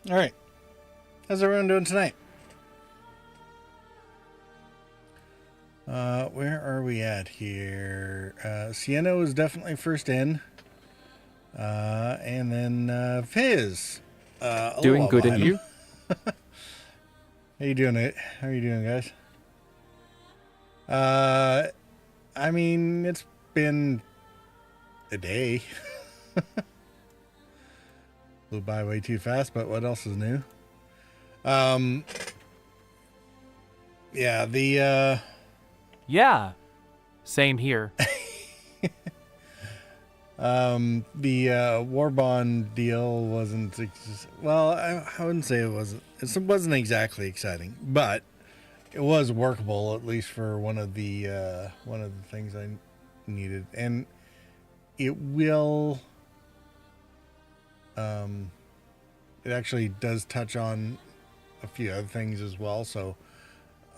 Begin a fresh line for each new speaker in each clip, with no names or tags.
All right. How's everyone doing tonight? Where are we at here? Sienna was definitely first in. And then Fizz. A little
Doing
while
good, and
behind him.
you?
How you doing, it? How are you doing, guys? Uh, I mean, it's been a day. Flew by way too fast, but what else is new? Um, yeah,
Yeah. Same here.
the war bond deal wasn't well. I wouldn't say it wasn't. It wasn't exactly exciting, but it was workable at least for one of the things I needed, and it will. It actually does touch on a few other things as well. So,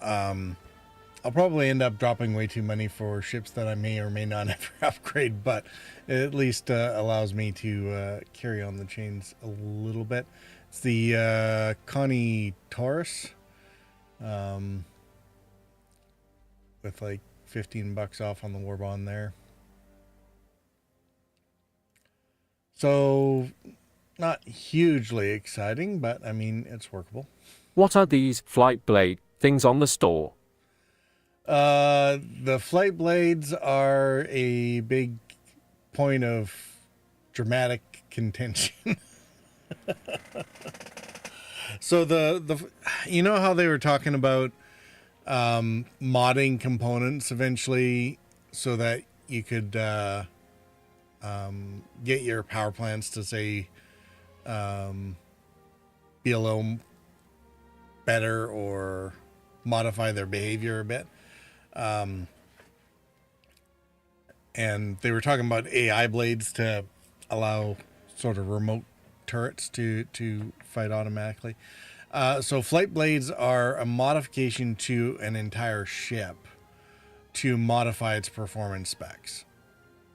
I'll probably end up dropping way too money for ships that I may or may not ever upgrade, but it at least allows me to carry on the chains a little bit. It's the Connie Taurus, with like $15 off on the war bond there. So, not hugely exciting, but I mean, it's workable.
What are these flight blade things on the store?
The flight blades are a big point of dramatic contention. So the you know how they were talking about modding components eventually so that you could get your power plants to say be a little better or modify their behavior a bit. And they were talking about AI blades to allow sort of remote turrets to fight automatically. So flight blades are a modification to an entire ship to modify its performance specs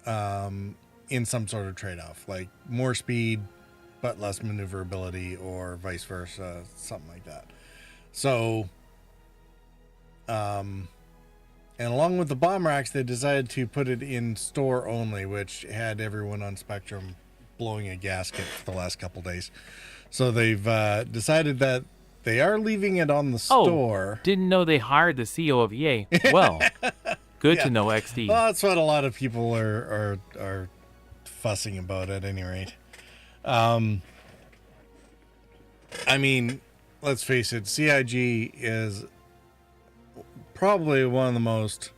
in some sort of trade-off, like more speed but less maneuverability, or vice versa, something like that. So, and along with the bomb racks, they decided to put it in store only, which had everyone on Spectrum blowing a gasket for the last couple days. So they've decided that they are leaving it on the store.
Didn't know they hired the CEO of EA. Well, good
Yeah.
to know, XD.
Well, that's what a lot of people are fussing about at any rate. I mean, let's face it, CIG is probably one of the most,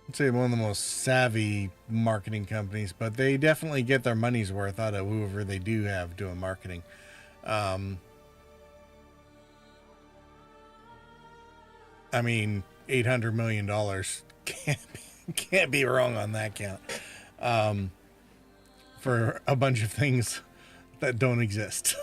I'd say one of the most savvy marketing companies, but they definitely get their money's worth out of whoever they do have doing marketing. I mean, $800 million can't be wrong on that count. For a bunch of things that don't exist.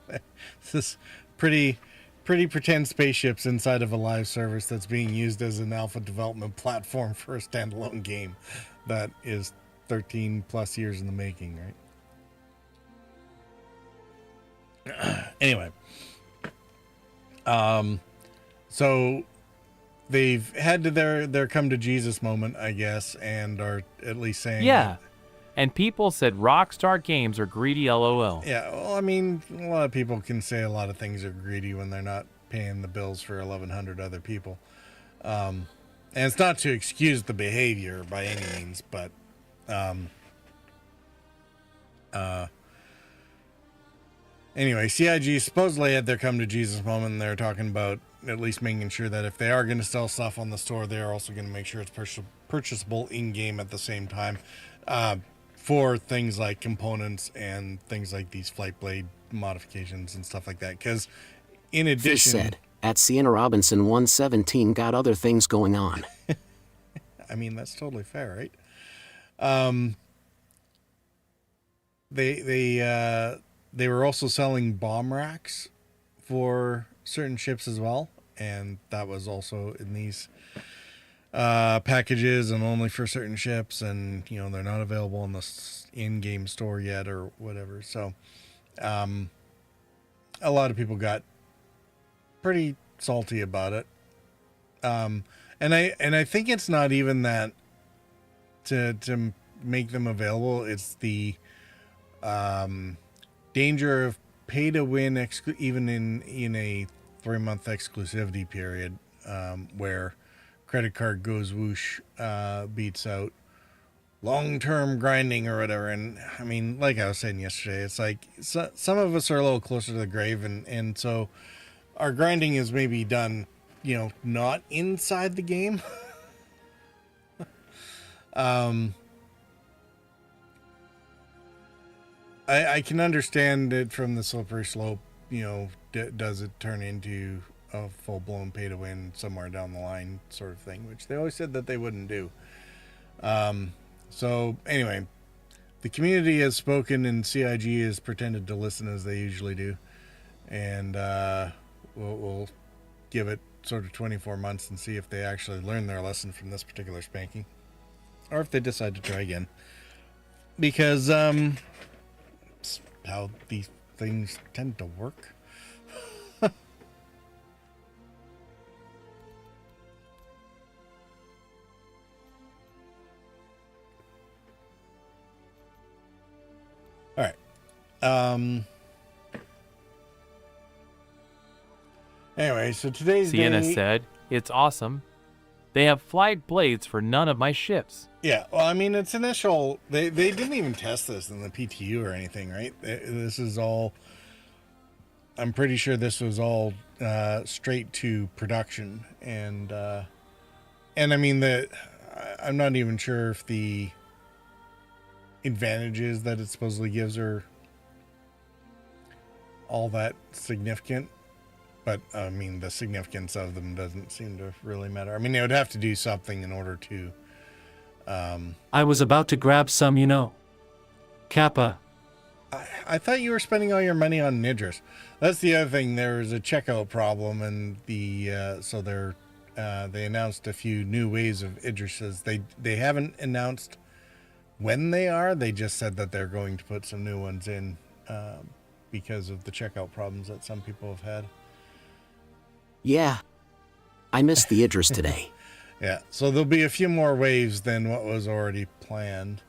This is pretty pretend spaceships inside of a live service that's being used as an alpha development platform for a standalone game that is 13 plus years in the making, right? Anyway, so they've had to their come to Jesus moment, I guess, and are at least saying
Yeah. And people said Rockstar Games are greedy, lol.
Yeah, well, I mean, a lot of people can say a lot of things are greedy when they're not paying the bills for 1,100 other people. And it's not to excuse the behavior by any means, but anyway, CIG supposedly had their come to Jesus moment, and they're talking about at least making sure that if they are going to sell stuff on the store, they're also going to make sure it's purchasable in-game at the same time. For things like components and things like these flight blade modifications and stuff like that. Because in addition,
Fish said, at Sienna Robinson 117 got other things going on.
I mean, that's totally fair, right? They were also selling bomb racks for certain ships as well, and that was also in these packages and only for certain ships, and they're not available in the in-game store yet or whatever. So a lot of people got pretty salty about it. And I think it's not even that to make them available. It's the danger of pay to win, even in a 3-month exclusivity period, where credit card goes whoosh beats out long-term grinding or whatever. And I mean, like I was saying yesterday, it's like some of us are a little closer to the grave, and so our grinding is maybe done, not inside the game. I can understand it from the slippery slope. Does it turn into a full-blown pay-to-win somewhere down the line sort of thing, which they always said that they wouldn't do. So anyway, the community has spoken, and CIG has pretended to listen as they usually do, and we'll give it sort of 24 months and see if they actually learn their lesson from this particular spanking, or if they decide to try again, because it's how these things tend to work. All right. Anyway, so today's
Sienna
day...
said, "It's awesome. They have flight blades for none of my ships."
Yeah, well, I mean, it's initial... They didn't even test this in the PTU or anything, right? This is all... I'm pretty sure this was all straight to production. And I mean, I'm not even sure if the advantages that it supposedly gives are all that significant. But, I mean, the significance of them doesn't seem to really matter. I mean, they would have to do something in order to...
I was about to grab some, Kappa.
I thought you were spending all your money on Nidris. That's the other thing. There was a checkout problem, and so they announced a few new waves of Idrises. They haven't announced when they are. They just said that they're going to put some new ones in because of the checkout problems that some people have had.
Yeah. I missed the Idris today.
Yeah, so there'll be a few more waves than what was already planned.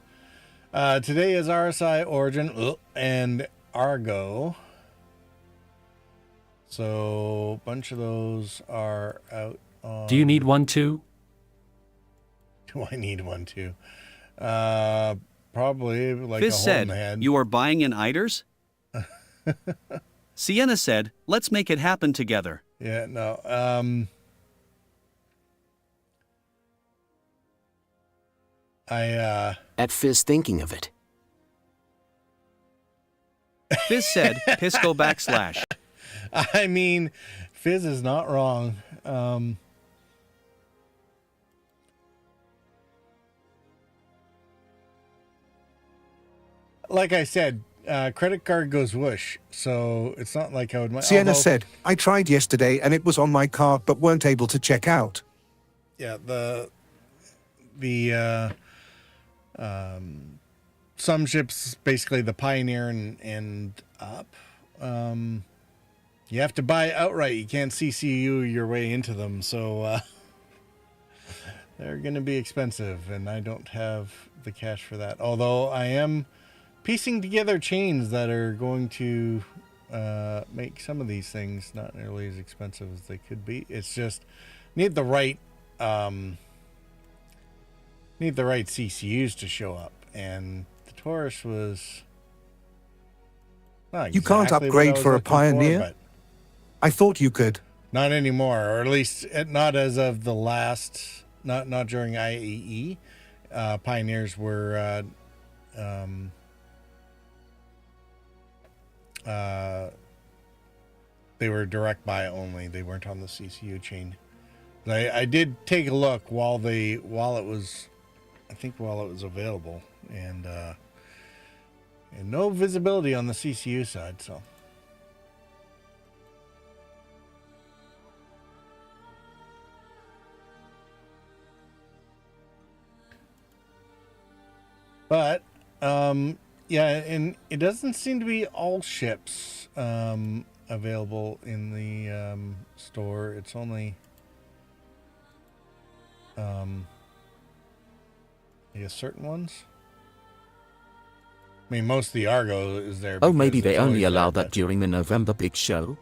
Today is RSI, Origin, and Argo. So a bunch of those are out on...
Do you need one too?
Do I need one too? Probably like
Fizz
a hole
said,
in the head.
"You are buying an Eiders?" Sienna said, "Let's make it happen together."
Yeah, no.
At Fizz thinking of it.
Fizz said, "Pisco /."
I mean, Fizz is not wrong. Like I said, credit card goes whoosh, so it's not like I would...
Sienna said, I tried yesterday and it was on my card but weren't able to check out.
Yeah, some ships, basically the Pioneer and up, you have to buy outright. You can't CCU your way into them, so they're going to be expensive, and I don't have the cash for that. Although I am piecing together chains that are going to make some of these things not nearly as expensive as they could be. It's just need the right CCUs to show up, and the Taurus was not
You can't
exactly
upgrade
what I was
for a
looking
Pioneer?
but
I thought you could.
not anymore, or at least not as of the last, not during IAE. Pioneers were they were direct buy only. They weren't on the CCU chain. But I did take a look while it was available, and no visibility on the CCU side. So But yeah, and it doesn't seem to be all ships available in the store. It's only I guess certain ones. I mean, most of the Argo is there.
Oh, maybe
because
they
it's
only
always
allow
there,
that during the November big show?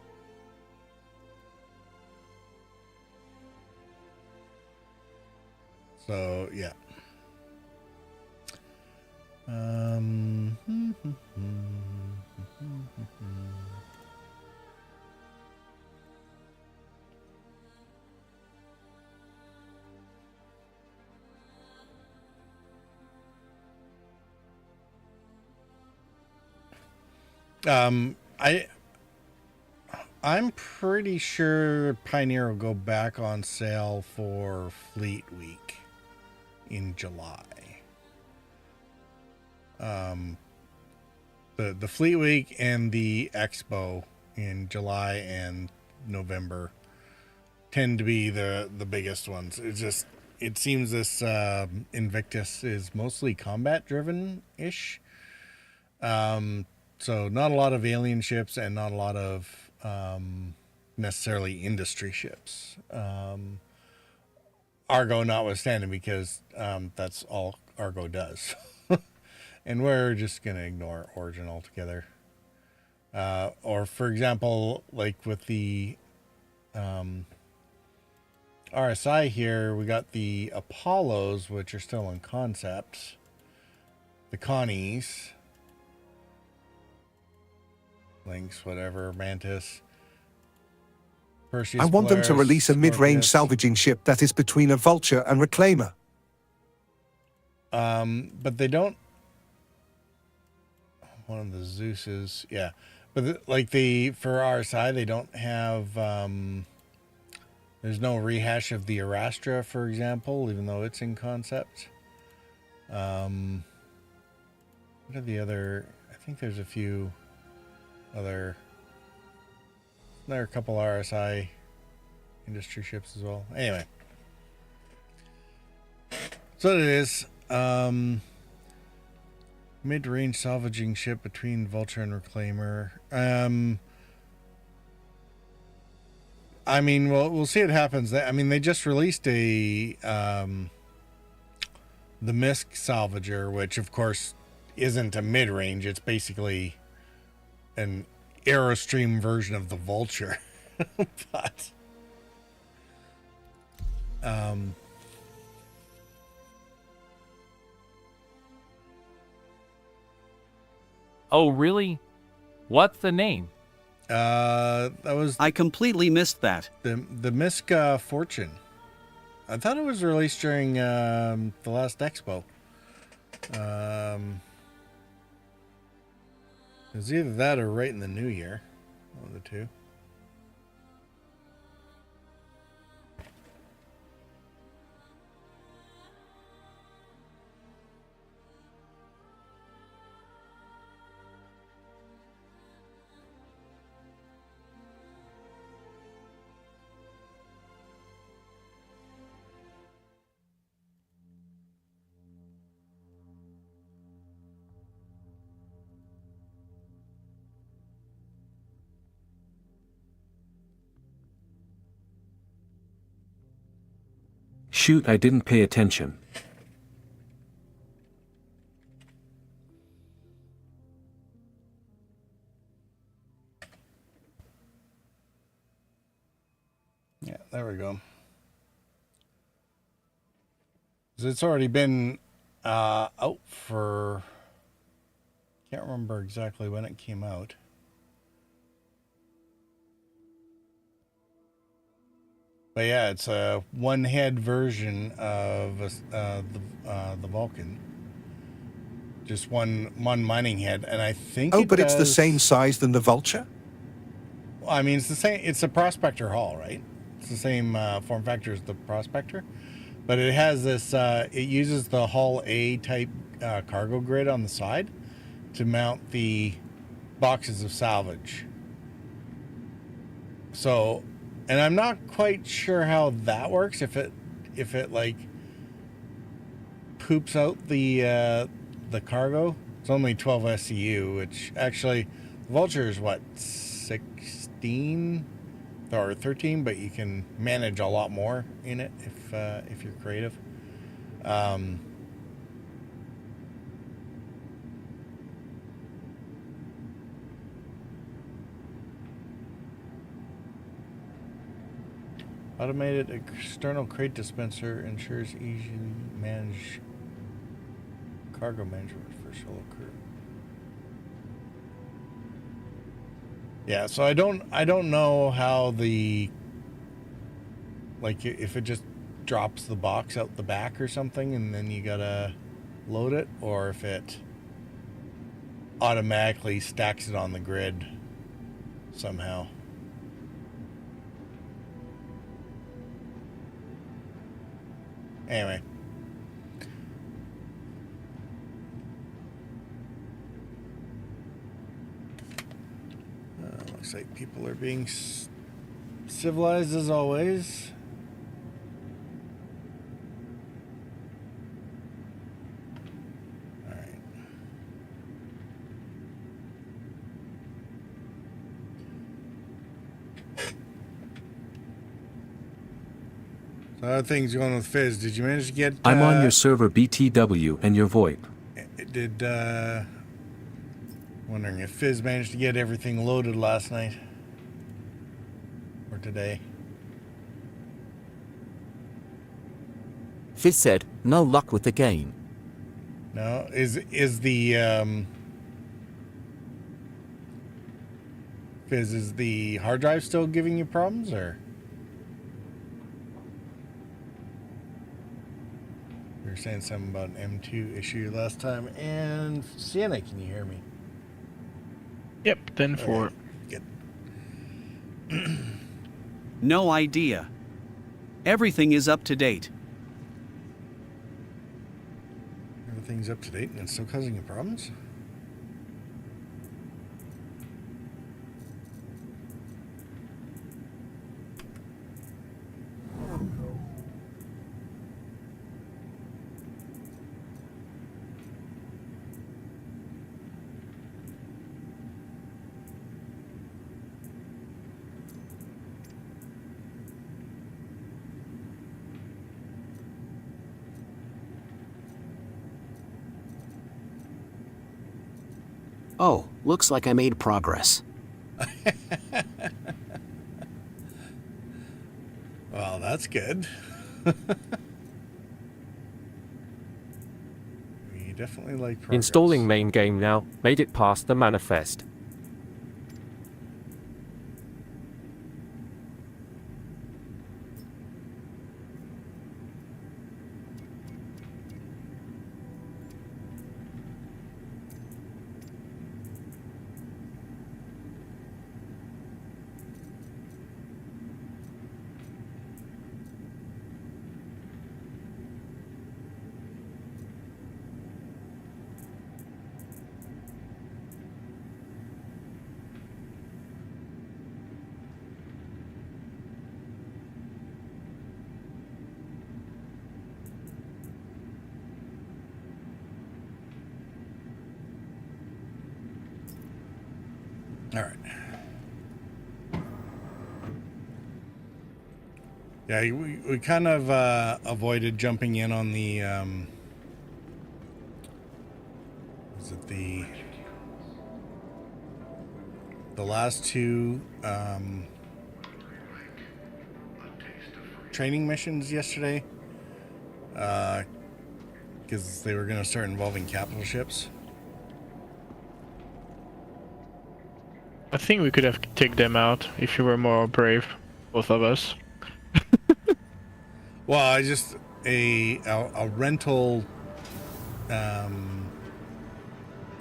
So yeah. I'm pretty sure Pioneer will go back on sale for Fleet Week in July. The Fleet Week and the Expo in July and November tend to be the biggest ones. It seems this Invictus is mostly combat driven ish. So not a lot of alien ships and not a lot of necessarily industry ships. Argo notwithstanding, because that's all Argo does. And we're just going to ignore Origin altogether. Or, for example, like with the RSI here, we got the Apollos, which are still in concept. The Connies. Lynx, whatever, Mantis. Perseus,
I want them to
Polaris,
release a mid-range
Scorpius.
salvaging ship that is between a Vulture and Reclaimer.
But they don't. One of the Zeuses, yeah. But for RSI, they don't have. There's no rehash of the Arastra, for example, even though it's in concept. What are the other? I think there's a few other. There are a couple RSI industry ships as well. Anyway, so it is. Mid-range salvaging ship between Vulture and Reclaimer. I mean, we'll see what happens. I mean, they just released the Misk Salvager, which of course isn't a mid-range. It's basically an Aerostream version of the Vulture. But
Oh, really? What's the name?
that was
I completely missed that.
the Misk Fortune. I thought it was released during the last Expo. It was either that or right in the new year. One of the two.
Shoot, I didn't pay attention.
Yeah, there we go. So it's already been out for. Can't remember exactly when it came out. But yeah, it's a one-head version of the Vulcan. Just one mining head, and I think.
Oh, but it's the same size than the Vulture?
Well, I mean, it's the same. It's a Prospector hull, right? It's the same form factor as the Prospector, but it has this. It uses the Hull A type cargo grid on the side to mount the boxes of salvage. So, and I'm not quite sure how that works. If it like poops out the the cargo. It's only 12 SCU, which actually, Vulture is what, 16 or 13, but you can manage a lot more in it if you're creative. Automated external crate dispenser ensures easy manage cargo management for solo crew. Yeah, so I don't know how the, like, if it just drops the box out the back or something and then you gotta load it, or if it automatically stacks it on the grid somehow. Anyway. Looks like people are being civilized as always. All right. So how are things going with Fizz? Did you manage to get...
I'm on your server BTW and your VoIP.
Wondering if Fizz managed to get everything loaded last night. Or today.
Fizz said, no luck with the game.
No? Is the... Fizz, is the hard drive still giving you problems, or... You were saying something about an M2 issue last time. And Sienna, can you hear me?
Yep, 10-4.
Good.
No idea. Everything is up to date.
Everything's up to date and it's still causing you problems?
Oh, looks like I made progress.
Well, that's good. We definitely like progress.
Installing main game now. Made it past the manifest.
All right. Yeah, we kind of avoided jumping in on the was it the last two training missions yesterday because they were going to start involving capital ships.
I think we could have taken them out if you were more brave, both of us.
Well, I just a rental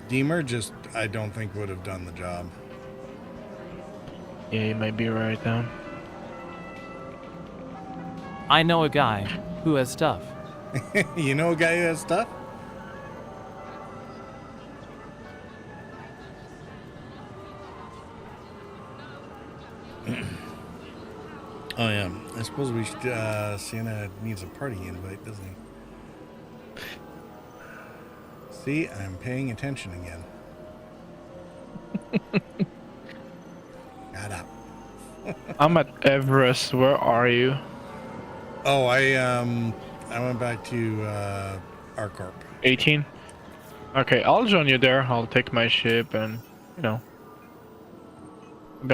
deemer just I don't think would have done the job.
Yeah, you might be right now.
I know a guy who has stuff.
You know a guy who has stuff? Oh yeah, I suppose we should. Sienna needs a party invite, doesn't he? See, I'm paying attention again. Got up.
I'm at Everest. Where are you?
Oh, I went back to Arcorp.
18. Okay, I'll join you there. I'll take my ship and be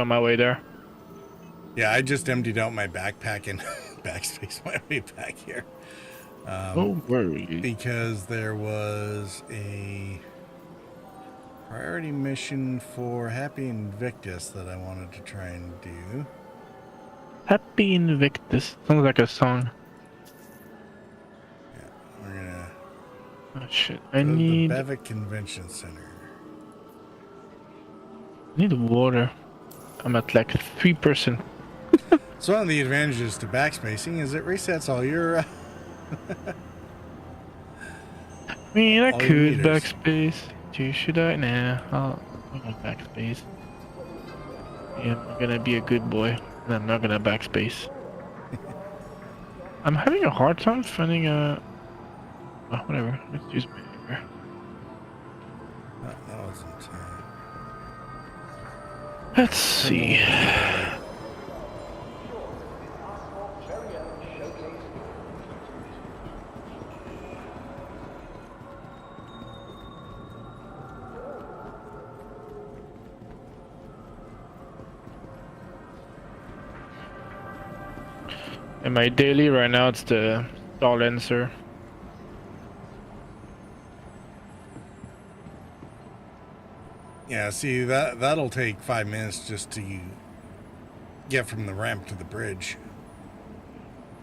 on my way there.
Yeah, I just emptied out my backpack and backspace my way back here.
Oh, where are you?
Because there was a priority mission for Happy Invictus that I wanted to try and do.
Happy Invictus. Sounds like a song.
Yeah, we're gonna.
Oh shit!
Go
I
to
need
the Bevic Convention Center.
water. I'm at like 3%.
So one of the advantages to backspacing is it resets all your.
I mean, I
all your
could
meters.
backspace. Should I? Nah, I'll backspace. Yeah, I'm gonna be a good boy, and I'm not gonna backspace. I'm having a hard time finding a. Oh, whatever. Let's use my finger.
That wasn't.
Let's see. In my daily right now, it's the Star Lancer.
Yeah, see that'll take 5 minutes just to get from the ramp to the bridge.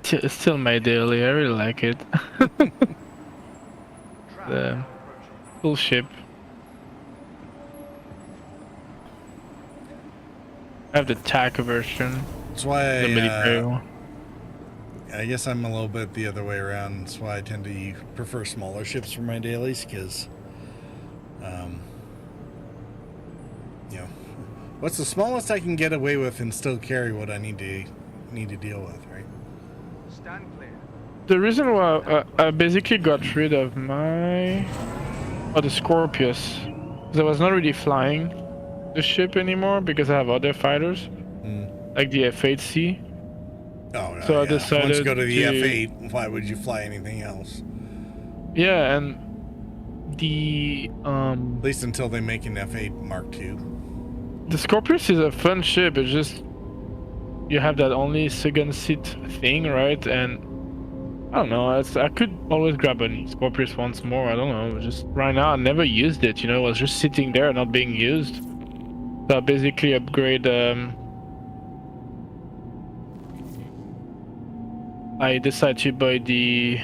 It's still my daily. I really like it. The cool ship. I have the TAC version.
That's why
The military.
I guess I'm a little bit the other way around. That's why I tend to prefer smaller ships for my dailies, because, what's the smallest I can get away with and still carry what I need to deal with, right?
The reason why I basically got rid of the Scorpius, because I was not really flying the ship anymore because I have other fighters, like the F-8C.
Oh,
So I
yeah.
decided
Once you go to the
to-
F8, why would you fly anything else?
Yeah, and the
At least until they make an F8 Mark II.
the Scorpius is a fun ship. It's just you have that only second seat thing, right? And I don't know. I could always grab a Scorpius once more. I don't know. Just right now, I never used it. It was just sitting there, not being used. So I basically upgrade. I decided to buy the.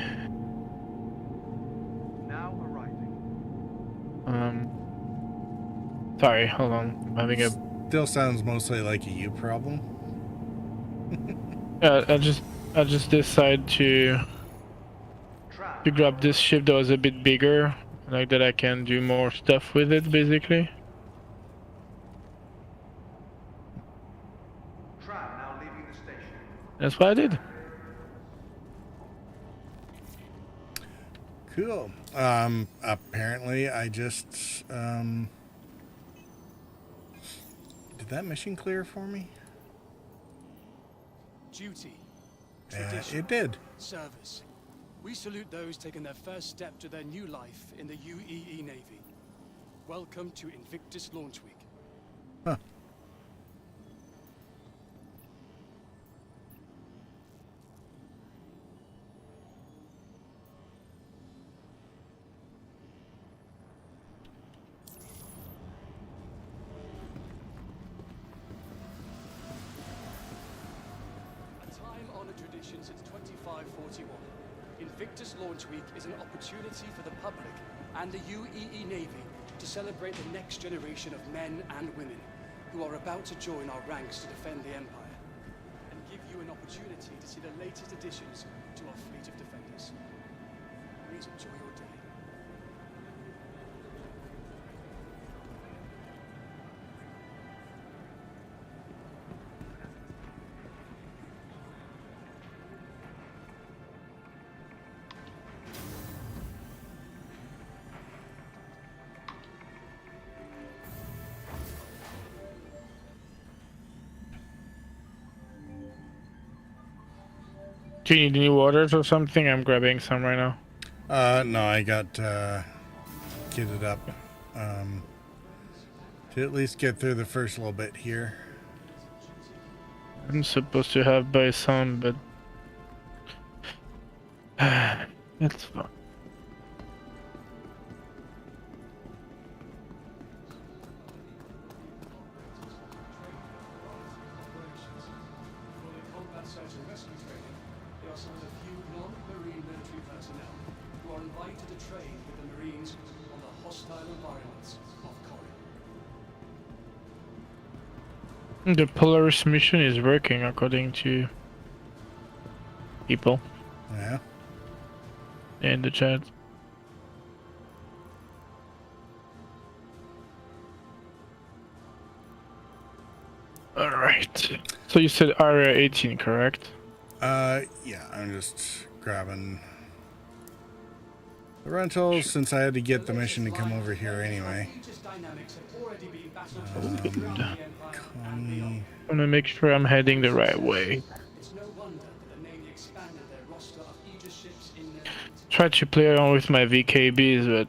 Sorry, hold on. I'm having a.
Still sounds mostly like a you problem.
Yeah, I just decided to grab this ship that was a bit bigger, like that I can do more stuff with it, basically. That's what I did.
Cool. Apparently I just, did that mission clear for me?
Duty,
Yeah,
tradition,
it did.
service. We salute those taking their first step to their new life in the UEE Navy. Welcome to Invictus Launch Week.
Huh.
Time-honored tradition since 2541. Invictus Launch Week is an opportunity for the public and the UEE Navy to celebrate the next generation of men and women who are about to join our ranks to defend the Empire, and give you an opportunity to see the latest additions to our fleet of defenders. Please enjoy your day.
Do you need any waters or something? I'm grabbing some right now.
No, I got kitted up to at least get through the first little bit here.
I'm supposed to have by some, but it's fine. The Polaris mission is working according to people
Yeah.
in the chat. Alright. So you said Area 18, correct?
Yeah, I'm just grabbing the rentals since I had to get the mission to come over here anyway.
I'm gonna make sure I'm heading the right way. Try to play around with my VKBs, but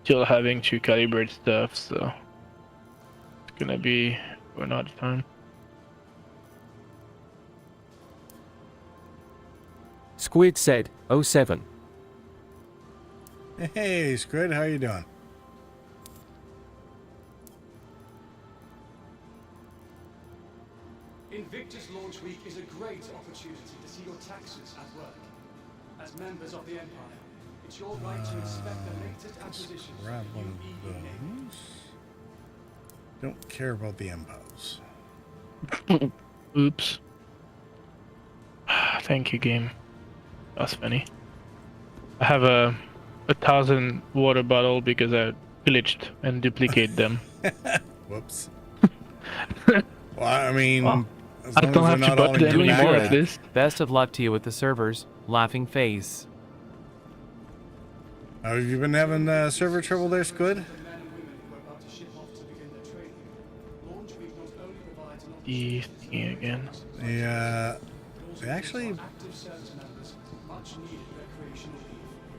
still having to calibrate stuff, so it's gonna be another time.
Squid said, 07.
Hey, Squid, how you doing?
Invictus launch week is a great opportunity to see your taxes at work. As members of the Empire, it's your right to inspect the latest acquisitions.
Grab one of those. Don't care about the empos.
Oops. Thank you, game. That's funny. I have a 1,000 water bottle because I glitched and duplicate them.
Whoops. Well, I mean,
Well,
as
I
long
don't
as
have
they're
to
not all
buy
in
them
good
anymore
order.
at least.
Best of luck to you with the servers. Laughing face.
Have you been having server trouble there, Squid?
The thingy again.
Yeah, they actually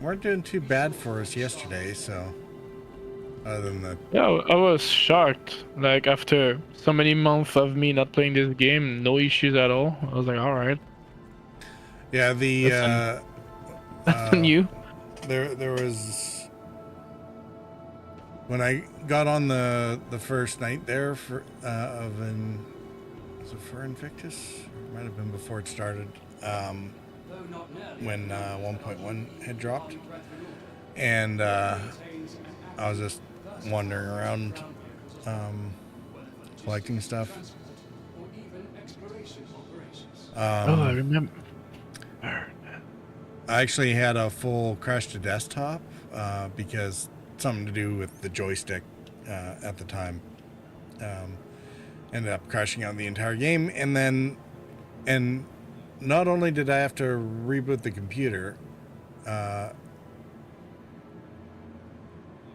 weren't doing too bad for us yesterday, so other than that.
Yeah, I was shocked. Like, after so many months of me not playing this game, no issues at all. I was like, alright.
Yeah, the
That's new.
there was when I got on the first night there for was it for Invictus? It might have been before it started. When 1.1 had dropped, and I was just wandering around collecting stuff.
Oh, I remember.
I actually had a full crash to desktop because something to do with the joystick at the time. Ended up crashing out the entire game, and not only did I have to reboot the computer, now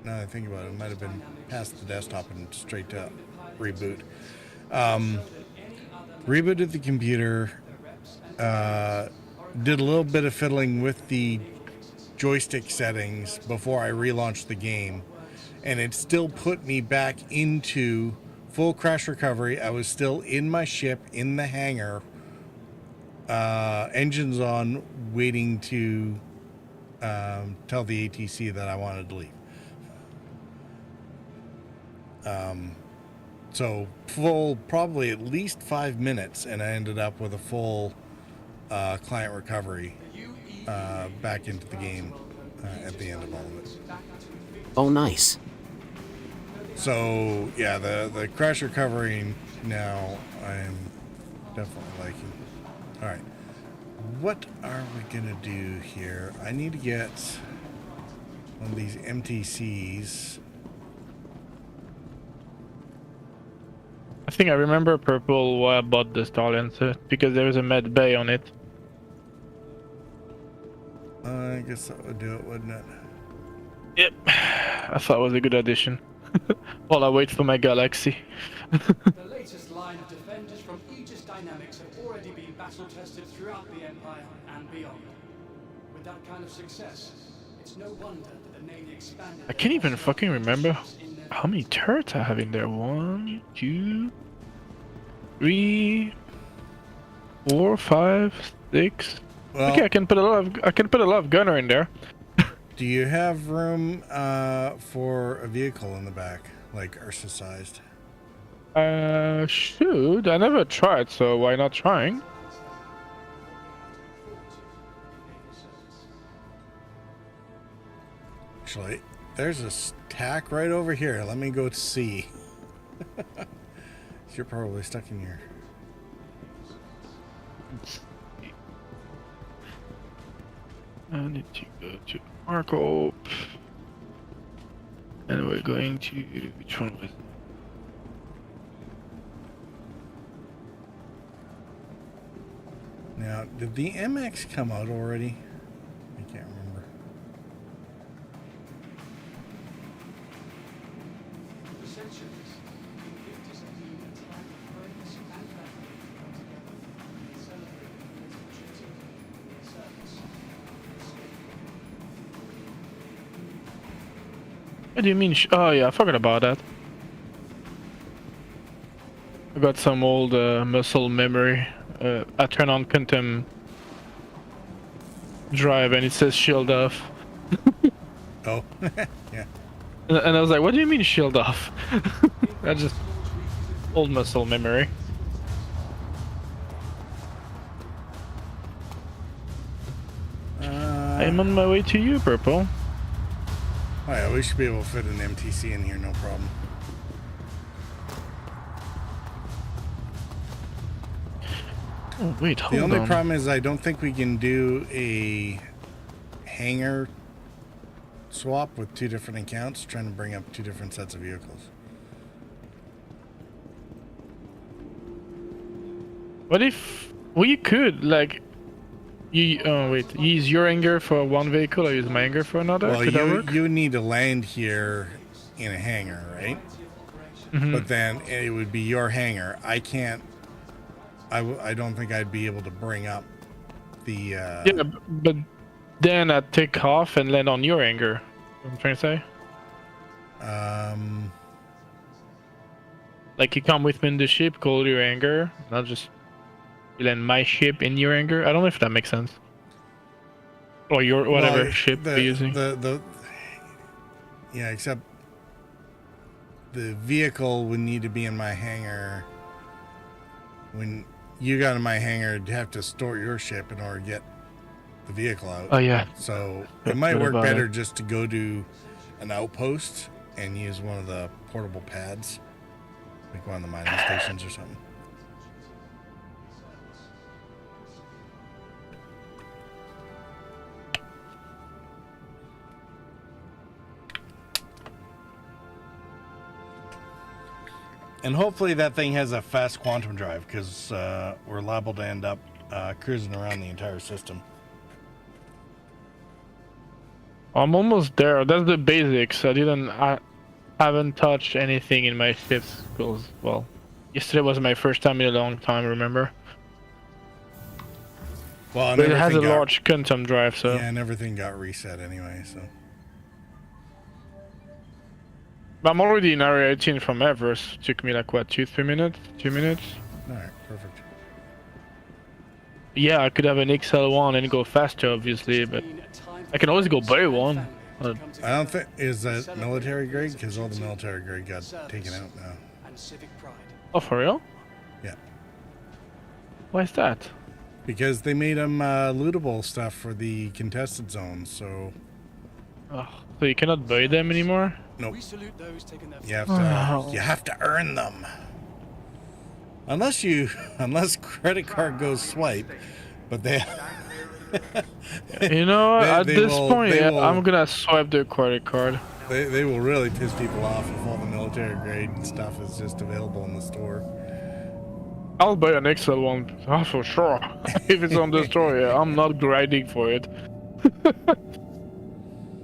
that I think about it, it might have been past the desktop and straight to reboot. Rebooted the computer, did a little bit of fiddling with the joystick settings before I relaunched the game, and it still put me back into full crash recovery. I was still in my ship, in the hangar, engines on, waiting to tell the ATC that I wanted to leave. So full, probably at least 5 minutes, and I ended up with a full client recovery back into the game at the end of all of it.
Oh, nice.
So yeah, the crash recovery now I'm definitely liking. All right, what are we gonna do here? I need to get one of these MTCs.
I think I remember purple why I bought the Starlancer, because there was a med bay on it.
I guess that would do it, wouldn't it?
Yep. I thought it was a good addition. While I wait for my Galaxy.
The latest line of defenders from Aegis Dynamics have already been battle-tested throughout the Empire and beyond. With that kind of success, it's no wonder that the Navy expanded...
I can't even fucking remember how many turrets I have in there. 1, 2, 3, 4, 5, 6.
Well,
Okay, I can put a lot of gunner in there.
do you have room for a vehicle in the back, like Ursa sized?
Should. I never tried, so why not trying?
Actually, there's a stack right over here. Let me go see. You're probably stuck in here.
I need to go to Marco. And we're going to... which one was it?
Now, did the MX come out already? I can't remember.
For centuries, Invictus have been a time of friends and family come together and celebrate the duty, service,
What do you mean? Oh yeah, I forgot about that. I got some old muscle memory. I turn on Quantum Drive and it says shield off.
Oh, yeah.
And I was like, what do you mean shield off? That's just old muscle memory. I'm on my way to you, Purple.
Oh yeah, we should be able to fit an MTC in here, no problem.
Oh, wait, hold
The only
on.
problem is I don't think we can do a hangar swap with two different accounts, trying to bring up two different sets of vehicles.
What if we could, like, you wait, use your hangar for one vehicle or use my hangar for another?
Well,
Could that work?
you need to land here in a hangar, right?
Mhm.
But then it would be your hangar. I can't. I don't think I'd be able to bring up the.
Yeah, but then I'd take off and land on your hangar. What I'm trying to say. Like you come with me in the ship, go to your hangar, and I'll just land my ship in your hangar. I don't know if that makes sense. Or your whatever
well,
ship you're using.
Yeah, except the vehicle would need to be in my hangar. When you got in my hangar, you'd have to store your ship in order to get the vehicle out.
Oh yeah.
So it might work better just to go to an outpost and use one of the portable pads, like one of the mining stations or something. And hopefully that thing has a fast quantum drive, because we're liable to end up cruising around the entire system.
I'm almost there. That's the basics. I haven't touched anything in my ships because, well, yesterday was my first time in a long time. Remember?
Well, and
But it has a
everything got-
large quantum drive, so.
Yeah, and everything got reset anyway, so.
But I'm already in area 18 from Everest. Took me like what, 2-3 minutes? 2 minutes?
Alright, perfect.
Yeah, I could have an XL1 and go faster, obviously, but I can always go buy one.
I don't think, is that military grade? Because all the military grade got taken out now.
and civic pride.
Oh, for real?
Yeah.
Why is that?
Because they made them lootable stuff for the contested zones, so.
Oh, so you cannot buy them anymore?
Nope.
We salute those taking their
You have to earn them. Unless credit card goes swipe, but they.
You know, at
They
this
will-
point,
they
yeah,
will-
I'm gonna swipe the credit card.
They will really piss people off if all the military grade stuff is just available in the store.
I'll buy an XL1, for sure. If it's on the store, yeah, I'm not grinding for it.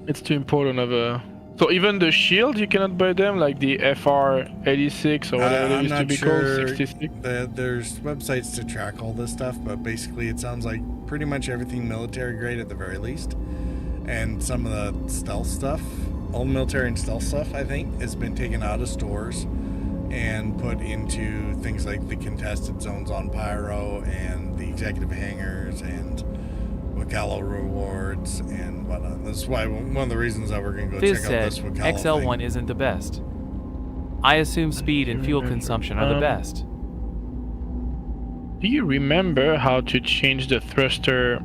It's too important of a So even the shield, you cannot buy them, like the FR86 or whatever they
I'm
used to
not
be
sure.
called, 66.
There's websites to track all this stuff, but basically it sounds like pretty much everything military grade at the very least, and some of the stealth stuff, all the military and stealth stuff, I think, has been taken out of stores and put into things like the contested zones on Pyro and the executive hangars and Wikelo rewards and whatnot. This is why one of the reasons that we're going to go
Fizz
check out
said
this Wikelo
XL1
thing.
isn't the best. I assume speed and fuel consumption are the best.
Do you remember how to change the thruster?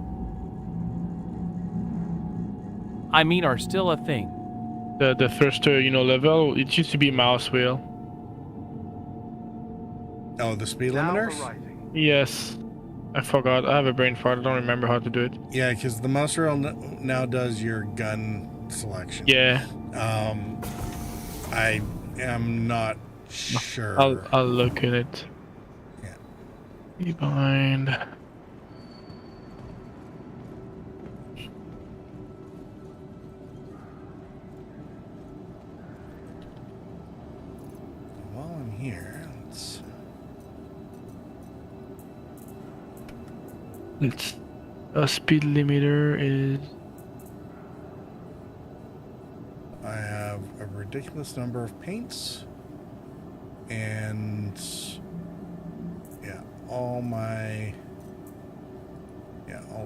I mean, are still a thing.
The thruster, level? It used to be mouse wheel.
Oh, the speed limiters?
Yes. I forgot. I have a brain fart. I don't remember how to do it.
Yeah, because the mouse wheel now does your gun selection.
Yeah.
I am not sure.
I'll look at it.
Yeah.
Be behind.
While I'm here,
It's a speed limiter is.
I have a ridiculous number of paints, and yeah, all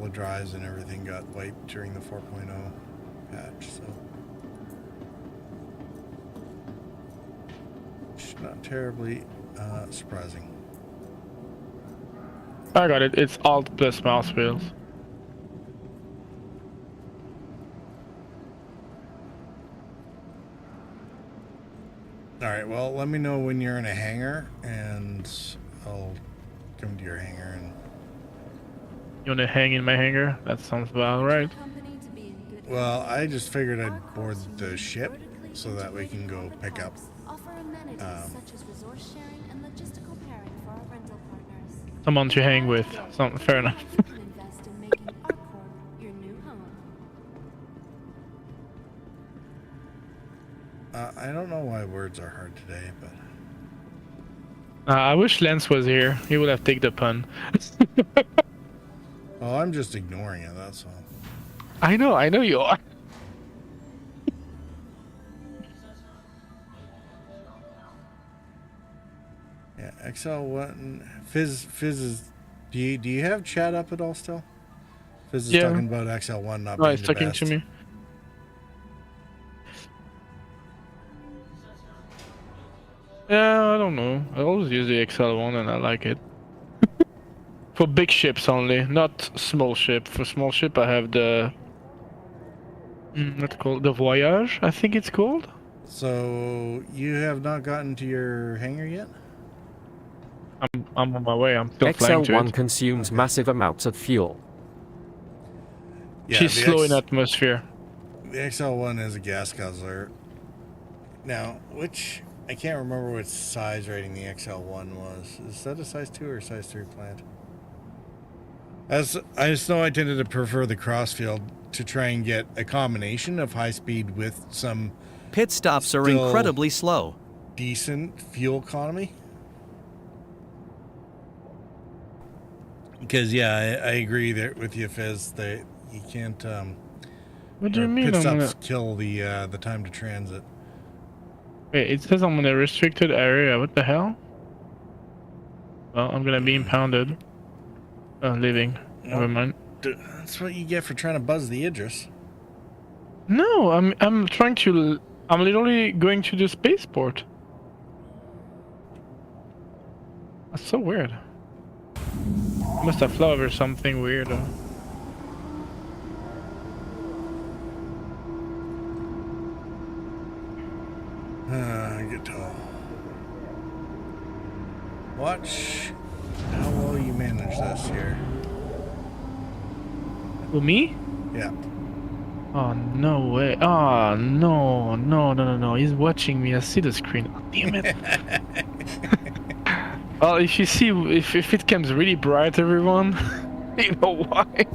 the drives and everything got wiped during the 4.0 patch, so it's not terribly surprising.
I got it. It's Alt plus mouse wheels.
All right, well, let me know when you're in a hangar, and I'll come to your hangar. And
You wanna hang in my hangar? That sounds about right.
well, I just figured I'd board the ship so that we can go pick up.
Someone to hang with. Fair enough.
I don't know why words are hard today, but
I wish Lance was here. He would have taken the pun.
well, I'm just ignoring it. That's all.
I know you are.
Yeah, XL1 Fizz is. Do you have chat up at all still? Fizz is talking about XL1 not being
He's
the
talking
best.
to me. Yeah, I don't know. I always use the XL1 and I like it. For big ships only, not small ship. For small ship, I have the what's it called, the Voyage, I think it's called.
So you have not gotten to your hangar yet?
I'm on my way. I'm still flying to
XL1
it.
consumes massive amounts of fuel.
Yeah,
She's
the
slow in atmosphere.
The XL1 is a gas guzzler. Now, I can't remember which size rating the XL1 was. Is that a size 2 or a size 3 plant? I just know I tended to prefer the crossfield to try and get a combination of high speed with some
Pit stops are
Still-
incredibly slow.
decent fuel economy. Because yeah, I agree there with you, Fizz. You can't.
What do you mean?
Pit
I'm
stops
gonna...
kill the time to transit.
Wait, it says I'm in a restricted area. What the hell? Well, I'm gonna be impounded. Leaving. Never mind.
That's what you get for trying to buzz the Idris.
No, I'm trying to. I'm literally going to the spaceport. That's so weird. Must have flown over something weird.
Get tall. Watch how well you manage this here.
Who, me?
Yeah.
Oh, no way. Oh, no. He's watching me. I see the screen. Oh, damn it. Well, if you see, if it comes really bright, everyone, you know why.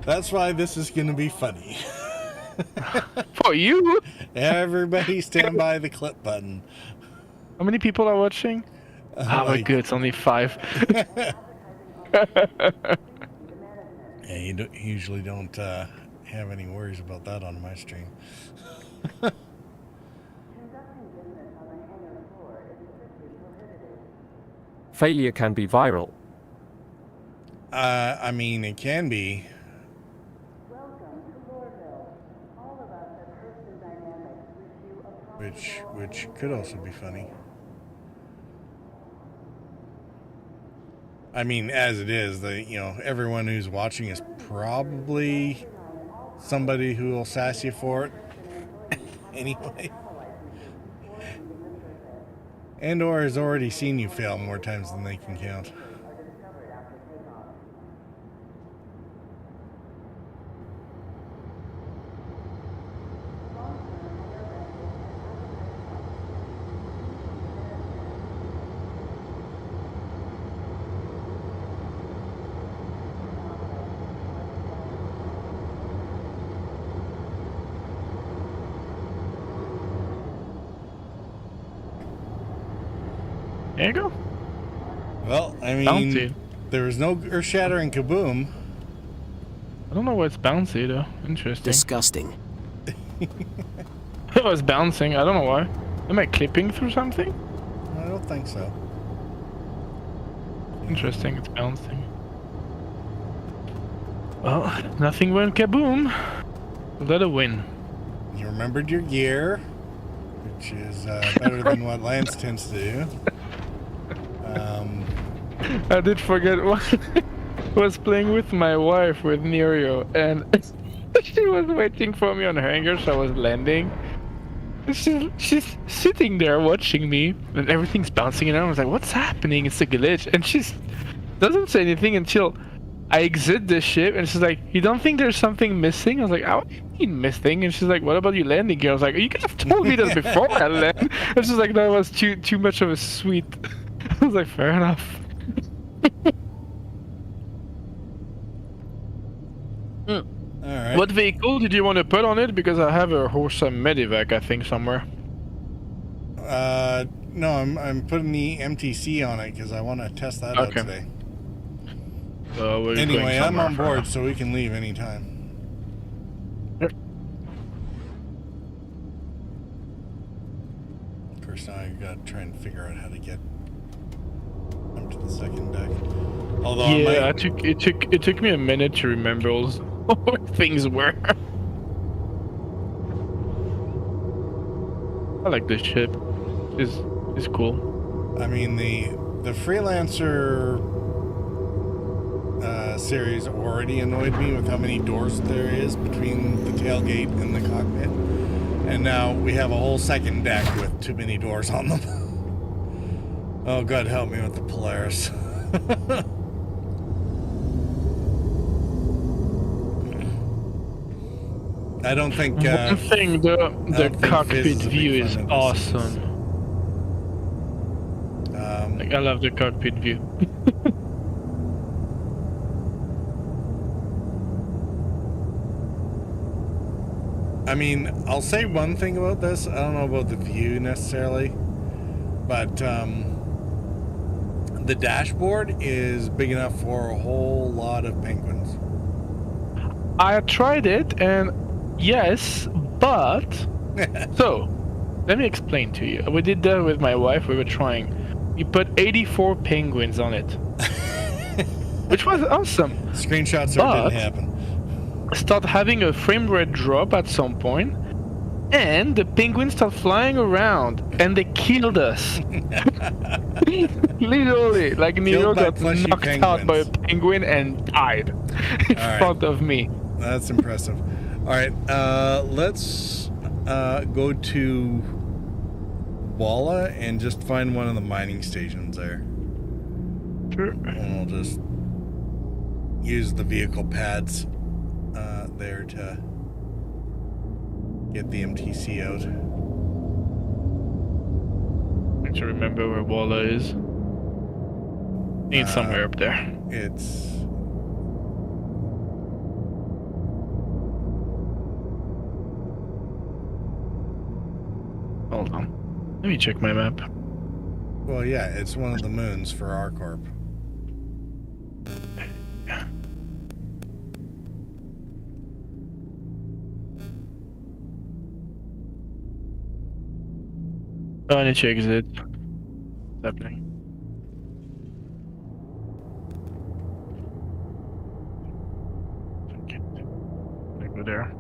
That's why this is going to be funny.
For you?
Everybody stand by the clip button.
How many people are watching? Oh my
Like-
god, it's only 5.
Yeah, you usually don't have any worries about that on my stream.
Failure can be viral.
I mean, it can be. Which could also be funny. I mean, as it is, everyone who's watching is probably somebody who will sass you for it anyway. And or has already seen you fail more times than they can count.
There you go.
Well, I mean,
Bouncy.
there was no earth-shattering kaboom.
I don't know why it's bouncy though. Interesting.
Disgusting.
It was bouncing. I don't know why. Am I clipping through something?
I don't think so.
Interesting. It's bouncing. Well, nothing went kaboom. So that a win.
You remembered your gear, which is better than what Lance tends to do.
I did forget what was playing with my wife with Nerio, and she was waiting for me on her hangar, so I was landing. She's sitting there watching me, and everything's bouncing around. I was like, "What's happening? It's a glitch." And she doesn't say anything until I exit the ship, and she's like, "You don't think there's something missing?" I was like, "What do you mean missing?" And she's like, "What about you landing here?" I was like, "You could have told me that before I land." And she's like, "That was too much of a sweet." I was like, "Fair enough."
All right.
What vehicle did you want to put on it? Because I have a Horsa Medivac, I think, somewhere.
No, I'm putting the MTC on it because I want to test that out
Okay.
today.
We're going
Anyway, I'm
somewhere
on
for
board,
now.
so we can leave anytime.
Yep.
Of course, now I got to try and figure out how to get up to the second deck. Although
Yeah,
I
it took me a minute to remember what things were. I like this ship. It's cool.
I mean the freelancer series already annoyed me with how many doors there is between the tailgate and the cockpit, and now we have a whole second deck with too many doors on them. Oh, God help me with the Polaris. I don't think
One thing, the
don't think Fizz
cockpit
is a big
view
fan
is
of this.
awesome. Like, I love the cockpit view.
I mean, I'll say one thing about this. I don't know about the view necessarily, but the dashboard is big enough for a whole lot of penguins.
I tried it, and yes, but so let me explain to you. We did that with my wife. We were trying. We put 84 penguins on it, which was awesome.
Screenshots
But-
didn't happen.
Start having a frame rate drop at some point, and the penguins start flying around, and they killed us. Literally, like Nero
by
got
fleshy
knocked out by a
penguins.
penguin and died in
All right.
front of me.
That's impressive. All right, let's go to Walla and just find one of the mining stations there.
Sure.
And we'll just use the vehicle pads there to get the MTC out.
Need to remember where Walla is. Need somewhere up there. Hold on. Let me check my map.
Well, yeah, it's one of the moons for our corp.
Oh, I need to exit. What's happening? Okay. I go there.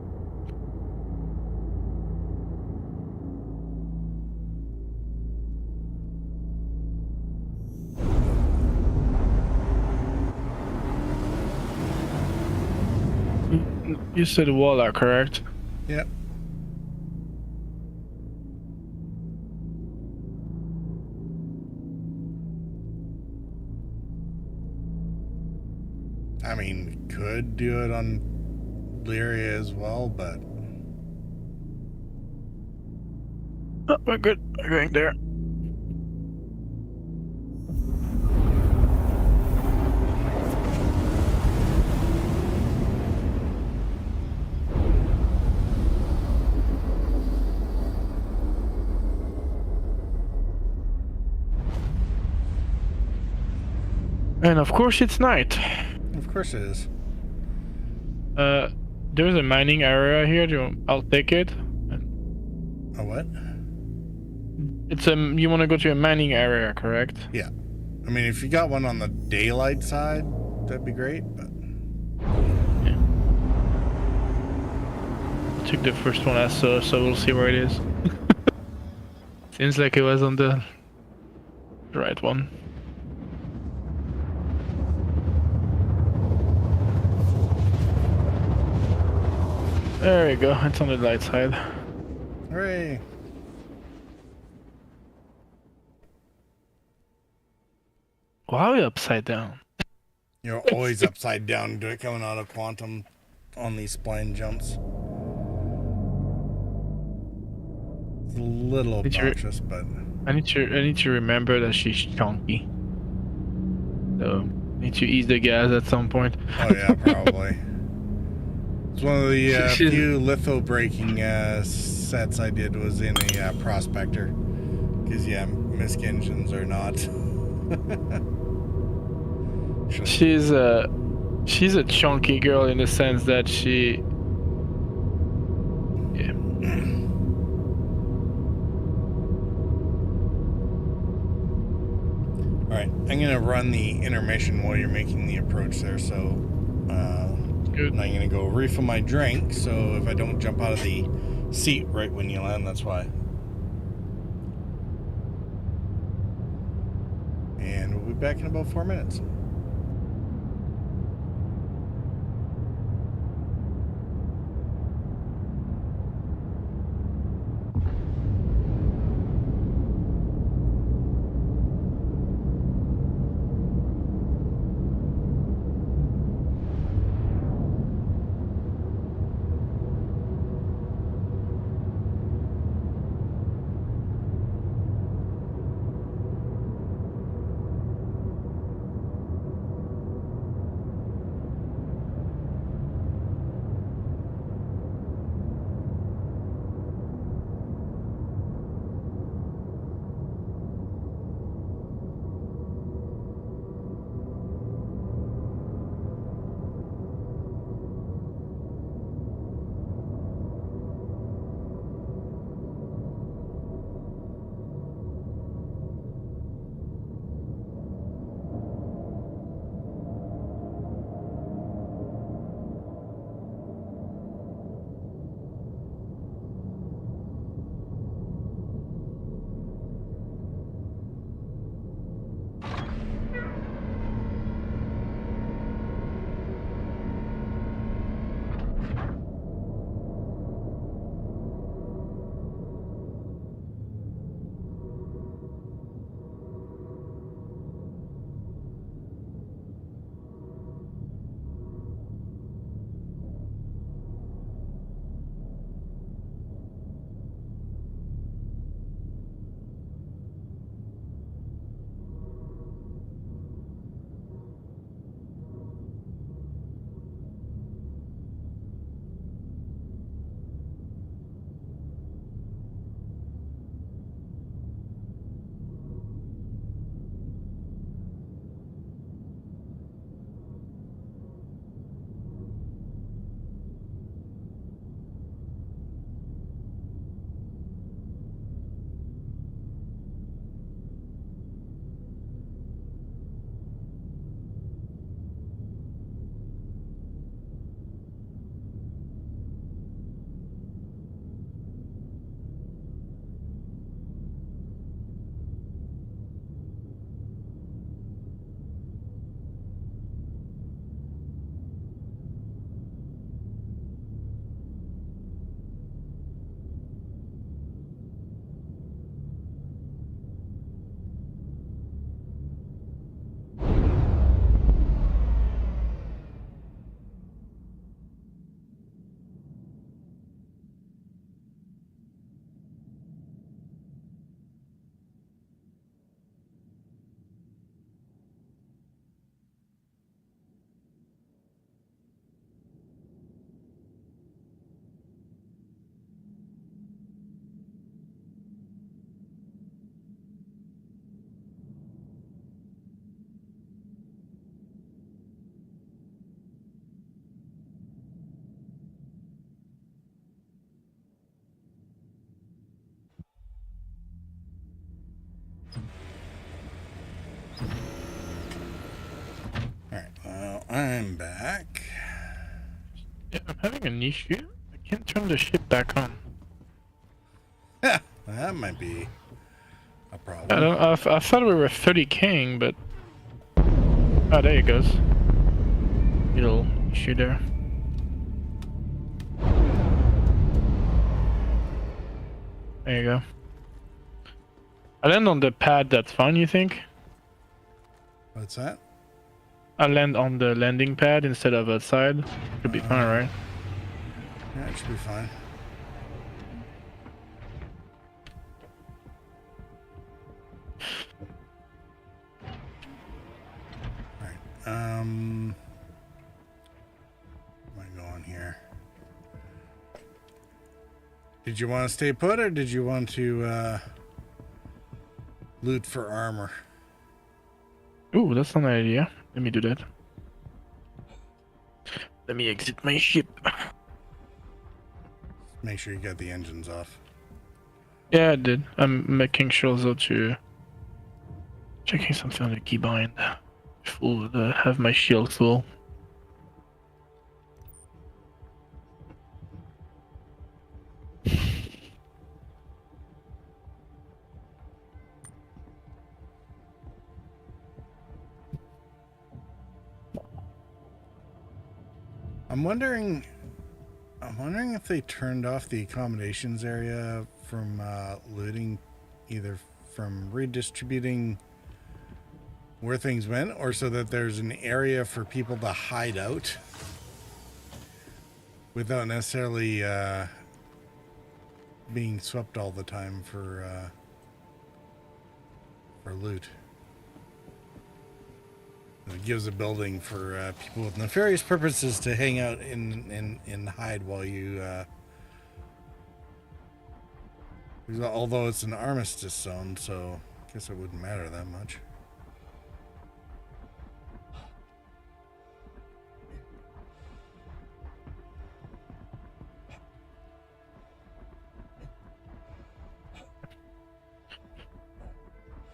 You said Walla, correct?
Yep. I mean, could do it on Lyria as well, but
Oh, we're good. We're going there. And of course it's night.
of course it is.
There's a mining area here. I'll take it.
A what?
It's you want to go to a mining area, correct?
Yeah. I mean, if you got one on the daylight side, that'd be great, but
Yeah. I'll take the first one I saw, so we'll see where it is. Seems like it was on the right one. There we go. It's on the light side.
hooray.
Why are we upside down?
You're always upside down do it coming out of quantum on these spline jumps. It's a little obnoxious, but
I need to remember that she's chunky. So need to ease the gas at some point.
oh yeah, probably. It's one of the few litho breaking sets I did was in a prospector. Because yeah, misc engines are not.
She's a chunky girl in the sense that she. Yeah.
All right, I'm gonna run the intermission while you're making the approach there. So.
Good.
And I'm gonna go refill my drink, so if I don't jump out of the seat right when you land, that's why. And we'll be back in about 4 minutes. Alright, well, I'm back.
Yeah, I'm having an issue. I can't turn the ship back on.
Yeah, that might be a
I
problem.
I thought we were 30 king, but oh, there it goes. Little issue there. There you go. I land on the pad. That's fine. You think?
What's that?
I land on the landing pad instead of outside. Should be fine, right?
Yeah, it should be fine. Alright, where am I going here? Did you want to stay put, or did you want to loot for armor?
Ooh, that's not an idea. Let me do that. Let me exit my ship.
Make sure you got the engines off.
Yeah, I did. I'm making sure though to checking something on the keybind. Full. Have my shield full.
I'm wondering if they turned off the accommodations area from looting, either from redistributing where things went, or so that there's an area for people to hide out without necessarily being swept all the time for loot. It gives a building for people with nefarious purposes to hang out and hide while you. Although it's an armistice zone, so I guess it wouldn't matter that much.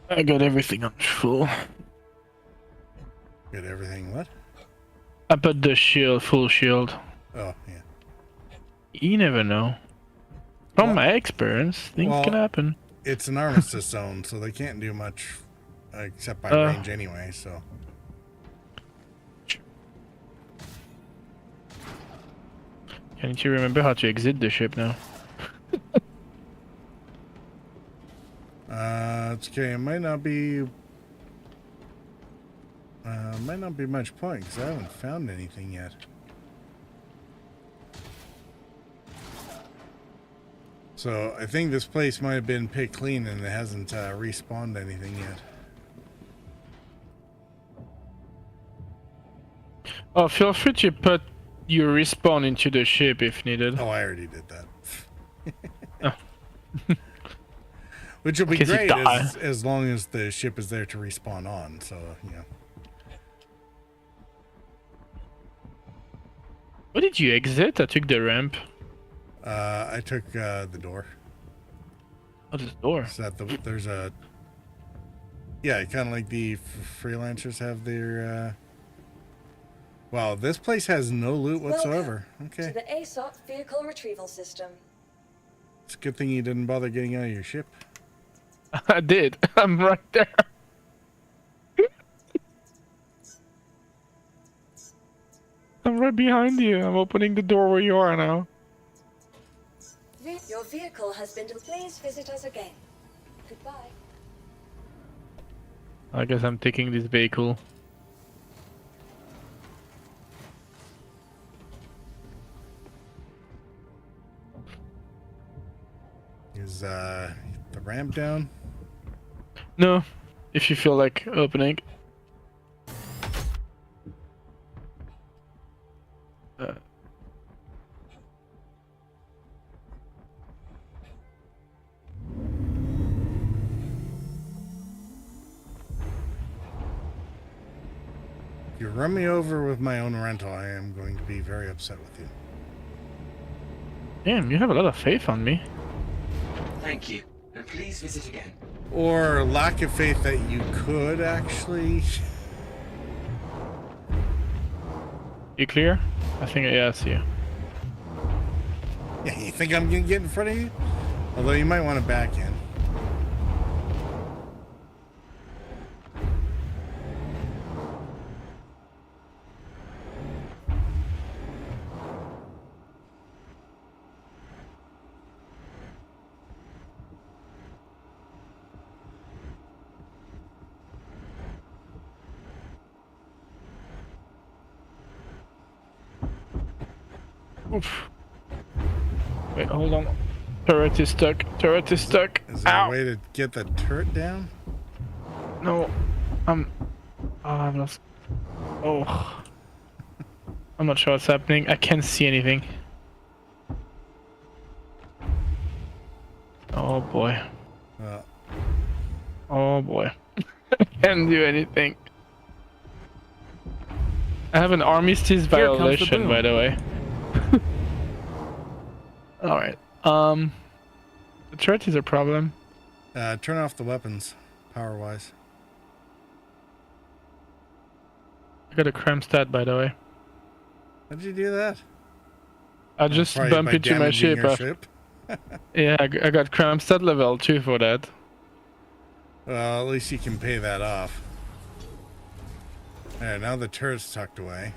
I got everything on full.
Got everything what?
I put the shield, full shield.
Oh, yeah.
You never know. From my experience, things can happen.
It's an armistice zone, so they can't do much except by range anyway, so.
Can't you remember how to exit the ship now?
It's okay. It might not be much point because I haven't found anything yet. So I think this place might have been picked clean and it hasn't respawned anything yet.
Oh, feel free to put your respawn into the ship if needed.
Oh, I already did that.
Oh.
Which will be
In case you
great
die.
as long as the ship is there to respawn on. So, yeah.
What did you exit? I took the ramp.
I took the door.
Oh, this door.
So that there's a... Yeah, kind of like the freelancers have their... Wow, this place has no loot whatsoever. Okay.
To the ASOP vehicle retrieval system.
It's a good thing you didn't bother getting out of your ship.
I did. I'm right there. I'm right behind you. I'm opening the door where you are now.
Your vehicle has been... Please visit us again. Goodbye.
I guess I'm taking this vehicle.
Is the ramp down?
No, if you feel like opening.
If you run me over with my own rental, I am going to be very upset with you.
Damn, you have a lot of faith on me.
Thank you, and please visit again.
Or lack of faith that you could actually.
You clear? I think, yeah, I see you.
Yeah, you think I'm gonna get in front of you? Although you might want to back in.
Oof. Wait, hold on. Turret is stuck. Turret is stuck.
Is there
Ow!
a way to get the turret down?
No. Oh, I've lost. Oh. I'm not sure what's happening. I can't see anything. Oh boy. Oh boy. I can't do anything. I have an armistice violation, by the way. Alright. The turret is a problem.
Turn off the weapons, power-wise.
I got a cram stat, by the way.
How did you do that?
I just bumped into my ship. Yeah, I got cram stat level 2 for that.
Well, at least you can pay that off. Alright, now the turret's tucked away.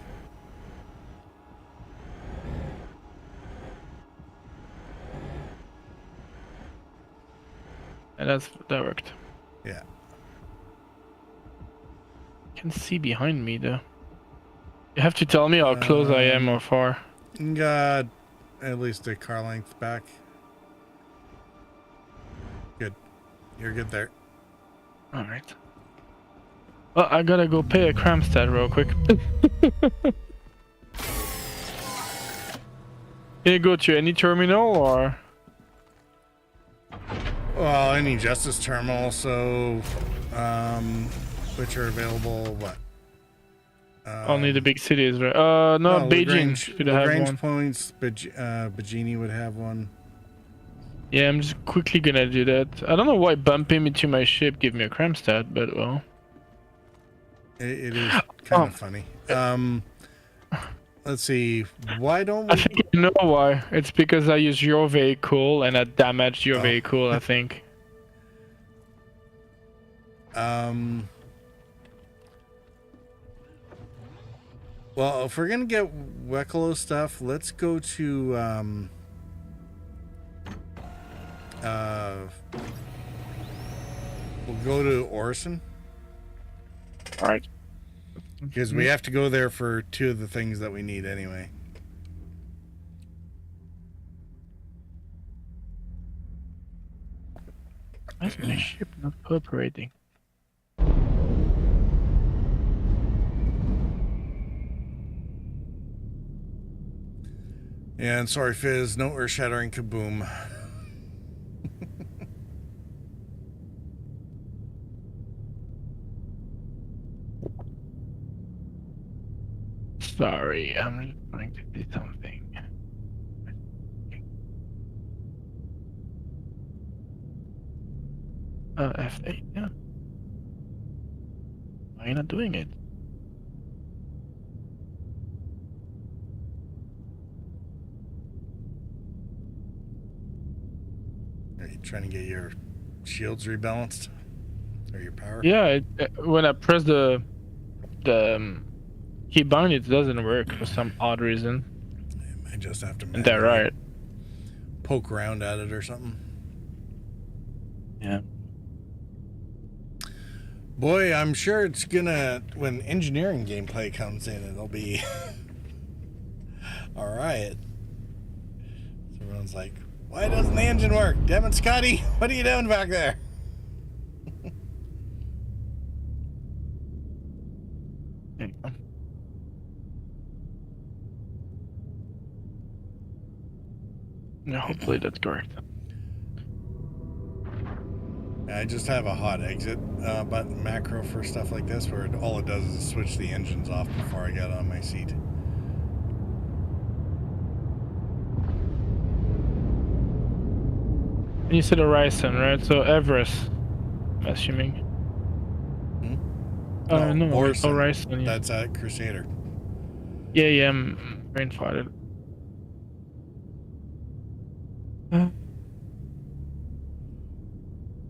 And that worked.
Yeah.
I can see behind me though. You have to tell me how close I am or far.
Got at least a car length back. Good. You're good there.
Alright. Well, I gotta go pay a cram stat real quick. Can you go to any terminal or?
Well, any justice terminal, so which are available what?
Only the big cities, right? No, Beijing should have
Lagrange
one.
points, Bajini would have one.
Yeah, I'm just quickly gonna do that. I don't know why bumping into my ship gave me a cram stat, but well.
It is kind of funny. Let's see. Why don't we?
I think you know why. It's because I used your vehicle and I damaged your vehicle, I think.
Well, if we're gonna get Wikelo stuff, let's go to we'll go to Orison.
All right.
Because we have to go there for 2 of the things that we need anyway.
Why is my ship not cooperating?
Yeah, and sorry, Fizz, no earth-shattering kaboom.
Sorry, I'm just trying to do something. F8, yeah. Why are you not doing it?
Are you trying to get your shields rebalanced? Or your power?
Yeah, when I press the keybind, it doesn't work for some odd reason.
I just have to
Is that right?
poke around at it or something.
Yeah.
Boy, I'm sure it's gonna, when engineering gameplay comes in, it'll be all right. So everyone's like, why doesn't the engine work? Damn it, Scotty, what are you doing back there?
There you go. Yeah, hopefully that's correct.
I just have a hot exit button macro for stuff like this where all it does is switch the engines off before I get on my seat.
And you said Horizon, right? So Everest. I'm assuming.
No,
No,
Orson.
Horizon. Yeah.
That's at Crusader.
Yeah, I'm brain-farted.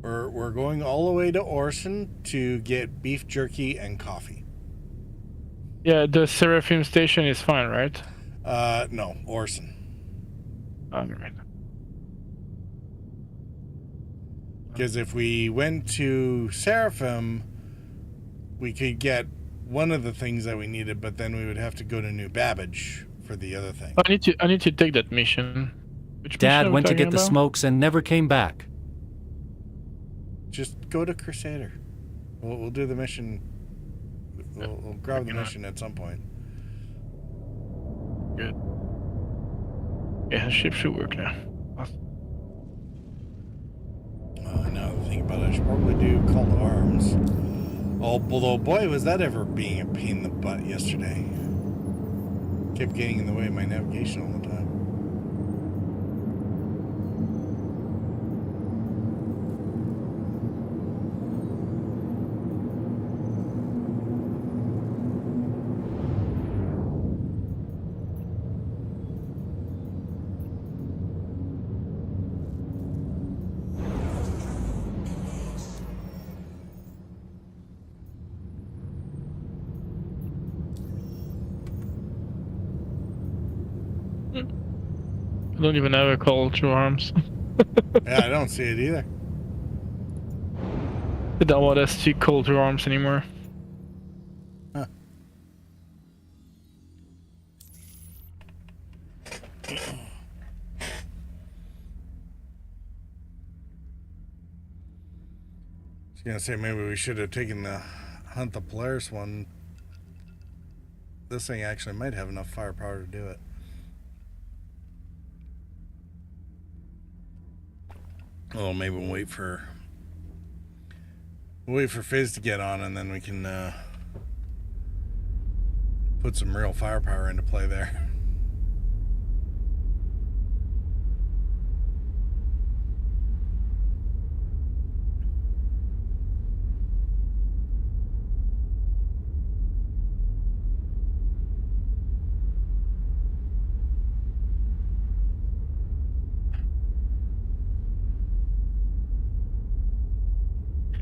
We're going all the way to Orson to get beef jerky and coffee.
Yeah, the Seraphim station is fine, right?
No, Orson.
Right.
Because if we went to Seraphim, we could get one of the things that we needed, but then we would have to go to New Babbage for the other thing.
I need to take that mission. Which mission
Dad
are we
went to
talking
get the
about?
smokes and never came back.
Just go to Crusader. We'll do the mission. We'll grab the mission at some point.
Good. Yeah, the ship should work now.
Now that I think about it, I should probably do Call to Arms. Although, boy, was that ever being a pain in the butt yesterday. Kept getting in the way of my navigation all the time.
I don't even have a call to arms.
Yeah, I don't see it either.
They don't want us to call to arms anymore.
Huh. I was gonna say maybe we should have taken the Hunt the Polaris one. This thing actually might have enough firepower to do it. Oh, maybe we'll wait for Fizz to get on, and then we can put some real firepower into play there.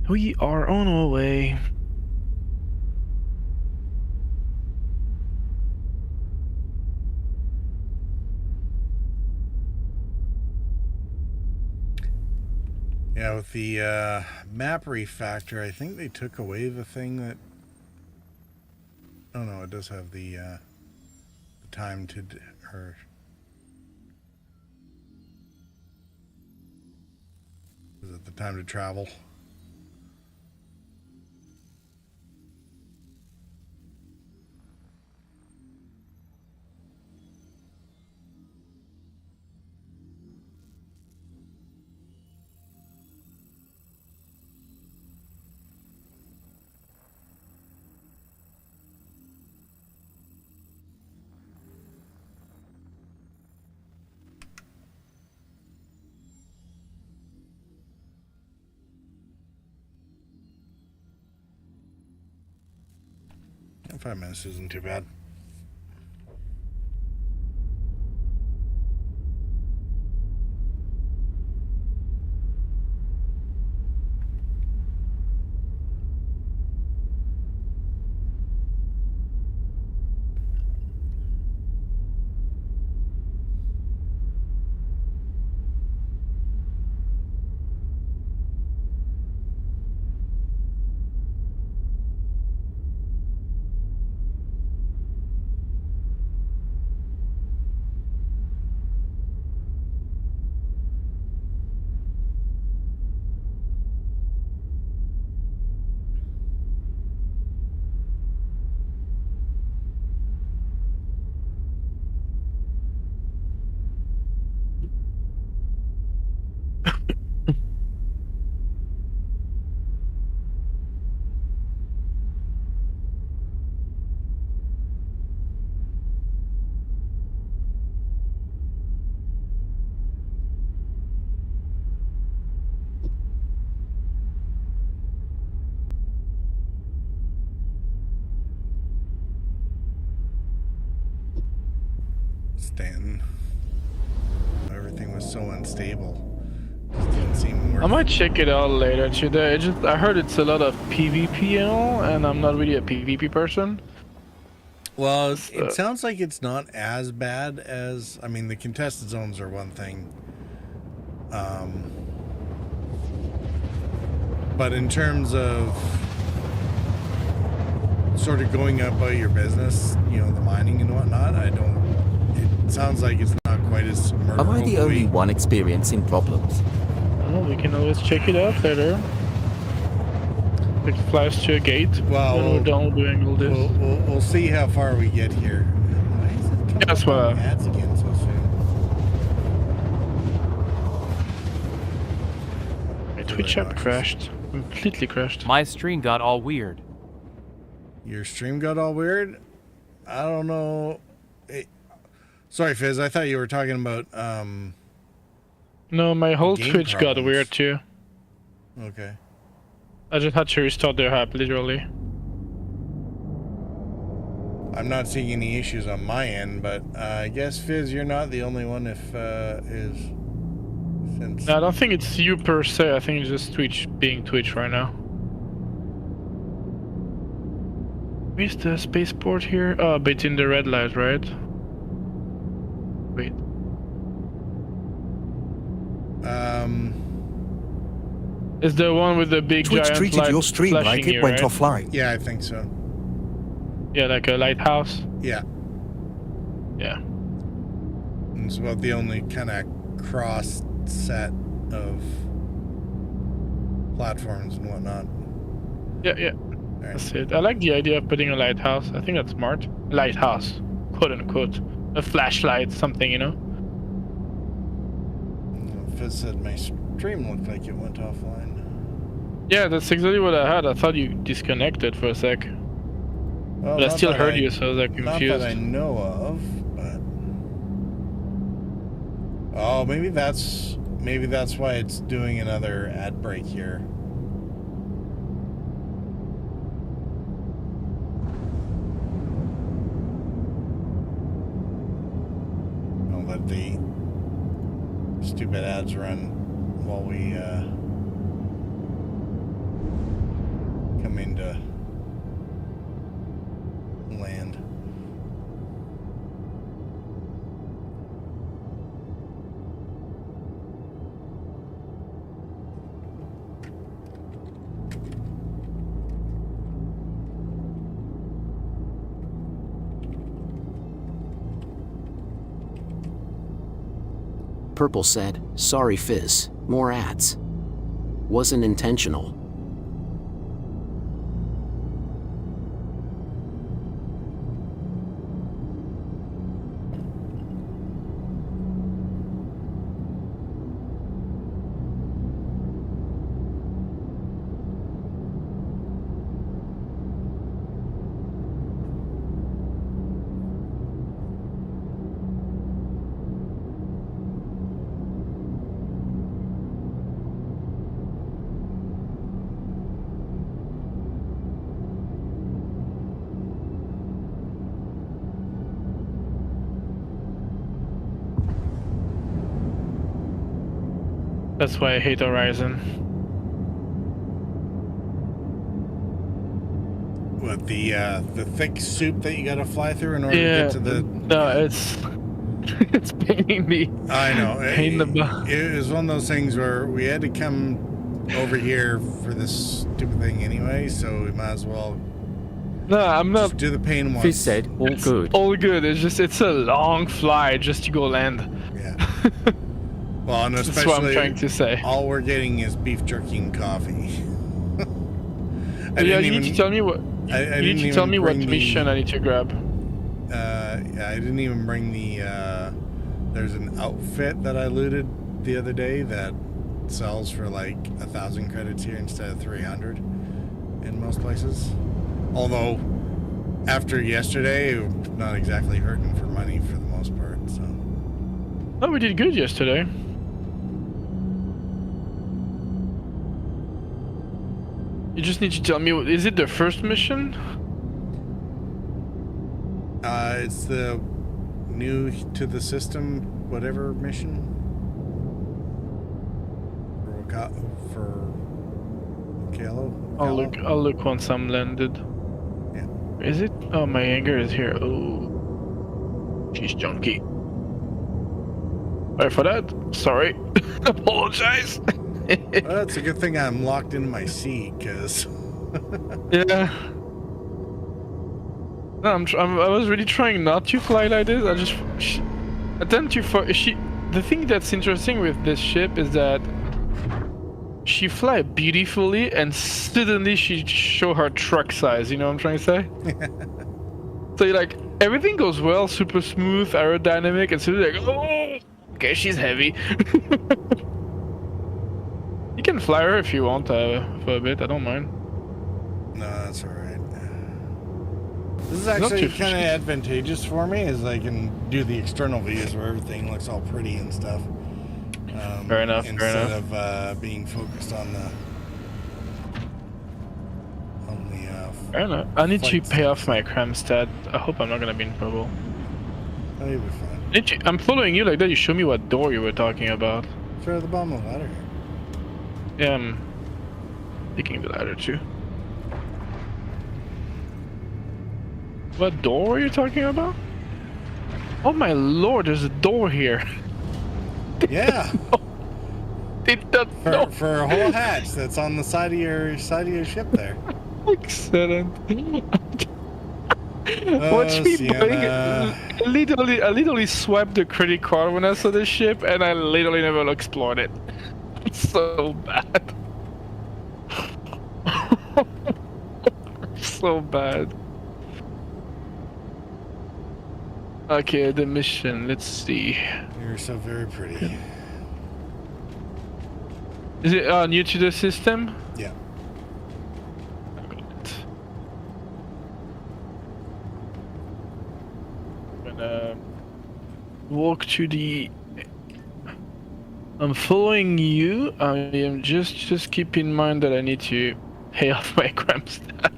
We are on our way.
Yeah, with the map refactor, I think they took away the thing that... Oh no, it does have the time to... or... Is it the time to travel? Yeah, 5 minutes isn't too bad. Stanton. Everything was so unstable. Just didn't seem worth
I might check it out later today. I heard it's a lot of PvP and all, and I'm not really a PvP person.
Well, it sounds like it's not as bad as... I mean, the contested zones are one thing. But in terms of sort of going about your business, you know, the mining and whatnot, it sounds like it's not quite as murderable.
Am I the only one experiencing problems?
Oh, we can always check it out later. It flies to a gate when we're done doing all this.
We'll see how far we get here. Why is it coming
That's what.
ads again so soon?
My Twitch app crashed. Completely crashed.
My stream got all weird.
Your stream got all weird? I don't know. Sorry, Fizz. I thought you were talking about
No, my whole
game
Twitch got
problems.
weird too.
Okay.
I just had to restart the app, literally.
I'm not seeing any issues on my end, but I guess Fizz, you're not the only one. If is since
No, I don't think it's you per se. I think it's just Twitch being Twitch right now. Where's the spaceport here? Oh, but it's in the red light, right? Wait. Is the one with the big
Twitch
giant
treated
light
your stream like
flashing
it
you,
went
right?
offline.
yeah, I think so.
Yeah, like a lighthouse.
Yeah,
Yeah.
and it's about the only kind of cross set of platforms and whatnot.
Yeah, yeah.
Right.
That's it. I like the idea of putting a lighthouse. I think that's smart. Lighthouse, quote unquote. A flashlight, something, you know?
Fizz said my stream looked like it went offline.
Yeah, that's exactly what I had. I thought you disconnected for a sec.
Well,
But I
not
still
that
heard you, so I was like
Not
confused.
that I know of, but oh, maybe that's why it's doing another ad break here. I'll let the stupid ads run while we come into land.
Purple said, "Sorry, Fizz. More ads. Wasn't intentional."
That's why I hate Horizon.
What, the thick soup that you gotta fly through in order to
Yeah,
get to the...
no, it's it's paining me.
I know.
Pain in the butt.
It was one of those things where we had to come over here for this stupid thing anyway, so we might as well
No, I'm not.
just do the pain once.
Fizz said, all good.
All good. It's a long fly just to go land.
Yeah. Well, and
That's
especially
what I'm trying to say.
all we're getting is beef jerky and coffee.
Yeah, you need to tell me what.
I
You
didn't
need to tell
even
me what
bring the-
mission I need to grab.
Yeah, I didn't even bring the. There's an outfit that I looted the other day that sells for like 1,000 credits here instead of 300 in most places. Although, after yesterday, I'm not exactly hurting for money for the most part. So.
Oh, we did good yesterday. You just need to tell me. Is it the first mission?
It's the new to the system, whatever mission. For Wikelo.
I'll look once I'm landed.
Yeah.
Is it? Oh, my anger is here. Oh, she's junky. Sorry for that. Sorry. Apologize.
Well, it's a good thing I'm locked in my seat, because.
Yeah. No, I was really trying not to fly like this. I tend to the thing that's interesting with this ship is that she fly beautifully and suddenly she show her truck size, you know what I'm trying to say? So like everything goes well, super smooth, aerodynamic, and suddenly like, oh, okay, she's heavy. You can fly her if you want for a bit, I don't mind.
No, that's alright. This is actually kind of advantageous for me, as I can do the external views where everything looks all pretty and stuff.
Fair enough.
Instead of being focused on the.
Fair enough. I need to pay off my cram stat. I hope I'm not gonna be in trouble.
Oh, you'll be fine.
I'm following you like that. You show me what door you were talking about.
Throw the bottom of the ladder.
Yeah, I'm taking the ladder too. What door are you talking about? Oh my lord, there's a door here.
Yeah.
Did not know.
For a whole hatch that's on the side of your ship there.
Excellent. Watch me buying. I literally swiped the credit card when I saw the ship, and I literally never explored it. It's so bad. So bad. Okay, the mission. Let's see.
You're so very pretty.
Is it new to the system?
Yeah.
I got it. I'm gonna walk to the. I'm following you. I am just keep in mind that I need to pay off my cram stat.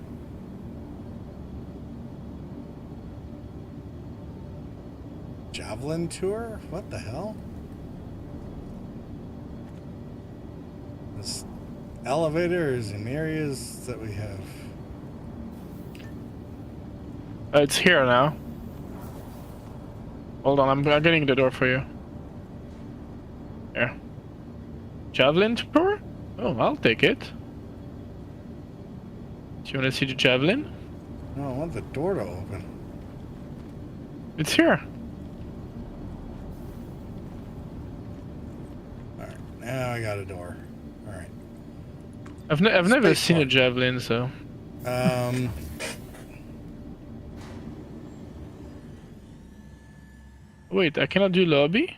Javelin tour? What the hell? This elevator is in areas that we have.
It's here now. Hold on, I'm getting the door for you. Here. Javelin tour? Oh, I'll take it. Do you want to see the javelin?
No, I want the door to open.
It's here.
Now I got a door. All right.
I've never seen a javelin, so. Wait, I cannot do lobby?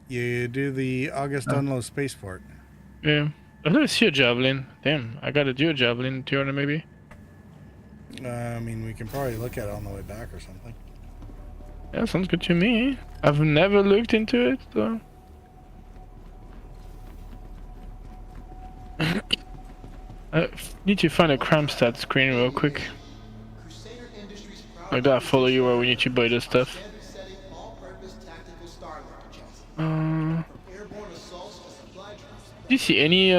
You do the August Dunlow spaceport.
Yeah. I've never seen a javelin. Damn, I gotta do a javelin tour maybe.
I mean, we can probably look at it on the way back or something.
Yeah, sounds good to me. I've never looked into it, so. I need to find a cram stat screen real quick. Like that, follow you where we need to buy this stuff. Do you see any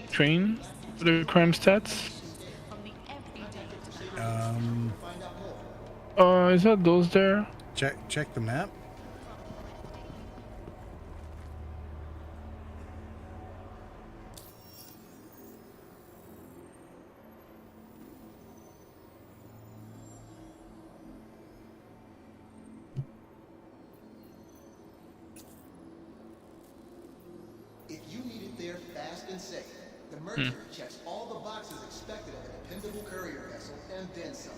train for the crime stats? Is that those there?
Check the map.
Checks all the boxes expected of a dependable courier vessel and then some.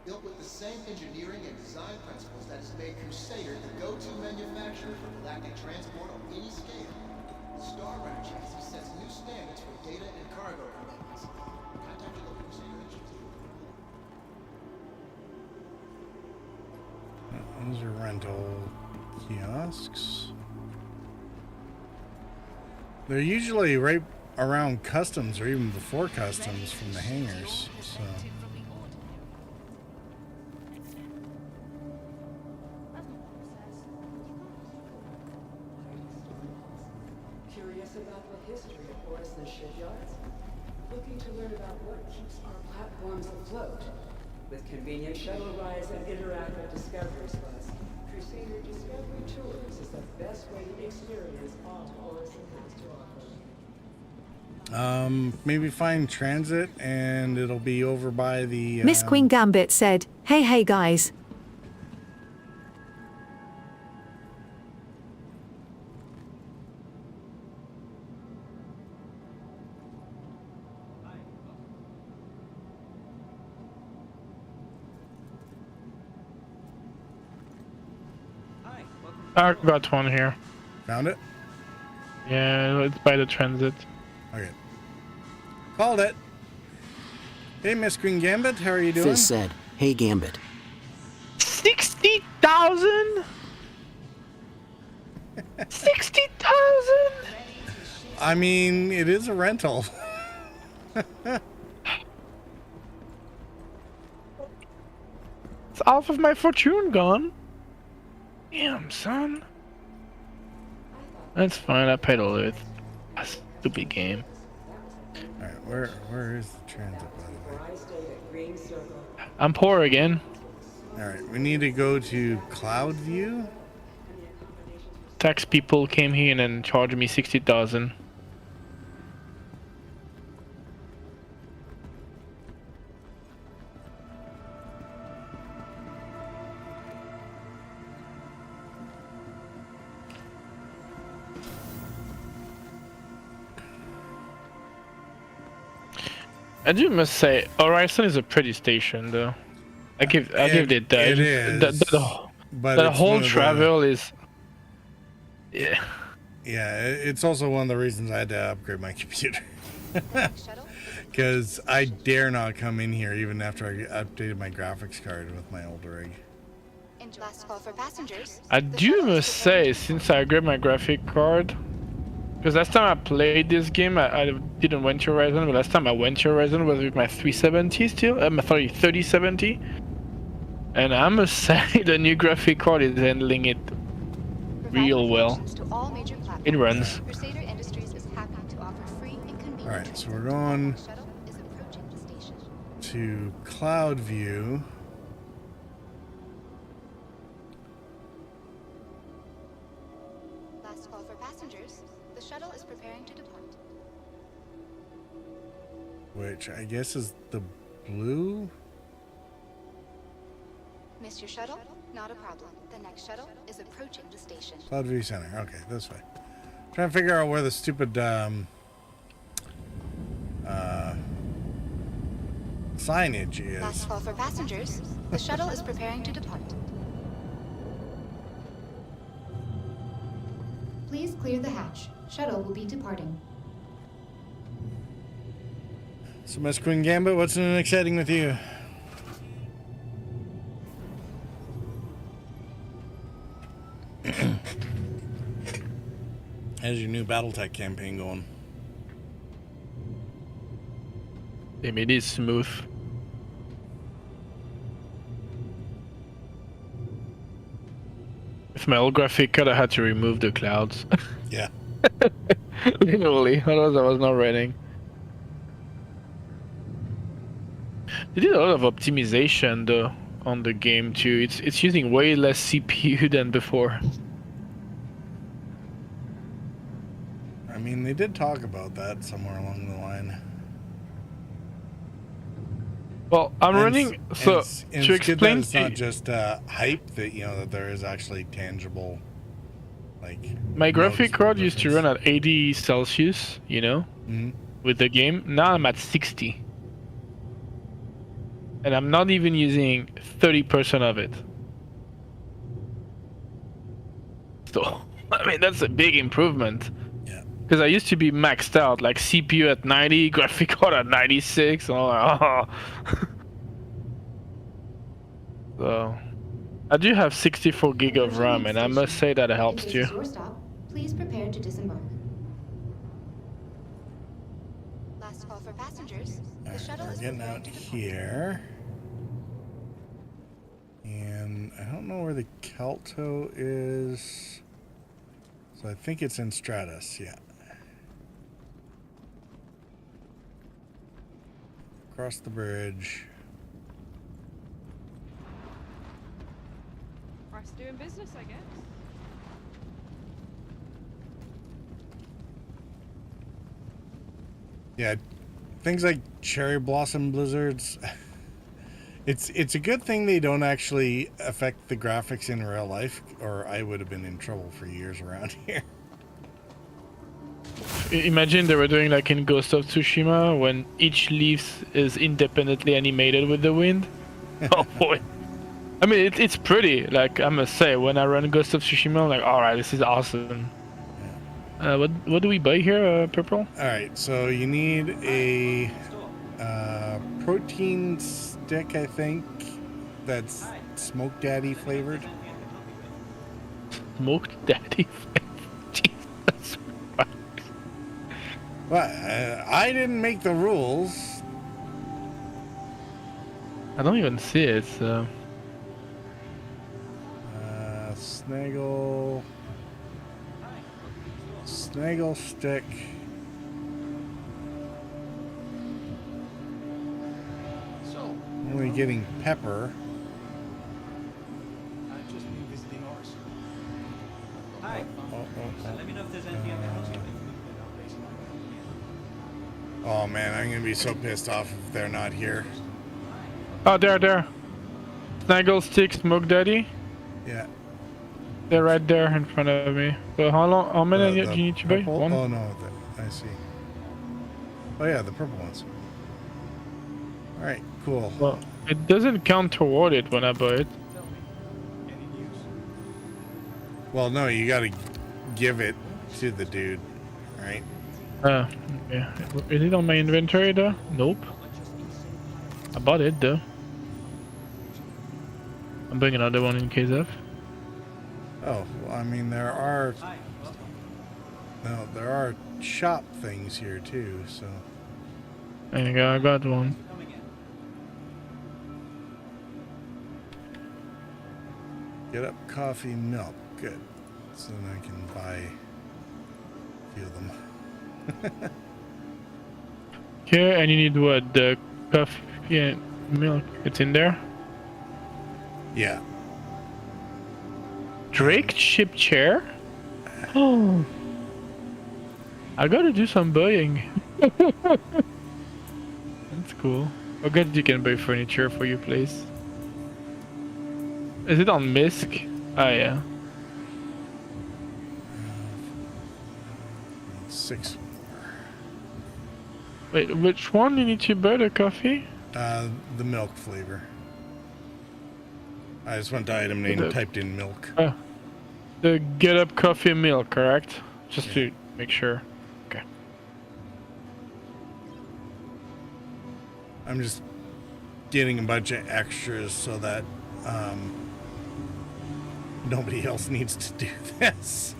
Built with the same engineering and design principles that has made Crusader the go-to manufacturer for galactic transport on any scale. The Star Runner chassis sets new standards for data and cargo commitments. Contact your local Crusader agency.
Those are rental kiosks. They're usually right around customs or even before customs from the hangars, so
pilots? Looking to learn about what keeps our platforms afloat. With convenient shuttle rides and interactive discovery spots, Crusader Discovery Tours is the best way to experience all Horizon has to offer.
Maybe find transit and it'll be over by the...
Miss Queen Gambit said, hey guys.
I got one here.
Found it?
Yeah, it's by the transit.
Okay. Called it. Hey, Miss Queen Gambit, how are you doing?
Fizz said, hey Gambit.
60,000? 60,000?
I mean, it is a rental.
It's half of my fortune gone. Damn, son. That's fine, I paid all of it. A stupid game.
Alright, where is the transit, by the way?
I'm poor again.
Alright, we need to go to Cloud View.
Tax people came here and then charged me 60,000. I do must say, Horizon is a pretty station, though. I give it that.
It is.
The whole travel is. Yeah.
Yeah, it's also one of the reasons I had to upgrade my computer. Because I dare not come in here even after I updated my graphics card with my older rig.
Last call for passengers.
I do must say, since I upgraded my graphic card, because last time I played this game, I didn't went to Horizon, but last time I went to Horizon was with my 370 still, sorry, 3070. And I must say the new graphic card is handling it real well. It runs.
Alright, so we're going to Cloud View.
Last call for passengers. The shuttle is preparing to depart.
Which I guess is the blue?
Missed your shuttle? Not a problem. The next shuttle is approaching the station.
Cloud View Center. Okay, this way. Trying to figure out where the stupid signage is.
Last call for passengers. The shuttle is preparing to depart. Please clear the hatch. Shuttle will be departing.
So, Miss Queen Gambit, what's new and exciting with you? How's your new BattleTech campaign going?
Damn, it is smooth. With my old graphic card, I had to remove the clouds.
Yeah.
Literally, otherwise I was not running. They did a lot of optimization though on the game too. It's using way less CPU than before.
I mean, they did talk about that somewhere along the line.
Well, I'm running, so to explain,
it's not just hype, that that there is actually tangible, like.
My graphic card used to run at 80 Celsius, with the game. Now I'm at 60, and I'm not even using 30% of it. So, I mean, that's a big improvement. Because I used to be maxed out, like CPU at 90, graphic card at 96, and I'm like, oh. So, I do have 64 gig of RAM, and I must say that it helps too.
Please prepare to disembark. Last call for passengers. The shuttle is
getting out here. And I don't know where the Kelto is. So I think it's in Stratus, yeah. Across the bridge.
Price of doing business, I guess.
Yeah, things like cherry blossom blizzards. It's a good thing they don't actually affect the graphics in real life, or I would have been in trouble for years around here.
Imagine they were doing like in Ghost of Tsushima when each leaf is independently animated with the wind. Oh boy. I mean, it's pretty. Like I must say, when I run Ghost of Tsushima, I'm like, all right, this is awesome. What do we buy here, Purple?
All right, so you need a protein stick, I think, that's Smoke Daddy flavored.
Smoke Daddy flavored. Jesus Christ.
Well, I didn't make the rules.
I don't even see it. So.
Snaggle stick. I'm only getting pepper.
I've just been visiting ours.
Hi.
Let me know if there's anything I can help you with.
Oh man, I'm gonna be so pissed off if they're not here.
Oh, there. Snaggle stick, Smoke Daddy.
Yeah.
They're right there in front of me. So how many do you need to buy?
Purple?
One?
Oh no, I see. Oh yeah, the purple ones. Alright, cool.
Well, it doesn't count toward it when I buy it.
Well, no, you gotta give it to the dude, right?
Yeah. Is it on my inventory though? Nope. I bought it though. I'm buying another one in case of.
Oh, well, I mean, there are shop things here too, so.
There you go, I got one.
Get up coffee, milk. Good. So then I can buy a few of them.
Okay, and you need what? The coffee and milk. It's in there?
Yeah.
Drake ship chair? Oh. I gotta do some buying. That's cool. I guess you can buy furniture for your place. Is it on Misk? Ah, yeah.
6 more.
Wait, which one you need to buy the coffee?
The milk flavor. I just went to item name and typed in milk.
The get up coffee milk, correct? Just to make sure. Okay.
I'm just getting a bunch of extras so that nobody else needs to do this.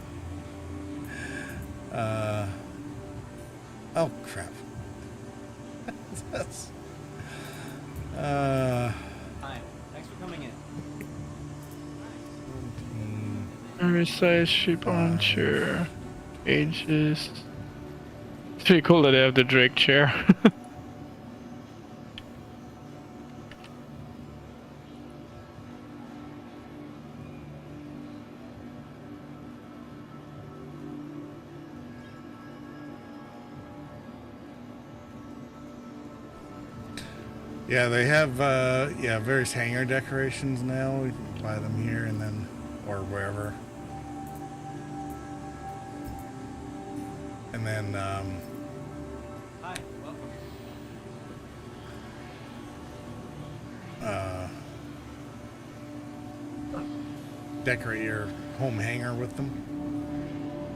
Oh crap. That's,
Hi, thanks for coming in.
Resize ship armchair. Ages. It's pretty cool that they have the Drake chair.
yeah, they have various hangar decorations now. You can buy them here and then or wherever. And then
Hi, welcome.
decorate your home hangar with them.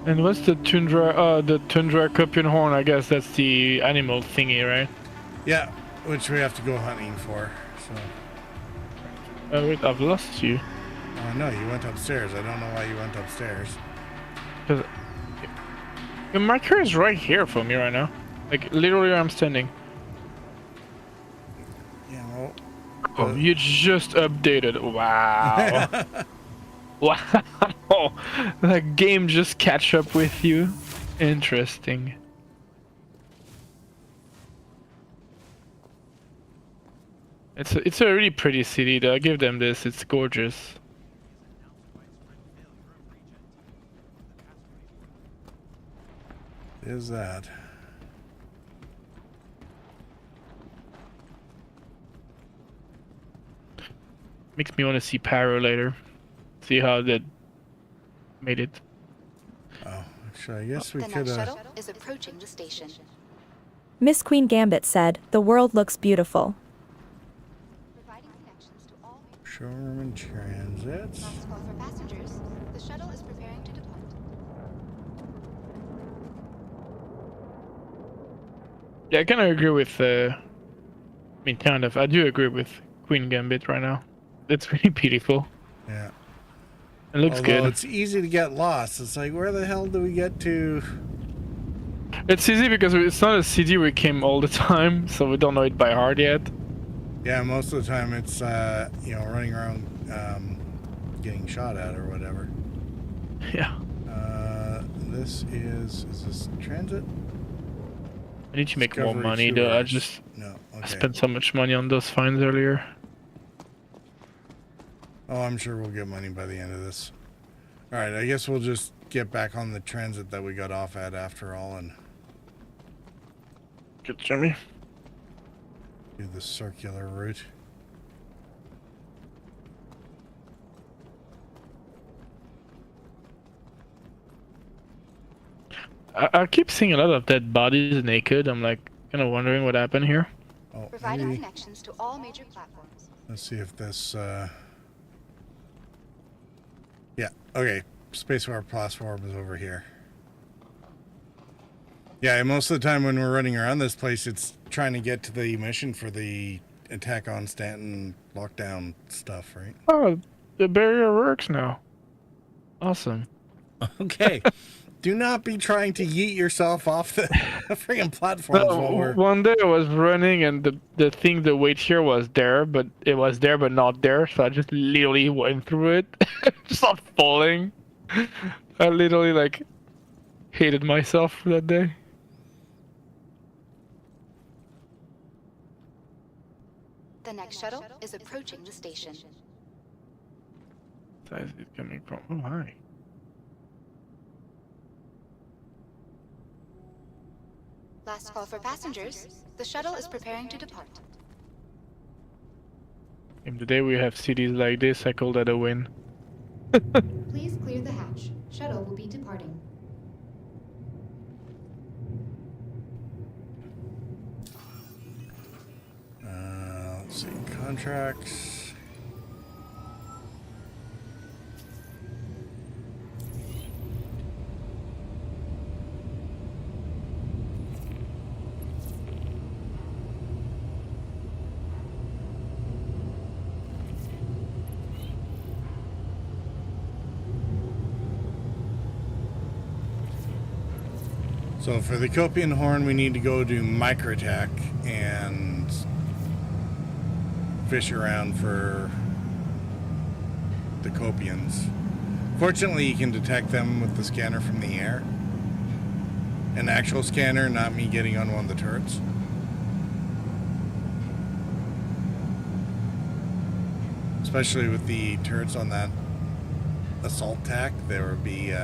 And what's the Tundra Cupion Horn? I guess that's the animal thingy, right?
Yeah, which we have to go hunting for. So.
Wait, I've lost you.
No, you went upstairs. I don't know why you went upstairs.
Cause the marker is right here for me right now. Like literally, where I'm standing.
Yeah, well.
Oh, you just updated. Wow. Wow. That game just catch up with you. Interesting. It's a really pretty city though. I give them this. It's gorgeous.
Is that?
Makes me want to see Paro later. See how they made it.
Oh, actually, I guess we
The
could.
next shuttle is approaching the station.
Miss Queen Gambit said, "The world looks beautiful."
Providing connections to all
Showroom and transits.
last call for passengers. The shuttle is preparing to depart.
Yeah, I kind of agree with. I mean, kind of. I do agree with Queen Gambit right now. It's really beautiful.
Yeah.
It looks
Although
good.
it's easy to get lost. It's like, where the hell do we get to?
It's easy because it's not a city we came all the time, so we don't know it by heart yet.
Yeah, most of the time it's running around getting shot at or whatever.
Yeah.
This is this transit?
I need to make more
Discovery
money though. I
sewers.
just
No,
I
okay.
spent so much money on those finds earlier.
Oh, I'm sure we'll get money by the end of this. All right, I guess we'll just get back on the transit that we got off at after all and
Good, Jimmy.
do the circular route.
I keep seeing a lot of dead bodies naked. I'm like kind of wondering what happened here.
Oh,
Providing
maybe.
connections to all major platforms.
Let's see if this. Yeah. Okay. Spaceport platform is over here. Yeah. Most of the time when we're running around this place, it's trying to get to the mission for the attack on Stanton lockdown stuff, right?
Oh, the barrier works now. Awesome.
Okay. Do not be trying to yeet yourself off the freaking platforms while we're.
One day I was running and the weight here was there, but it was there but not there, so I just literally went through it. Just not falling. I literally like hated myself for that day.
The next shuttle is approaching the station.
Where is it coming from? Oh hi.
Last call for passengers. The shuttle is preparing to depart.
In the day we have cities like this, I call that a win.
Please clear the hatch. Shuttle will be departing.
Let's see. Contracts. So for the Copian Horn, we need to go do Microtech and fish around for the Copians. Fortunately, you can detect them with the scanner from the air. An actual scanner, not me getting on one of the turrets. Especially with the turrets on that assault tack, there would be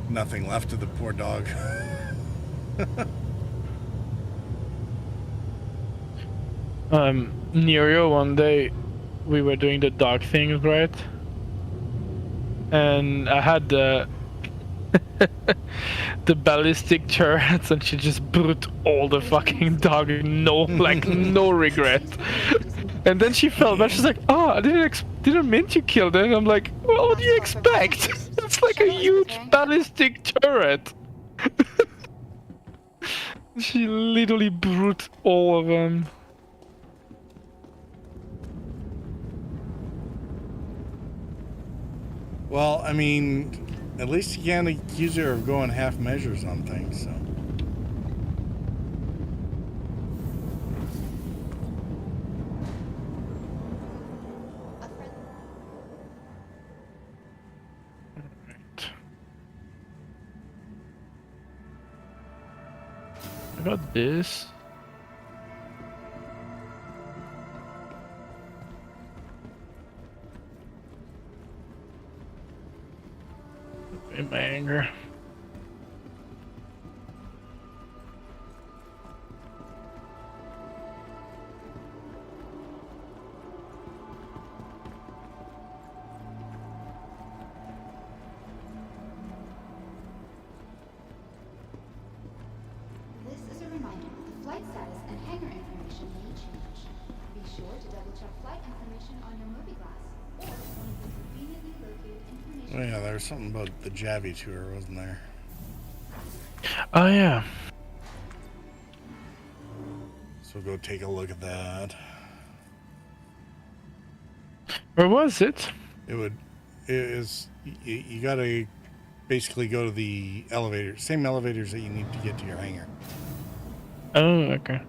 nothing left of the poor dog.
Nerio, one day we were doing the dog things, right? And I had the the ballistic turrets, and she just brute all the fucking dog, no regret. And then she felt bad. She's like, "Oh, I didn't mean to kill them." I'm like, "Well, what do you expect? It's like a huge ballistic turret." She literally brute all of them.
Well, I mean, at least you can't accuse her of going half measures on things, so.
I got this. In my anger.
This is a reminder that the flight status and hangar information may change. Be sure to double-check flight information on your movie glass or one of the conveniently located information.
Oh yeah, there was something about the Javi tour, wasn't there?
Oh yeah.
So go take a look at that.
Where was it?
It is you gotta basically go to the elevator, same elevators that you need to get to your hangar.
Oh, okay.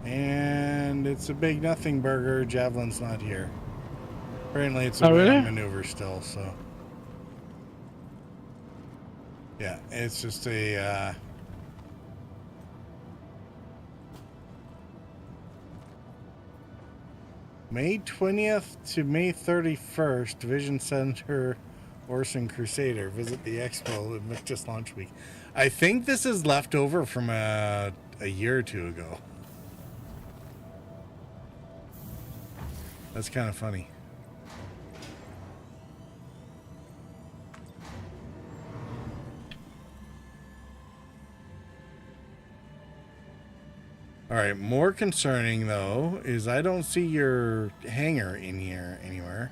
And it's a big nothing burger. Javelin's not here. Apparently it's a
really?
maneuver still, so. Yeah, it's just a May 20th to May 31st, Division Center, Orson Crusader. Visit the expo Invictus launch week. I think this is left over from a year or two ago. That's kind of funny. All right, more concerning though is I don't see your hangar in here anywhere.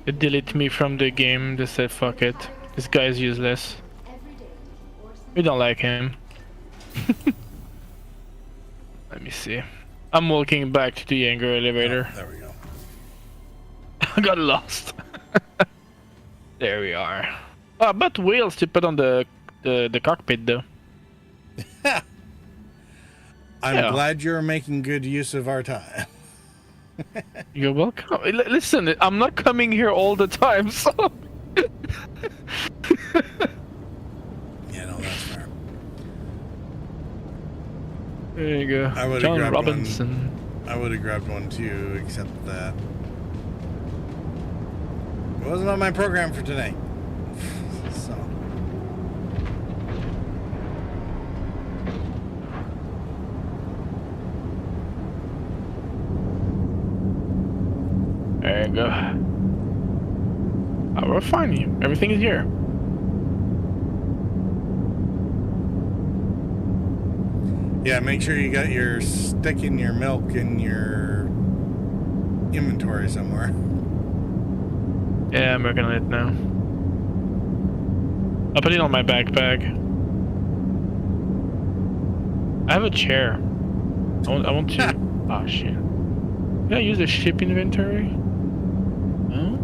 It deleted me from the game. They said fuck it. This guy's useless. We don't like him. Let me see. I'm walking back to the hangar elevator.
Oh, there we go.
I got lost. There we are. Oh, but wheels to put on the cockpit though.
I'm glad you're making good use of our time.
You're welcome. Listen, I'm not coming here all the time, so.
Yeah, no, that's fair.
There you go.
I would have
John
grabbed
Robinson.
one. I would have grabbed one too, except that it wasn't on my program for today. So.
There you go. Oh, we're fine. Everything is here.
Yeah, make sure you got your stick in your milk in your inventory somewhere.
Yeah, I'm working on it now. I'll put it on my backpack. I have a chair. I want to. Oh shit. Did I use the ship inventory? No?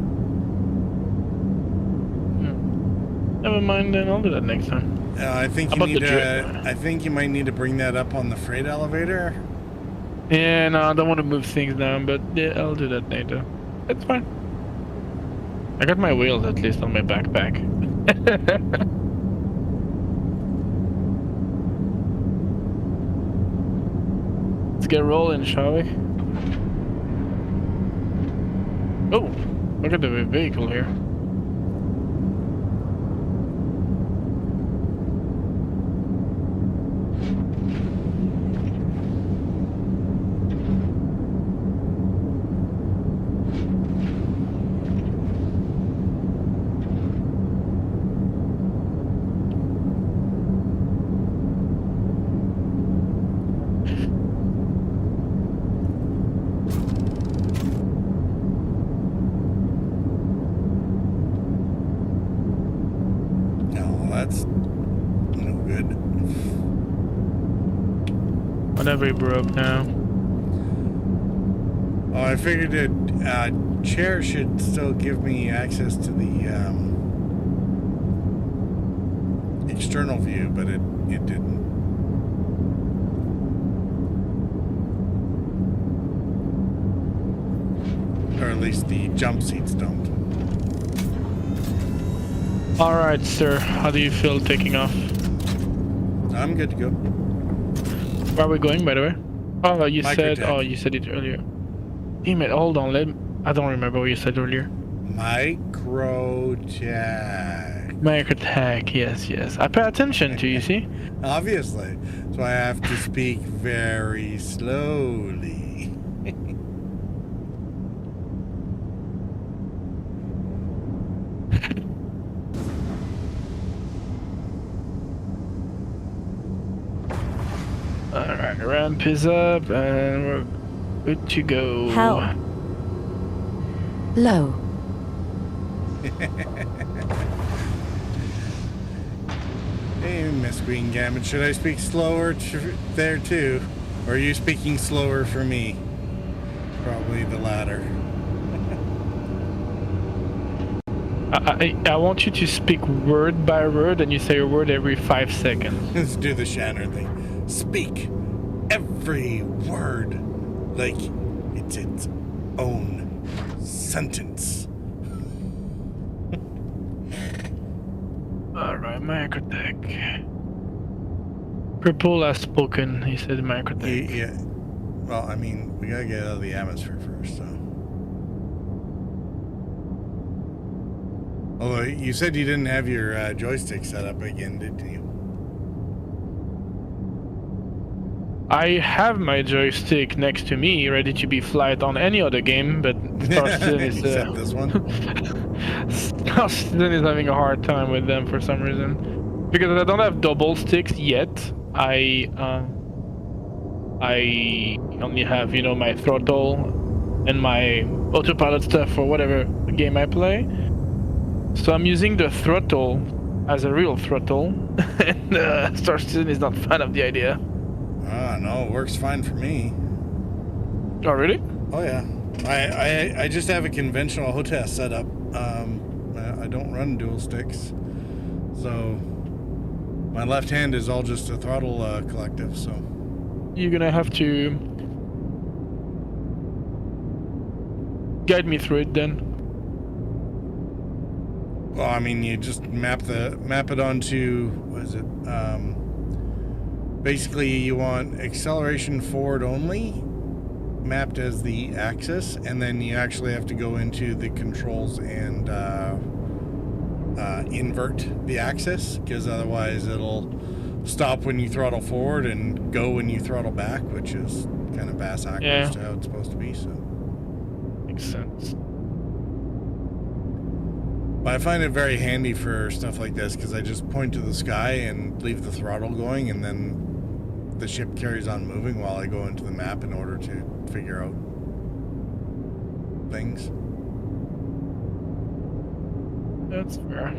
Never mind then, I'll do that next time.
I think you need to. I think you might need to bring that up on the freight elevator.
Yeah, no, I don't want to move things down, but yeah, I'll do that later. It's fine. I got my wheels at least on my backpack. Let's get rolling, shall we? Oh, look at the vehicle here. Whatever broke now.
Oh, I figured it. Chair should still give me access to the external view, but it didn't. Or at least the jump seats don't.
Alright, sir. How do you feel taking off?
I'm good to go.
Where are we going, by the way? Oh, you said... Oh, you said it earlier. Damn it, hold on. I don't remember what you said earlier.
Microtech.
Microtech, yes. I pay attention to you, see?
Obviously. So I have to speak very slowly.
Alright, ramp is up and we're good to go.
Hell. Low.
Hey, Miss Green Gambit, should I speak slower there too? Or are you speaking slower for me? Probably the latter.
I want you to speak word by word and you say a word every 5 seconds.
Let's do the Shannon thing. Speak every word like it's its own sentence.
Alright, Microtech. Purple has spoken, he said Microtech.
Yeah. Well, I mean, we gotta get out of the atmosphere first, so. Although, you said you didn't have your joystick set up again, didn't you?
I have my joystick next to me, ready to be flight on any other game, but Star Citizen is...
Except this one?
Star Citizen is having a hard time with them for some reason. Because I don't have double sticks yet. I only have, you know, my throttle and my autopilot stuff for whatever game I play. So I'm using the throttle as a real throttle, and Star Citizen is not a fan of the idea.
Ah, no, it works fine for me.
Oh, really?
Oh, yeah. I just have a conventional HOTAS setup. I don't run dual sticks. So my left hand is all just a throttle collective, so.
You're gonna have to guide me through it then.
Well, I mean, you just map it onto, what is it? Basically, you want acceleration forward only, mapped as the axis, and then you actually have to go into the controls and invert the axis, because otherwise it'll stop when you throttle forward and go when you throttle back, which is kind of bass backwards to how it's supposed to be. So
makes sense.
But I find it very handy for stuff like this because I just point to the sky and leave the throttle going, and then the ship carries on moving while I go into the map in order to figure out things.
That's fair.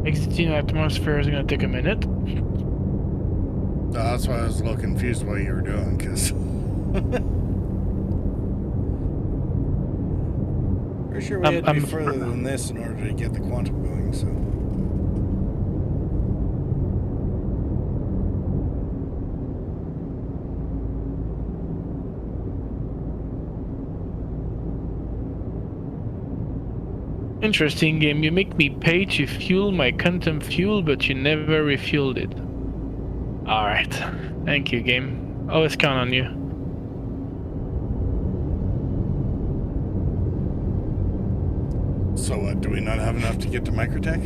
Exiting atmosphere is gonna take a minute.
That's why I was a little confused what you were doing, because pretty sure we had to be further than this in order to get the quantum going, so.
Interesting game. You make me pay to fuel my quantum fuel, but you never refueled it. Alright. Thank you, game. Always count on you.
So what, do we not have enough to get to Microtech?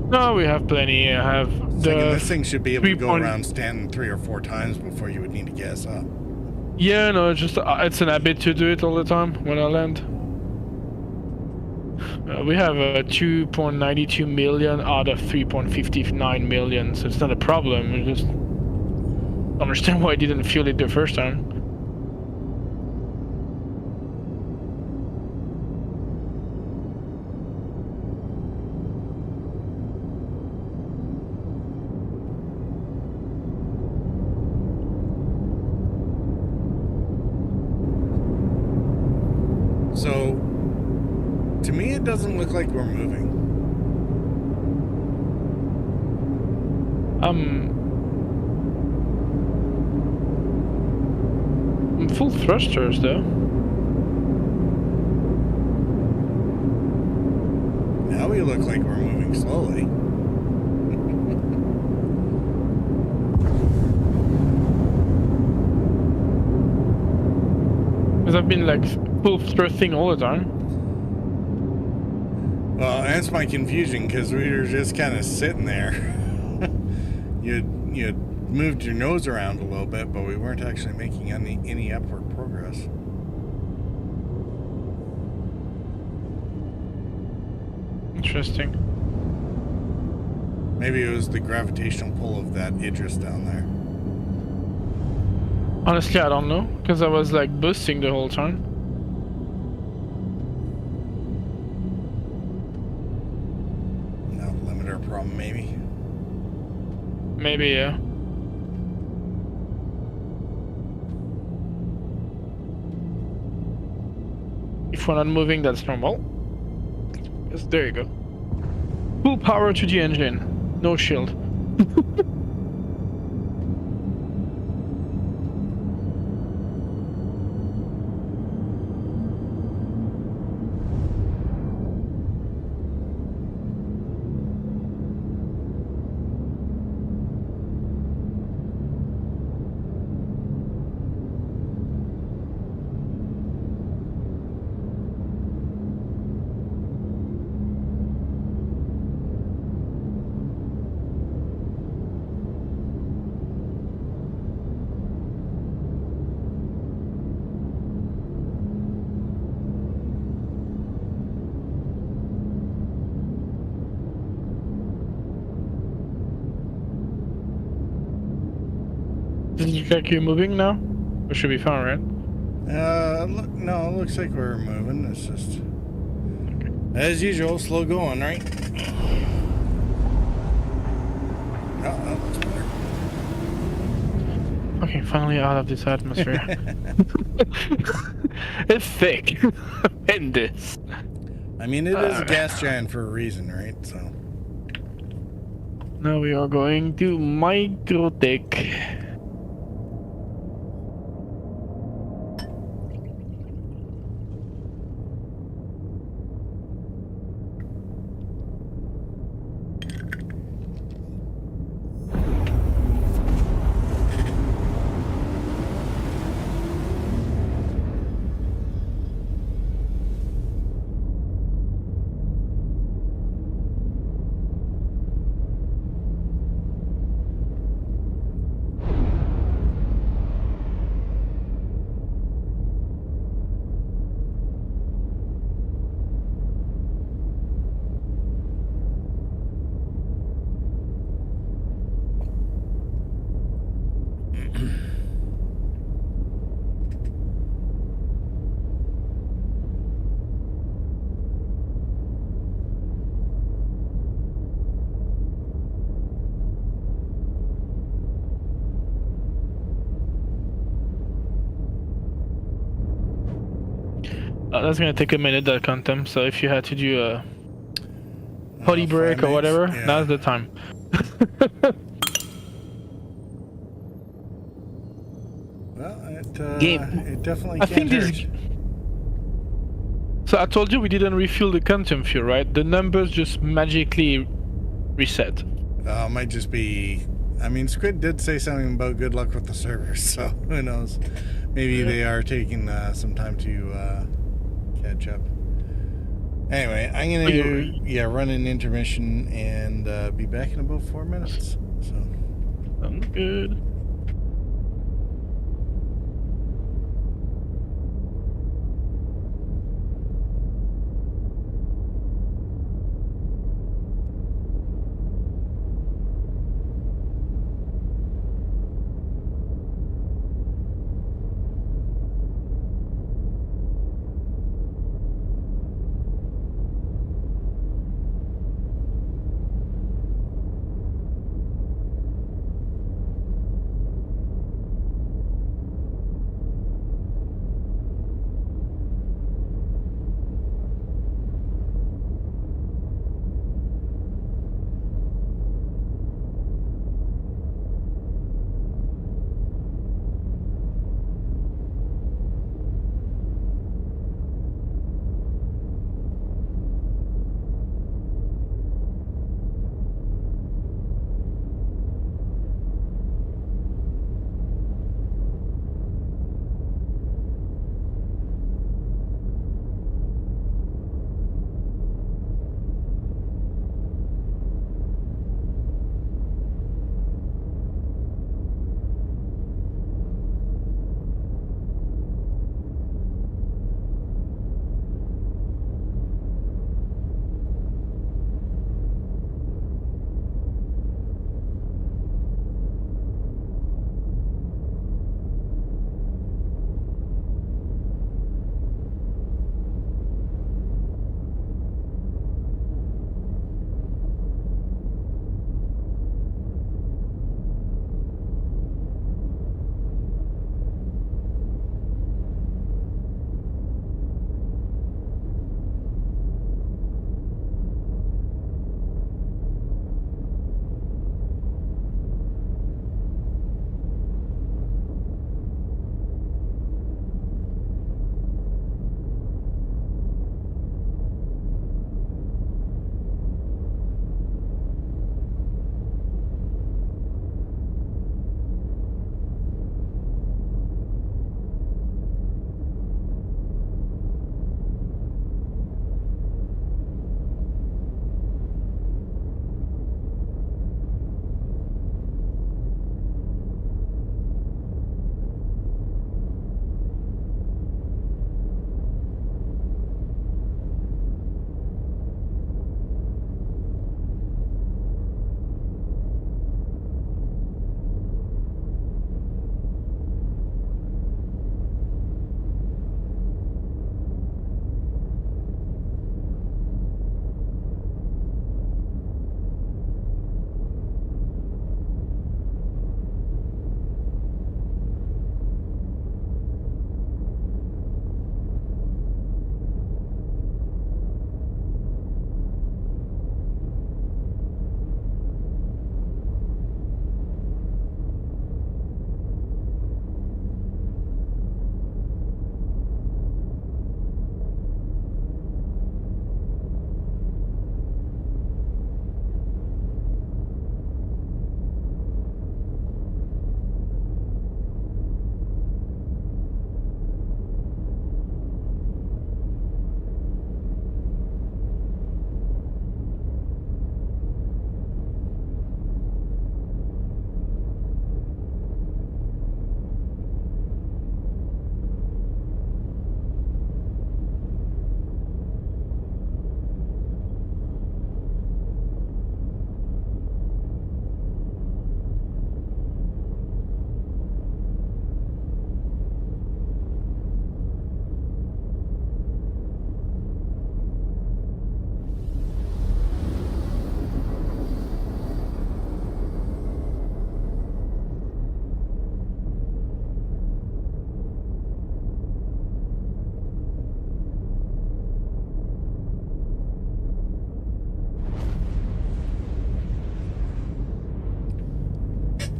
No, we have plenty. I have
this thing should be able to go around standing 3 or 4 times before you would need to gas up.
Yeah, no, it's just it's an habit to do it all the time when I land. We have 2.92 million out of 3.59 million, so it's not a problem. We just don't understand why I didn't fuel it the first time.
So, to me, it doesn't look like we're moving.
I'm full thrusters though.
Now we look like we're moving slowly.
Because I've been like full thrusting all the time.
Well, that's my confusion because we were just kind of sitting there. You'd moved your nose around a little bit, but we weren't actually making any upward progress.
Interesting.
Maybe it was the gravitational pull of that Idris down there.
Honestly, I don't know, because I was like boosting the whole time.
No limiter problem, maybe.
Maybe, yeah. If we're not moving, that's normal. Yes, there you go. Full power to the engine. No shield. Does it look like you're moving now? We should be fine, right?
No, it looks like we're moving. It's just, as usual, slow going, right? Oh, that looks better.
Okay, finally out of this atmosphere. It's thick. In this.
I mean, it is a gas giant for a reason, right? So.
Now we are going to microtech. That's gonna take a minute, that quantum, so if you had to do a potty break or whatever,
yeah.
now's the time.
Well, it definitely
I
can't
think this.
hurt.
So I told you we didn't refuel the quantum fuel, right? The numbers just magically reset.
Might just be. I mean, Squid did say something about good luck with the servers, so who knows? Maybe they are taking some time to catch up. Anyway, I'm gonna run an intermission and be back in about 4 minutes. So.
Sounds good.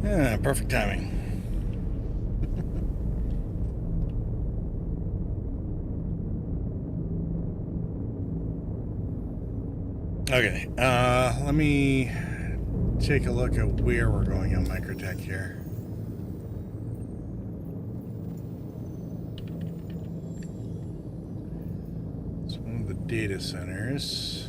Yeah, perfect timing. Okay, let me take a look at where we're going on Microtech here. It's one of the data centers.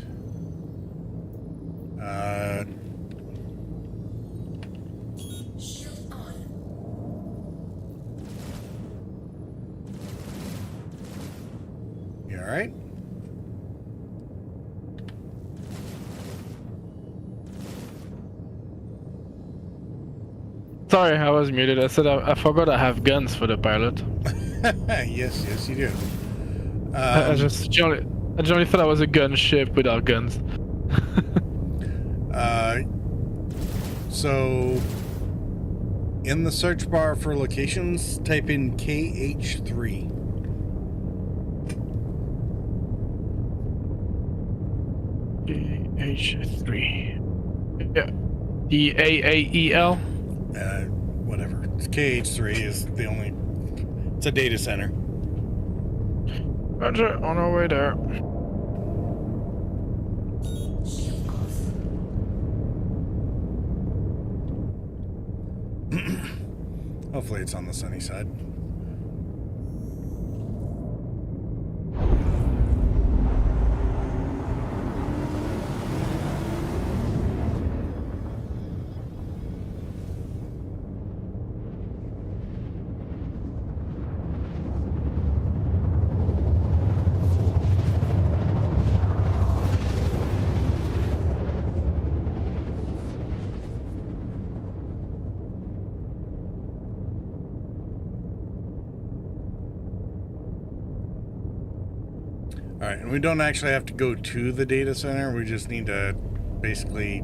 You all right?
Sorry, I was muted. I said I forgot I have guns for the pilot.
Yes, you do.
I generally thought I was a gun ship without guns.
So in the search bar for locations, type in KH3.
KH3. Yeah. The AAEL?
Whatever. It's KH3 is the only... It's a data center.
Roger, on our way there.
Hopefully it's on the sunny side. Alright, and we don't actually have to go to the data center. We just need to basically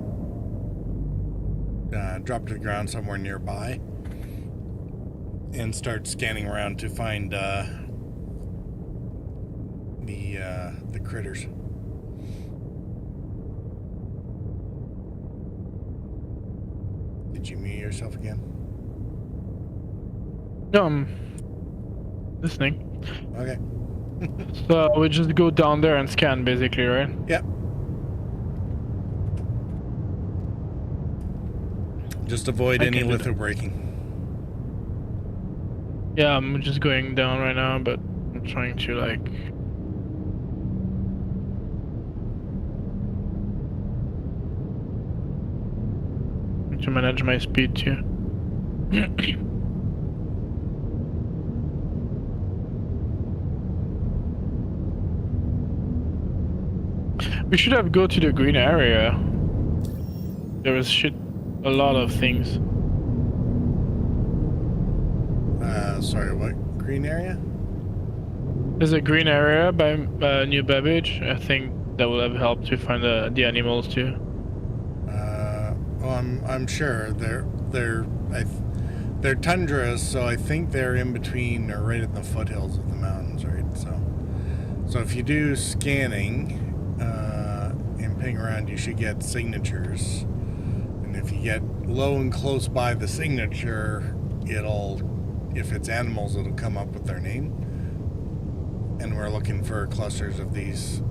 drop to the ground somewhere nearby and start scanning around to find the critters. Did you mute yourself again?
No, I'm listening.
Okay.
So we just go down there and scan, basically, right?
Yep. Just avoid any litho braking.
Yeah, I'm just going down right now, but I'm trying to like... to manage my speed too. We should have go to the green area. There is a lot of things.
Sorry, what green area?
There's a green area by New Babbage. I think that will have helped to find the animals too.
Well, I'm sure they're tundras, so I think they're in between or right at the foothills of the mountains, right? So if you do scanning and ping around, you should get signatures, and if you get low and close by the signature, if it's animals, it'll come up with their name. And we're looking for clusters of these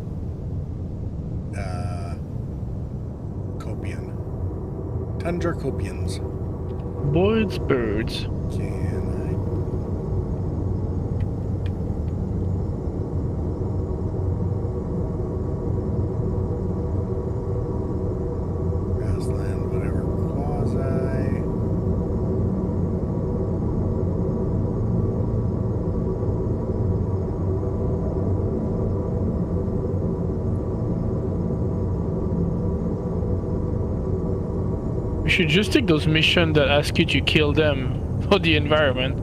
copian. Tundra copians.
Boyd's birds.
Grassland, whatever. Quasi.
We should just take those missions that ask you to kill them for the environment.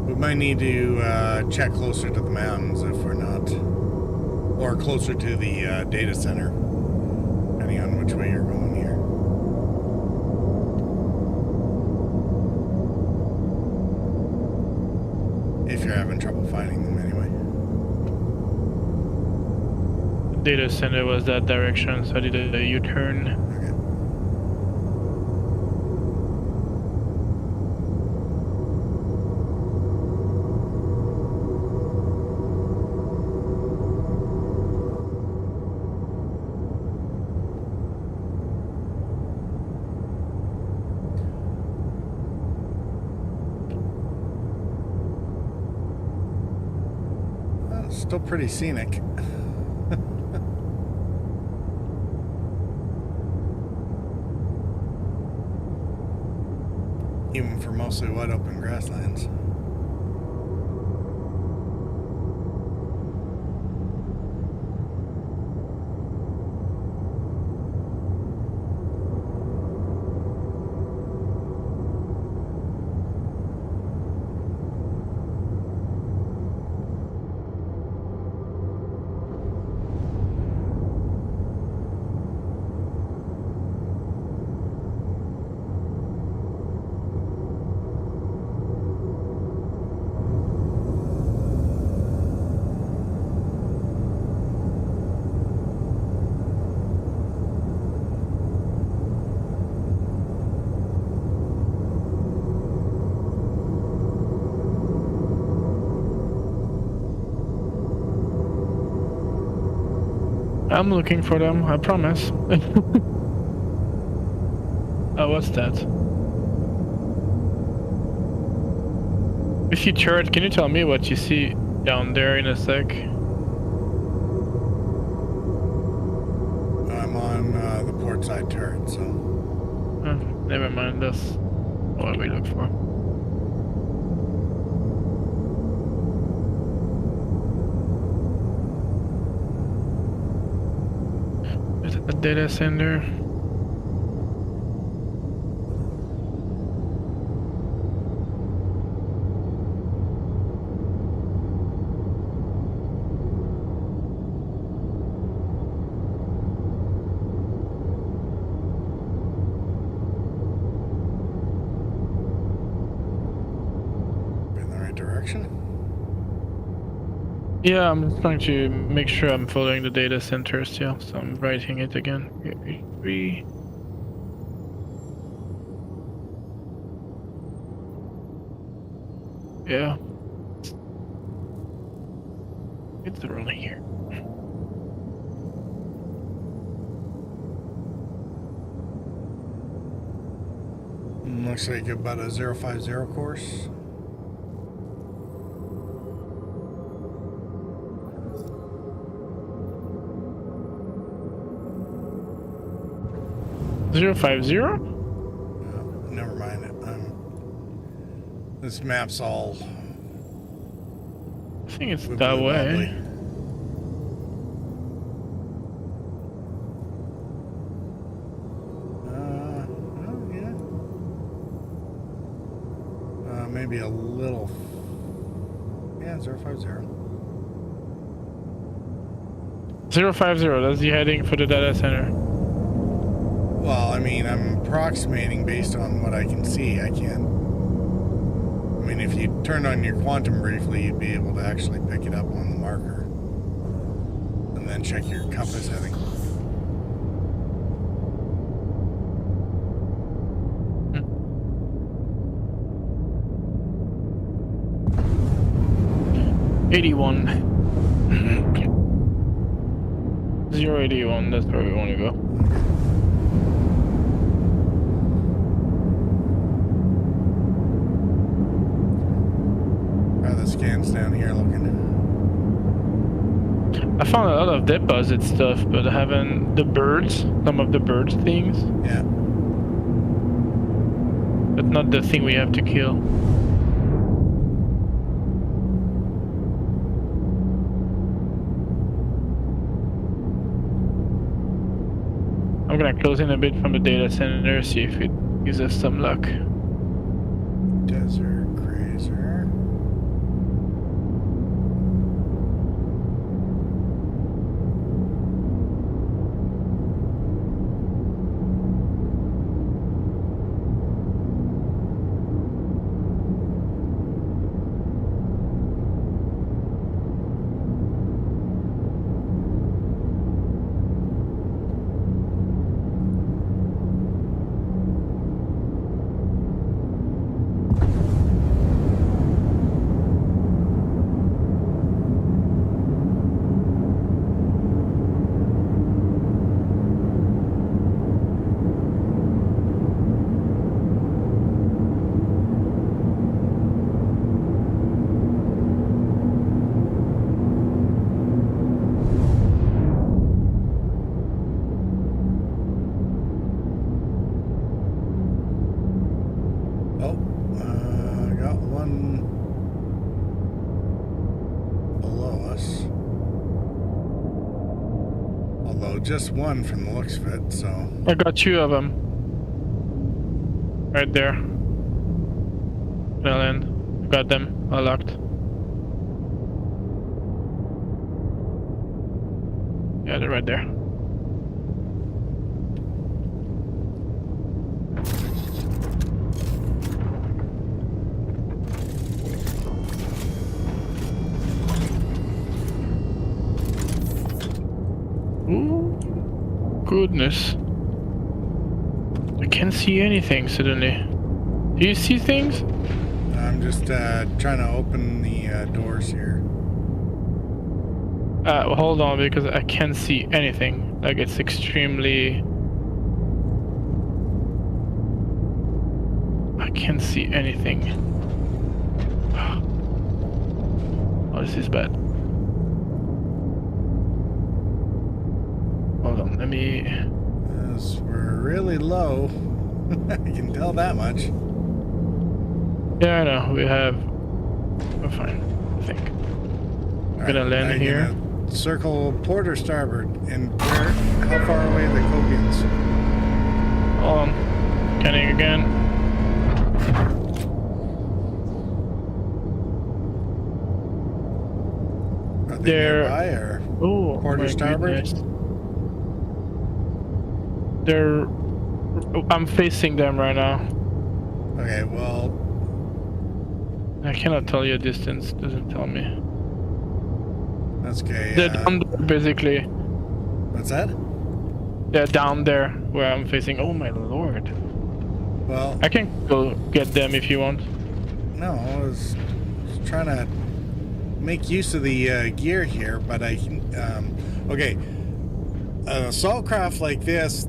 We might need to check closer to the mountains if we're not or closer to the data center, depending on which way you're going here. If you're having trouble finding them anyway.
Data center was that direction, so I did a U-turn.
Okay. Well, it's still pretty scenic. Even for mostly wide open grasslands.
I'm looking for them, I promise. Oh, what's that? If you chart, can you tell me what you see down there in a sec?
I'm on the port side turret, so...
Oh, never mind, that's what we look for. Is it the data center? Yeah, I'm trying to make sure I'm following the data center still, so I'm writing it again. 3. Yeah. It's rolling here.
Looks like about a 050 course.
Zero 50?
Never mind it. This map's all.
I think it's that way.
Oh yeah. Maybe a little. Yeah, 050.
050. That's the heading for the data center.
Well, I mean, I'm approximating based on what I can see. I can't. I mean, if you turned on your quantum briefly, you'd be able to actually pick it up on the marker. And then check your compass heading.
Hmm. 81. 081, that's where we want to go.
Scans down here looking.
I found a lot of deposit stuff, but I haven't some of the birds things.
Yeah.
But not the thing we have to kill. I'm gonna close in a bit from the data center, see if it gives us some luck.
Desert Grazer. Although just one from the looks of it, so.
I got 2 of them. Right there. Well, and got them unlocked. Yeah, they're right there. Ooh, goodness. I can't see anything suddenly. Do you see things?
I'm just trying to open the doors here.
Hold on, because I can't see anything. Like, it's extremely... I can't see anything. Oh, this is bad. Hold on, let me...
Yes, we're really low. I can tell that much.
Yeah, I know. We have... We're fine, I think. I'm gonna land here.
Gonna circle port or starboard, and where? How far away are the Kobians?
Hold on. Scanning again.
Are they nearby, or port or starboard?
Goodness. They're... I'm facing them right now.
Okay, well...
I cannot tell you a distance. Doesn't tell me.
That's okay.
They're down there, basically.
What's that?
They're down there where I'm facing. Oh my lord.
Well...
I can go get them if you want.
No, I was trying to make use of the gear here, but I... okay. An assault craft like this,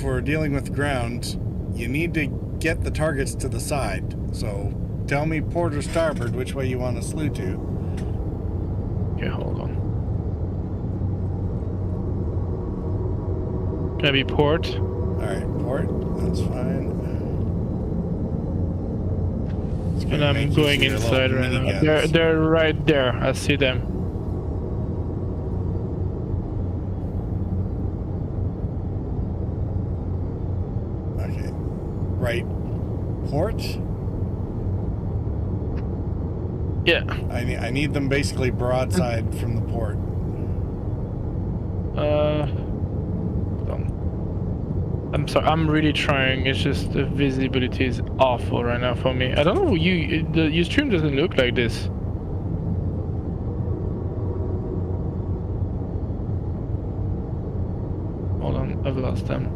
for dealing with ground, you need to get the targets to the side. So tell me port or starboard which way you want to slew to.
Okay, hold on. Can I be port?
Alright, port. That's fine.
And I'm going inside right now. They're right there. I see them.
Okay. Right. Port?
Yeah.
I need them basically broadside from the port.
I'm sorry. I'm really trying. It's just the visibility is awful right now for me. I don't know. Your stream doesn't look like this. Hold on. I've lost them.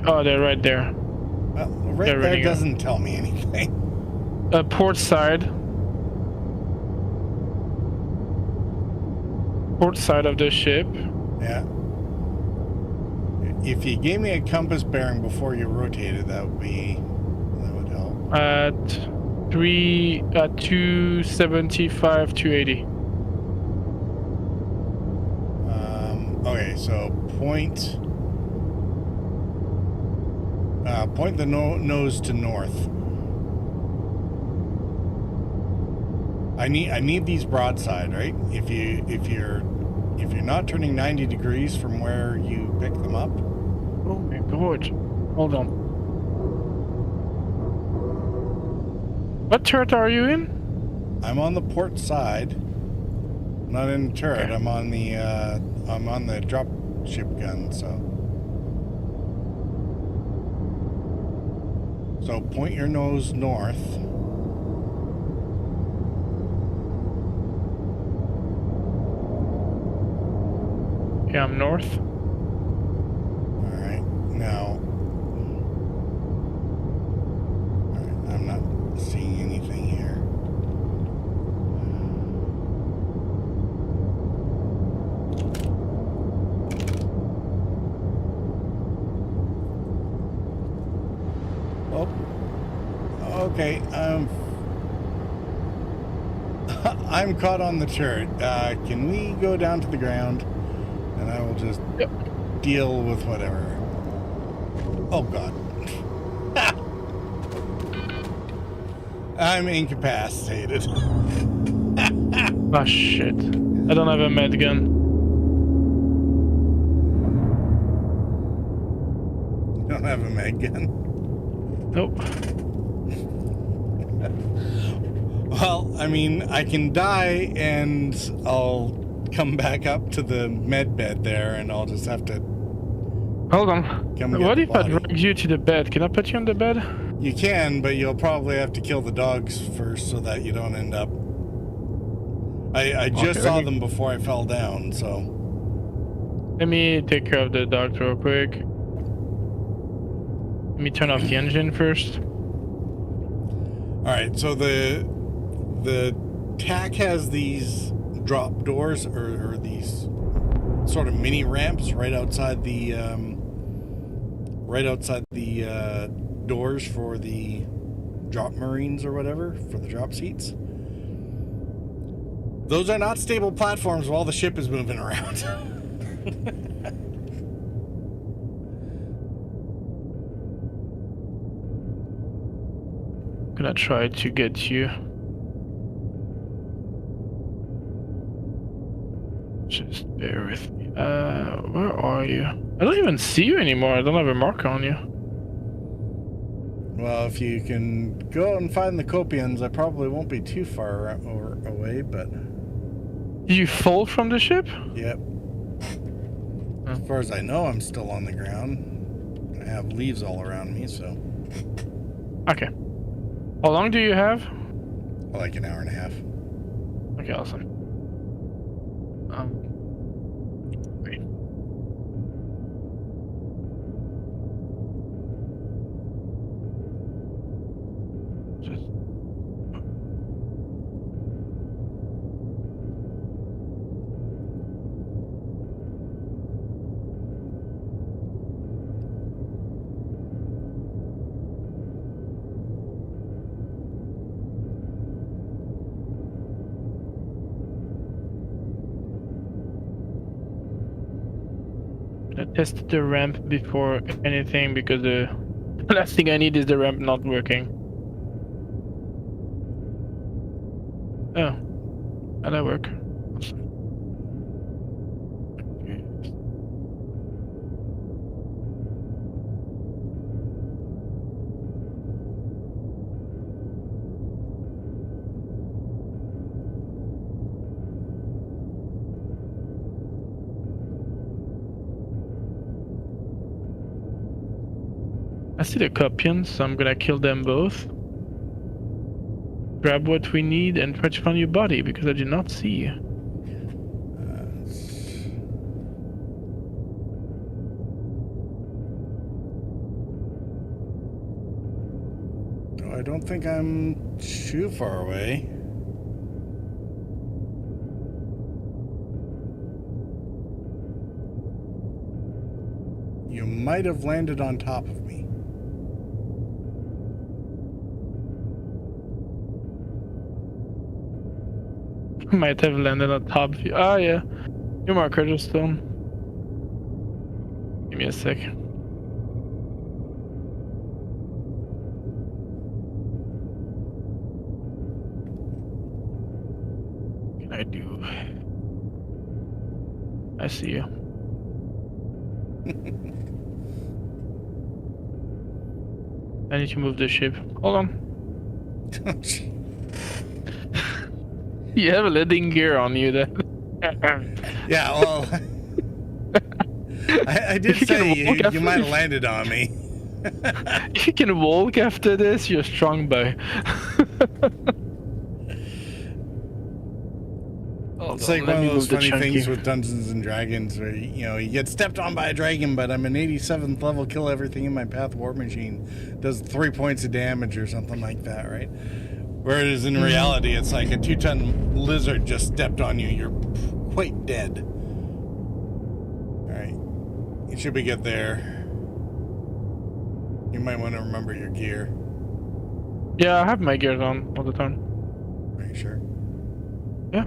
Oh, they're right there.
Well, right there doesn't tell me anything.
Port side. Port side of the ship.
Yeah. If you gave me a compass bearing before you rotated, that would help.
At 275, 280.
Okay, so point the nose to north. I need these broadside, right? If you're not turning 90 degrees from where you pick them up.
Oh my god. Hold on. What turret are you in?
I'm on the port side. Not in the turret. Okay. I'm on the drop ship gun, so point your nose north.
Yeah, I'm north.
Alright, now... Alright, I'm not seeing anything here. Oh. Okay, I'm caught on the turret. Can we go down to the ground? And I will just deal with whatever. Oh god. I'm incapacitated.
Oh shit. I don't have a med gun.
have a med gun.
Nope.
Well, I mean, I can die and I'll come back up to the med bed there and I'll just have to...
Hold on. What if I drag you to the bed? Can I put you on the bed?
You can, but you'll probably have to kill the dogs first so that you don't end up... I just saw them before I fell down, so...
Let me take care of the dogs real quick. Let me turn off the engine first.
Alright, so the TAC has these drop doors or these sort of mini ramps right outside the doors for the drop marines or whatever, for the drop seats. Those are not stable platforms while the ship is moving around.
Gonna try to get you. Just bear with me. Where are you? I don't even see you anymore. I don't have a marker on you.
Well, if you can go out and find the Copians, I probably won't be too far away, but...
Did you fall from the ship?
Yep. As far as I know, I'm still on the ground. I have leaves all around me, so...
Okay. How long do you have?
Like an hour and a half.
Okay, awesome. Wait. Just... I tested the ramp before anything because the last thing I need is the ramp not working. Oh, how'd that work? Awesome. Okay. I see the Copians, so I'm gonna kill them both. Grab what we need and try to find your body because I did not see you.
I don't think I'm too far away. You might have landed on top of me.
Might have landed on top of you. Ah, yeah. Your marker just done. Give me a sec. What can I do? I see you. I need to move the ship. Hold on. You have a landing gear on you then.
Yeah, well... I did say you might have landed on me.
You can walk after this, you're strong boy.
It's like one of those funny things with Dungeons and Dragons where, you know, you get stepped on by a dragon, but I'm an 87th level, kill everything in my path war machine. Does 3 points of damage or something like that, right? Whereas in reality, it's like a 2-ton lizard just stepped on you. You're quite dead. Alright. You should be good there. You might want to remember your gear.
Yeah, I have my gears on all the time.
Are you sure?
Yeah.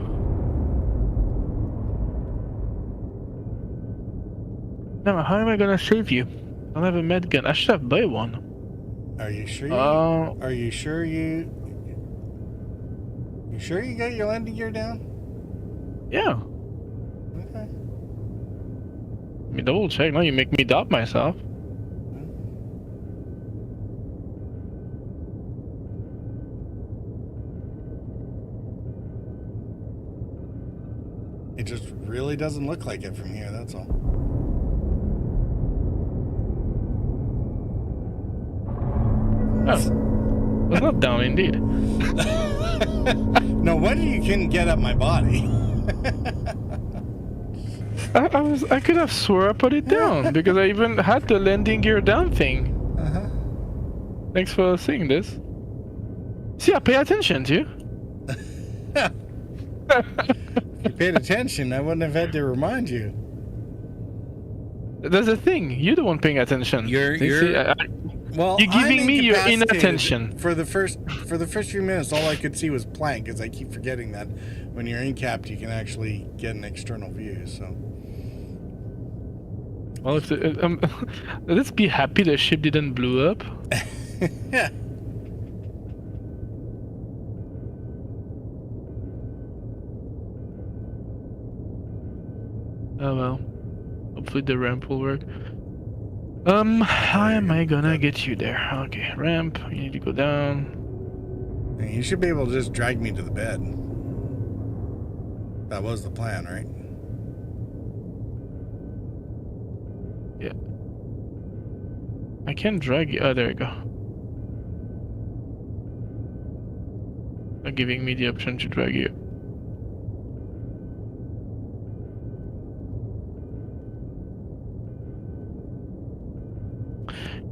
Now, how am I gonna save you? I don't have a med gun. I should have buy one.
Are you sure? Are you sure you? You sure you got your landing gear down?
Yeah.
Okay.
Let me double check. Now you make me doubt myself.
really doesn't look like it from here, that's all.
Oh, it's not down indeed.
No wonder you couldn't get up my body.
I could have swore I put it down because I even had the landing gear down thing. Thanks for seeing this. See, I pay attention to you.
If you paid attention, I wouldn't have had to remind you.
That's the thing. You're the one paying attention.
You're
giving me your inattention.
For the first few minutes, all I could see was plank, because I keep forgetting that when you're incapped, you can actually get an external view. So,
well, let's be happy the ship didn't blow up.
yeah.
Oh well. Hopefully the ramp will work. How am I gonna get you there? Okay, ramp. You need to go down.
You should be able to just drag me to the bed. That was the plan, right?
Yeah. I can drag you. Oh, there you go. They're giving me the option to drag you.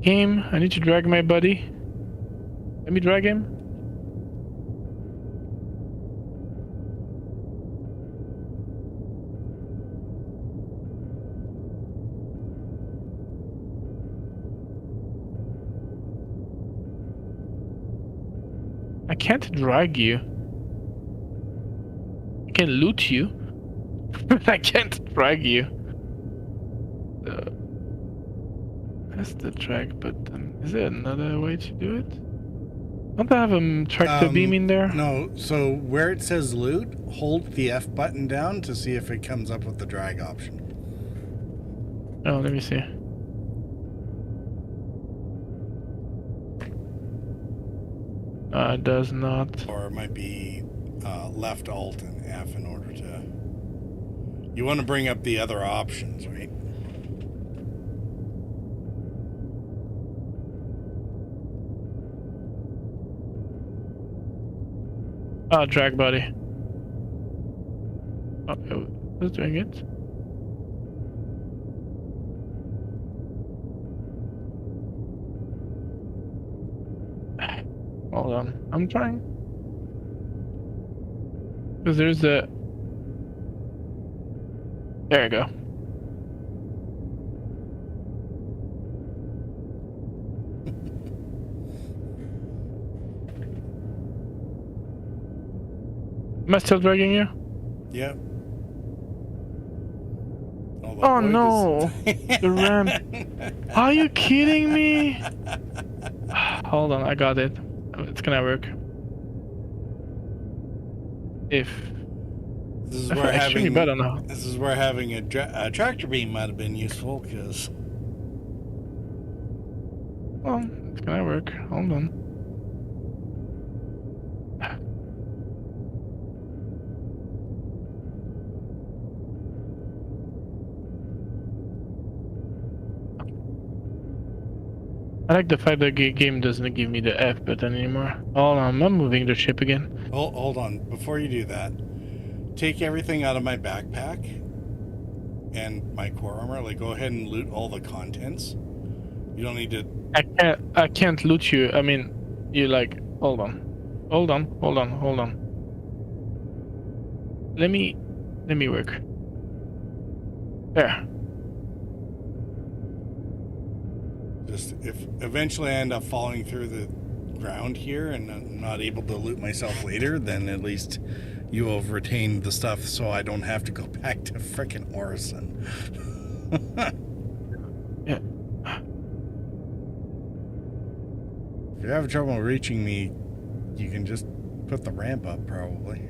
Game, I need to drag my buddy. Let me drag him. I can't drag you. I can loot you, but I can't drag you. That's the drag button. Is there another way to do it? Don't I have a tractor beam in there?
No, so where it says loot, hold the F button down to see if it comes up with the drag option.
Oh, let me see. It does not.
Or it might be left Alt and F in order to... You want to bring up the other options, right?
Drag buddy. Okay, who's doing it? Hold on, I'm trying. Because there's a... There you go. Am I still dragging you?
Yep.
Oh no! The ramp. Are you kidding me? Hold on, I got it. It's gonna work. If
this is where having
better now.
This is where having a tractor beam might have been useful, because.
Well, it's gonna work. Hold on. I like the fact that the game doesn't give me the F button anymore. Hold on, I'm moving the ship again.
Hold on. Before you do that, take everything out of my backpack and my core armor. Like, go ahead and loot all the contents. You don't need to...
I can't loot you. I mean, you like... Hold on. Let me work. There.
Just if eventually I end up falling through the ground here and I'm not able to loot myself later, then at least you will have retained the stuff so I don't have to go back to frickin' Orison.
Yeah.
If you're having trouble reaching me, you can just put the ramp up, probably.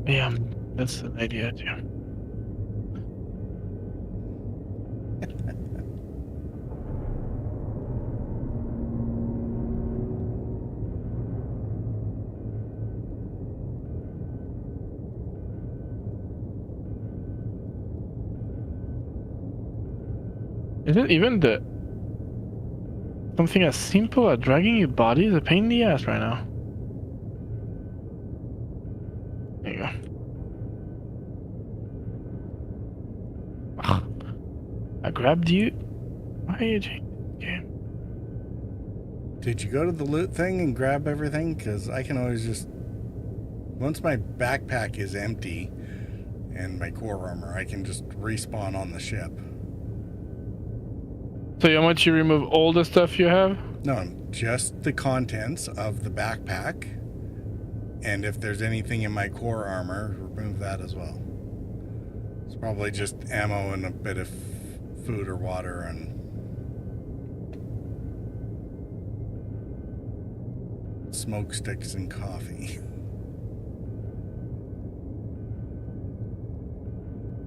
Yeah, that's an idea too. Is it even the something as simple as dragging your body is a pain in the ass right now. There you go. I grabbed you. Why are you changing the game?
Did you go to the loot thing and grab everything? Because I can always just... Once my backpack is empty and my core armor, I can just respawn on the ship.
So you want you remove all the stuff you have?
No, just the contents of the backpack. And if there's anything in my core armor, remove that as well. It's probably just ammo and a bit of food or water and... smoke sticks and coffee.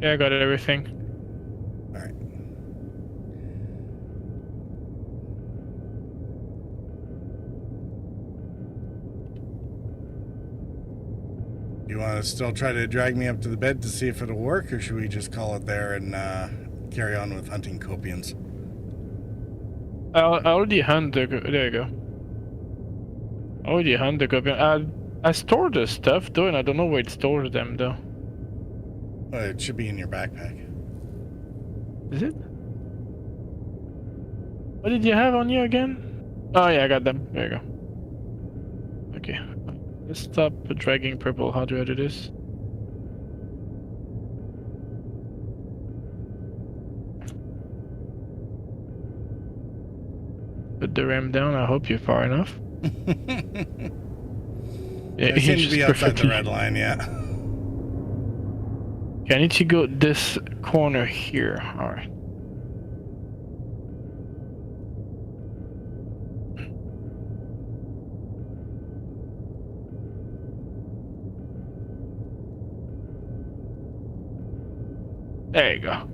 Yeah, I got everything.
Alright. You want to still try to drag me up to the bed to see if it'll work, or should we just call it there and carry on with hunting copians?
I already hunt the... There you go. I already hunt the copian. I stored the stuff though, and I don't know where it stores them though.
It should be in your backpack.
Is it? What did you have on you again? Oh yeah, I got them. There you go. Okay. Let's stop dragging purple. How do I do this? Put the ram down. I hope you're far enough. Yeah,
I seem to be outside the red line, yeah.
Okay, I need to go this corner here. Alright. There you go.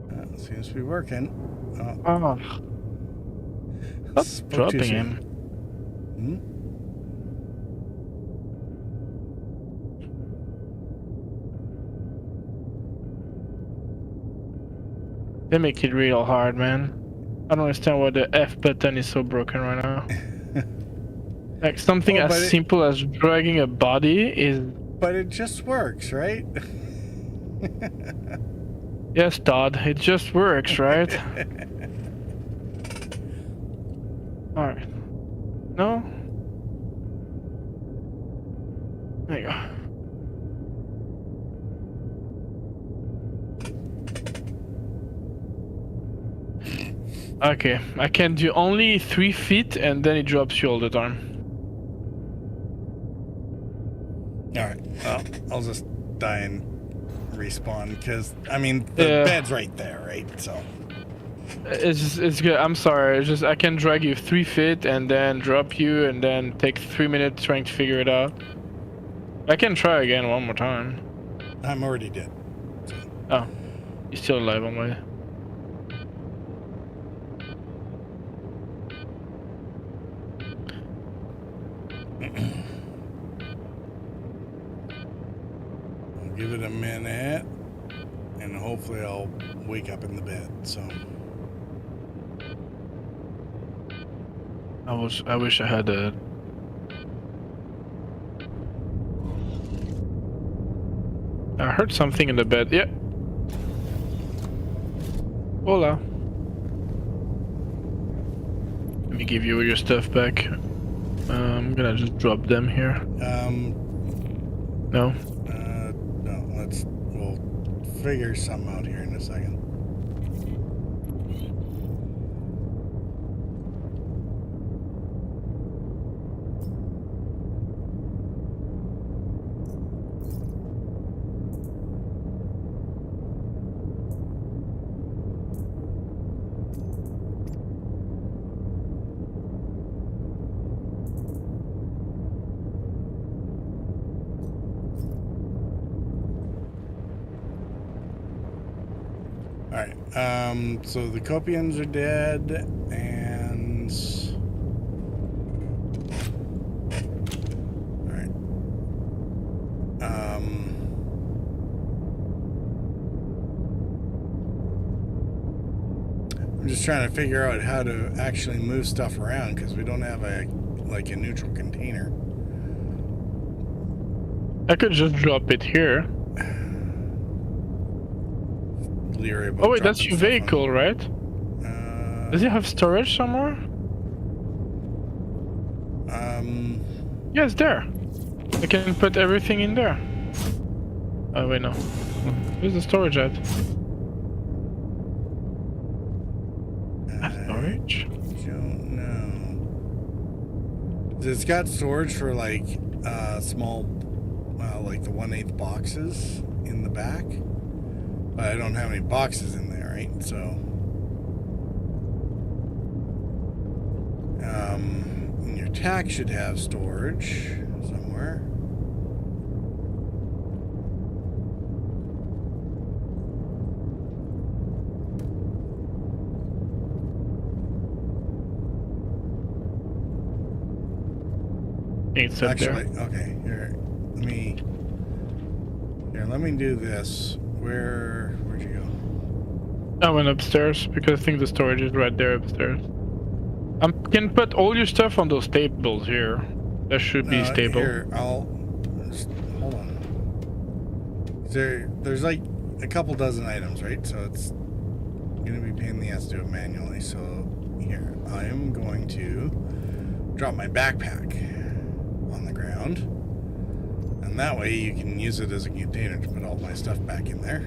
That seems to be working.
Oh. Stop dropping him.
Hmm?
They make it real hard, man. I don't understand why the F button is so broken right now. Like something as simple as dragging a body is...
But it just works, right?
Yes, Todd, it just works, right? Alright. No? There you go. Okay, I can do only 3 feet and then it drops you all the time.
Alright, well, I'll just die and respawn, because, I mean, the bed's right there, right? So...
It's good. I'm sorry. It's just I can drag you 3 feet and then drop you and then take 3 minutes trying to figure it out. I can try again one more time.
I'm already dead. So.
Oh, you're still alive on my...
I'll give it a minute, and hopefully I'll wake up in the bed. So.
I wish I had a... I heard something in the bed. Yeah. Hola. Let me give you your stuff back. I'm gonna just drop them here. No?
No, we'll figure something out here in a second. So the Copians are dead, and... Alright. I'm just trying to figure out how to actually move stuff around because we don't have a neutral container.
I could just drop it here. Oh wait, that's your vehicle, right? Does it have storage somewhere? Yeah, it's there. I can put everything in there. Oh wait, no. Where's the storage at? Storage?
Don't know. It's got storage for like small, like the 1/8 boxes in the back, but I don't have any boxes in there, right? So, your tack should have storage somewhere.
It's up
Actually,
there.
okay, let me do this. Where'd you go?
I went upstairs because I think the storage is right there upstairs. I can put all your stuff on those tables here. That should be stable.
Here, hold on. There's like a couple dozen items, right? So it's gonna be a pain in the ass to do it manually. So here, I am going to drop my backpack on the ground, and that way you can use it as a container to put all my stuff back in there.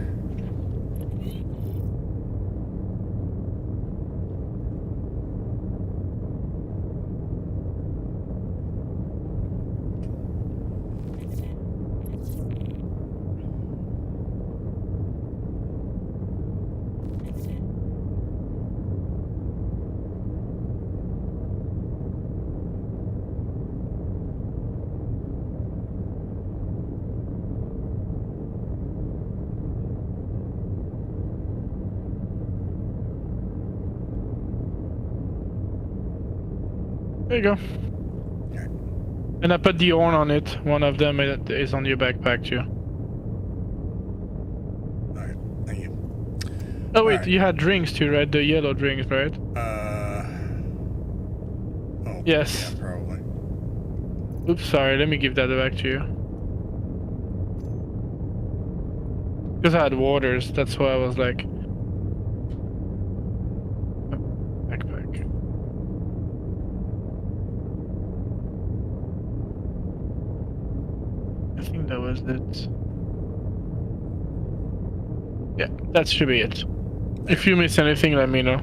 There you go. And I put the horn on it. One of them is on your backpack too.
Alright, thank you.
Oh wait, you had drinks too, right? The yellow drinks, right?
Oh,
yes.
Yeah, probably.
Oops, sorry. Let me give that back to you. Because I had waters, that's why I was like... Backpack. I think that was it. Yeah, that should be it. If you miss anything, let me know.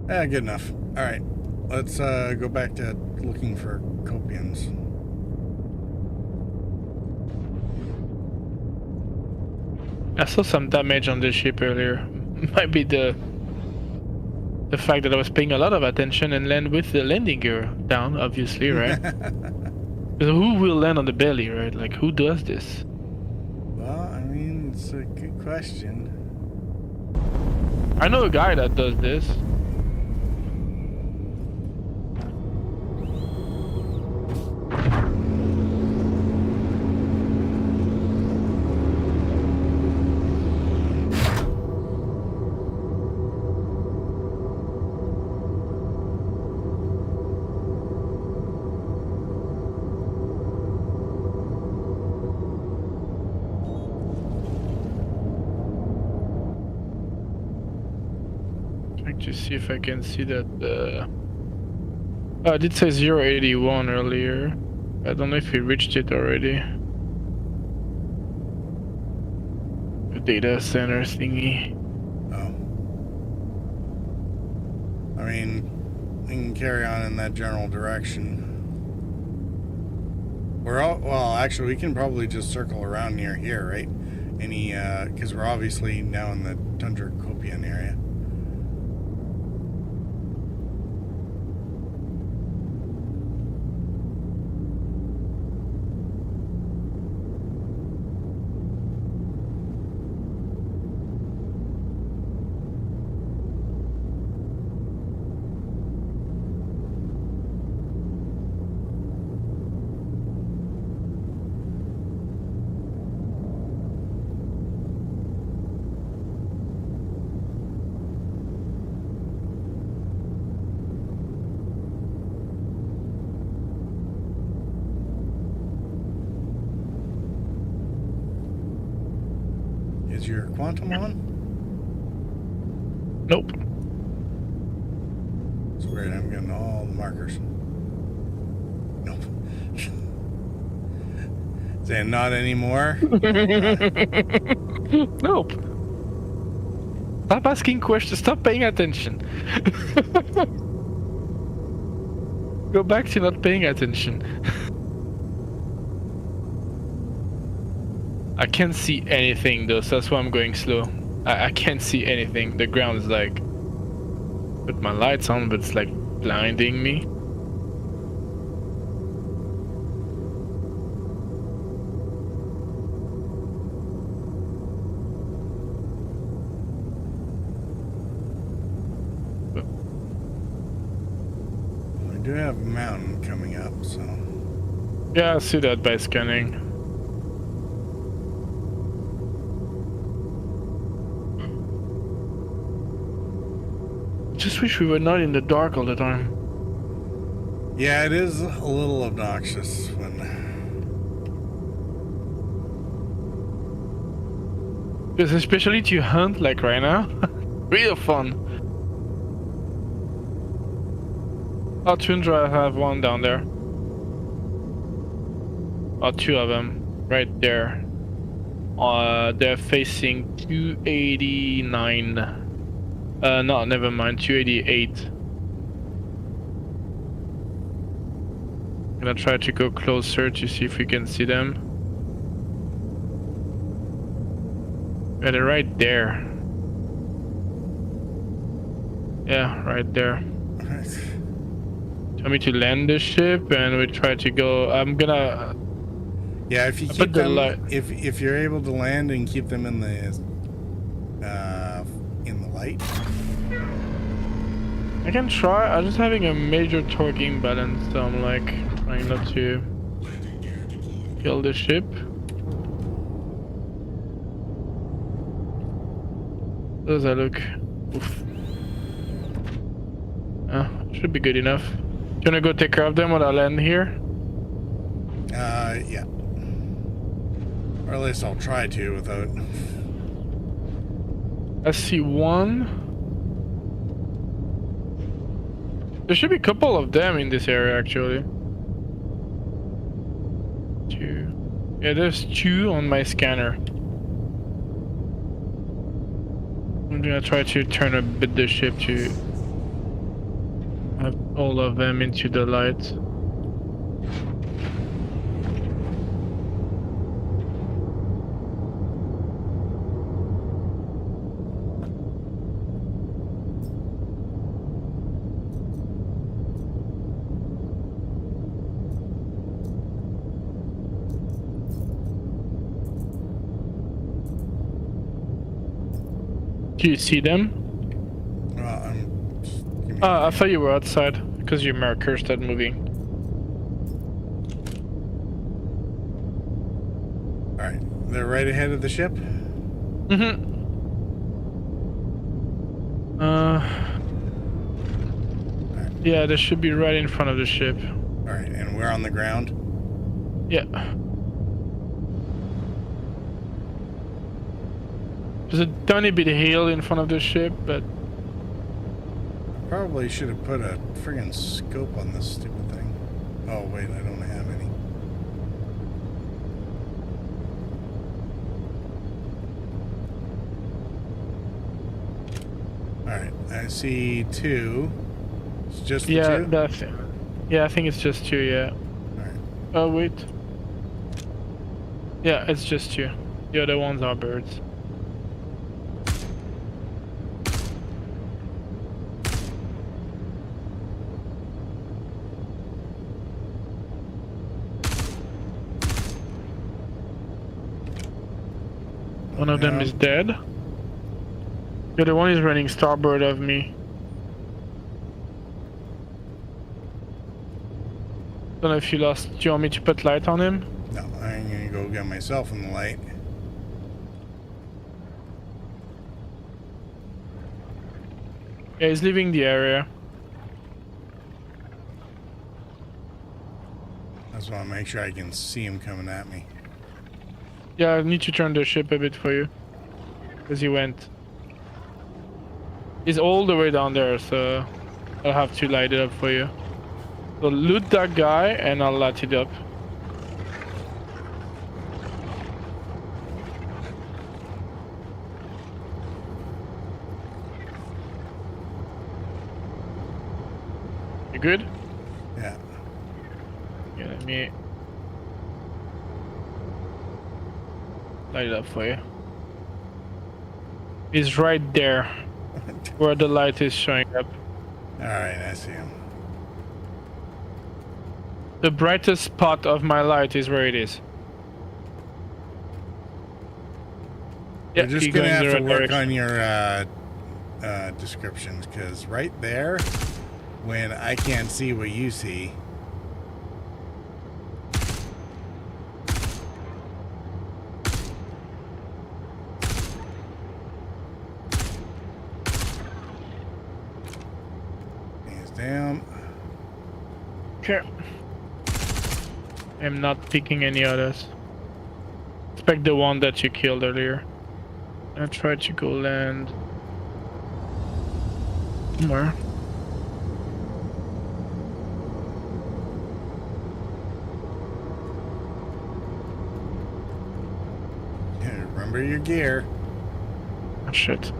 Yeah, good enough. All right, let's go back to looking for copians.
I saw some damage on the ship earlier. Might be the fact that I was paying a lot of attention and land with the landing gear down, obviously, right? Who will land on the belly, right? Like, who does this?
Well, I mean, it's a good question.
I know a guy that does this. To see if I can see that. I did say 081 earlier. I don't know if we reached it already. The data center thingy.
Oh. I mean, we can carry on in that general direction. Well, actually, we can probably just circle around near here, right? Because we're obviously now in the Tundra Copian area. Is your quantum on?
Nope.
It's weird, I'm getting all the markers. Nope. Saying not anymore?
Nope. Stop asking questions, stop paying attention. Go back to not paying attention. I can't see anything though, so that's why I'm going slow. I can't see anything. The ground is like... Put my lights on, but it's like blinding me.
We do have a mountain coming up, so...
Yeah, I see that by scanning. Just wish we were not in the dark all the time.
Yeah, it is a little obnoxious when...
Because especially to hunt like right now. Real fun. Oh, Tundra, I have one down there. Oh, two of them. Right there. They're facing 289. No, never mind, 288. I'm gonna try to go closer to see if we can see them. Yeah, they're right there. Yeah, right there. Tell me to land the ship and we try to go. I'm gonna...
Yeah, if you keep them, if you're able to land and keep them in the light.
I can try. I'm just having a major torque imbalance, so I'm like trying not to kill the ship. How does that look? Oof. Should be good enough. Do you wanna go take care of them while I land here?
Yeah. Or at least I'll try to without...
I see one. There should be a couple of them in this area actually. Two. Yeah, there's two on my scanner. I'm gonna try to turn a bit the ship to have all of them into the light. Do you see them? I thought you were outside because your marker started moving.
Alright, they're right ahead of the ship?
Mm-hmm. Yeah, they should be right in front of the ship.
Alright, and we're on the ground?
Yeah. There's a tiny bit of hail in front of the ship, but...
Probably should have put a friggin' scope on this stupid thing. Oh wait, I don't have any. Alright, I see two. It's just the two?
Yeah, I think it's just two, yeah.
Alright.
Oh, wait. Yeah, it's just two. The other ones are birds. One of them is dead. The other one is running starboard of me. Don't know if you lost. Do you want me to put light on him?
No, I'm gonna go get myself in the light.
Yeah, he's leaving the area.
I just want to make sure I can see him coming at me.
Yeah, I need to turn the ship a bit for you. Because he went. He's all the way down there, so I'll have to light it up for you. So loot that guy and I'll light it up. You good?
Yeah.
Yeah, let me light it up for you. He's right there where the light is showing up.
Alright, I see him.
The brightest spot of my light is where it is.
You're just
keep
gonna
going
have
the
to
right
work
direction.
on your descriptions, because right there, when I can't see what you see, he's down.
Okay. I'm not picking any others. Expect the one that you killed earlier. I try to go land somewhere.
Yeah, remember your gear.
Oh, shit.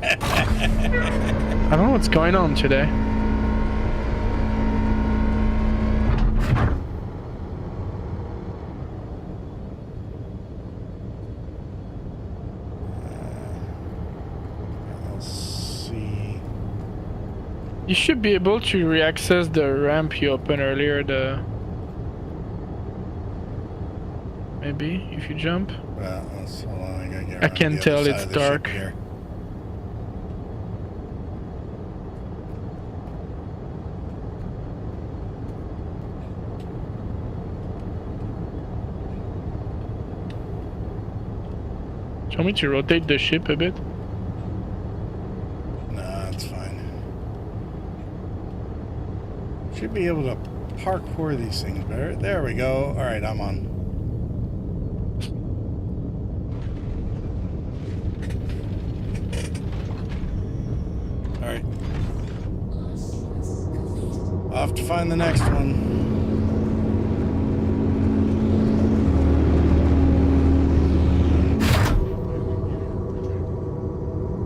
I don't know what's going on today. You should be able to re-access the ramp you opened earlier, maybe, if you jump.
Well, hold on, I gotta get
I
around
can
the other
tell
side
it's
of the ship
dark.
here.
Do you want me to rotate the ship a bit?
Nah, it's fine. Should be able to parkour these things better. There we go. Alright, I'm on. Alright. Off to find the next one.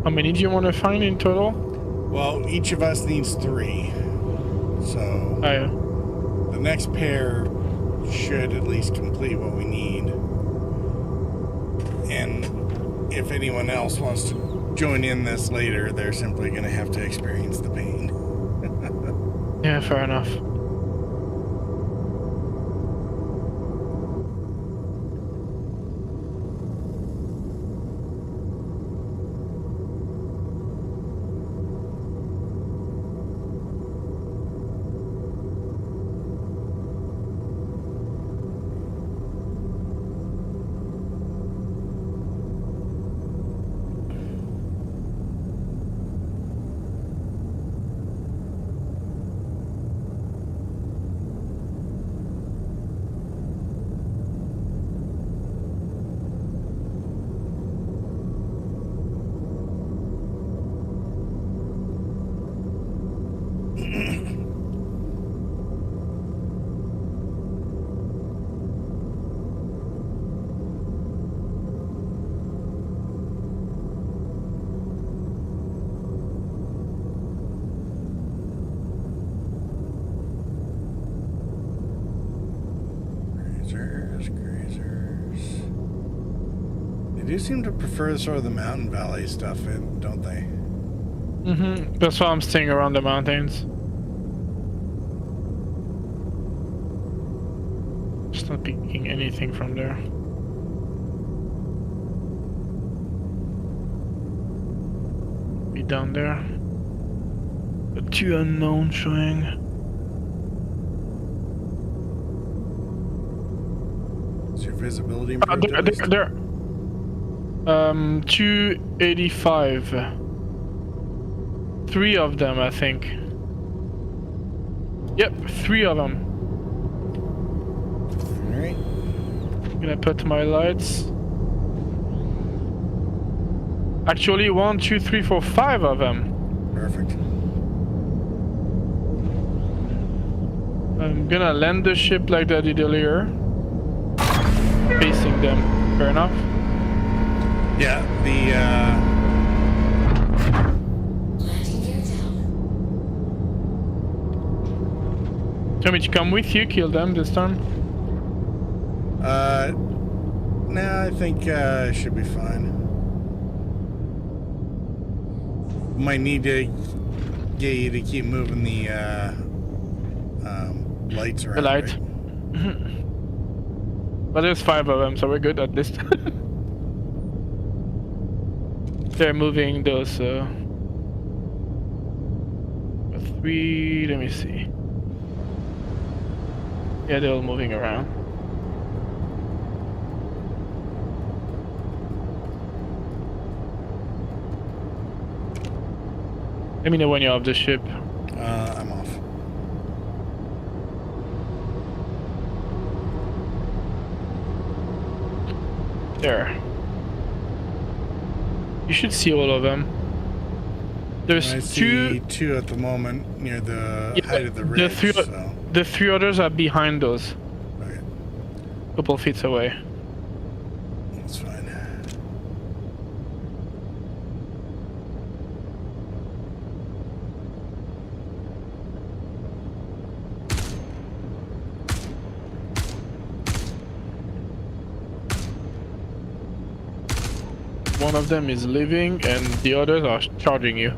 How many do you want to find in total?
Well, each of us needs 3. So the next pair should at least complete what we need. And if anyone else wants to join in this later, they're simply going to have to experience the pain.
Yeah, fair enough.
They do seem to prefer sort of the mountain valley stuff, don't they?
Mm-hmm. That's why I'm staying around the mountains. Just not picking anything from there. Be down there. The 2 unknown showing.
Is your visibility improved at least?
There. 285. 3 of them, I think. Yep, 3 of them.
Alright.
I'm gonna put my lights. Actually, 1, 2, 3, 4, 5 of them.
Perfect.
I'm gonna land the ship like I did earlier. Facing them. Fair enough.
Yeah, the
Tell me to come with you, kill them this time.
nah, I think I should be fine. Might need to get you to keep moving the lights around.
The light.
Right?
But there's 5 of them, so we're good at least. They're moving those 3, let me see. Yeah, they're all moving around. Let me know when you're off the ship.
I'm off.
There. You should see all of them. There's
I see two at the moment near the height of the ridge.
The 3 others are behind those.
Okay.
Couple feet away.
That's fine.
One of them is leaving and the others are charging you.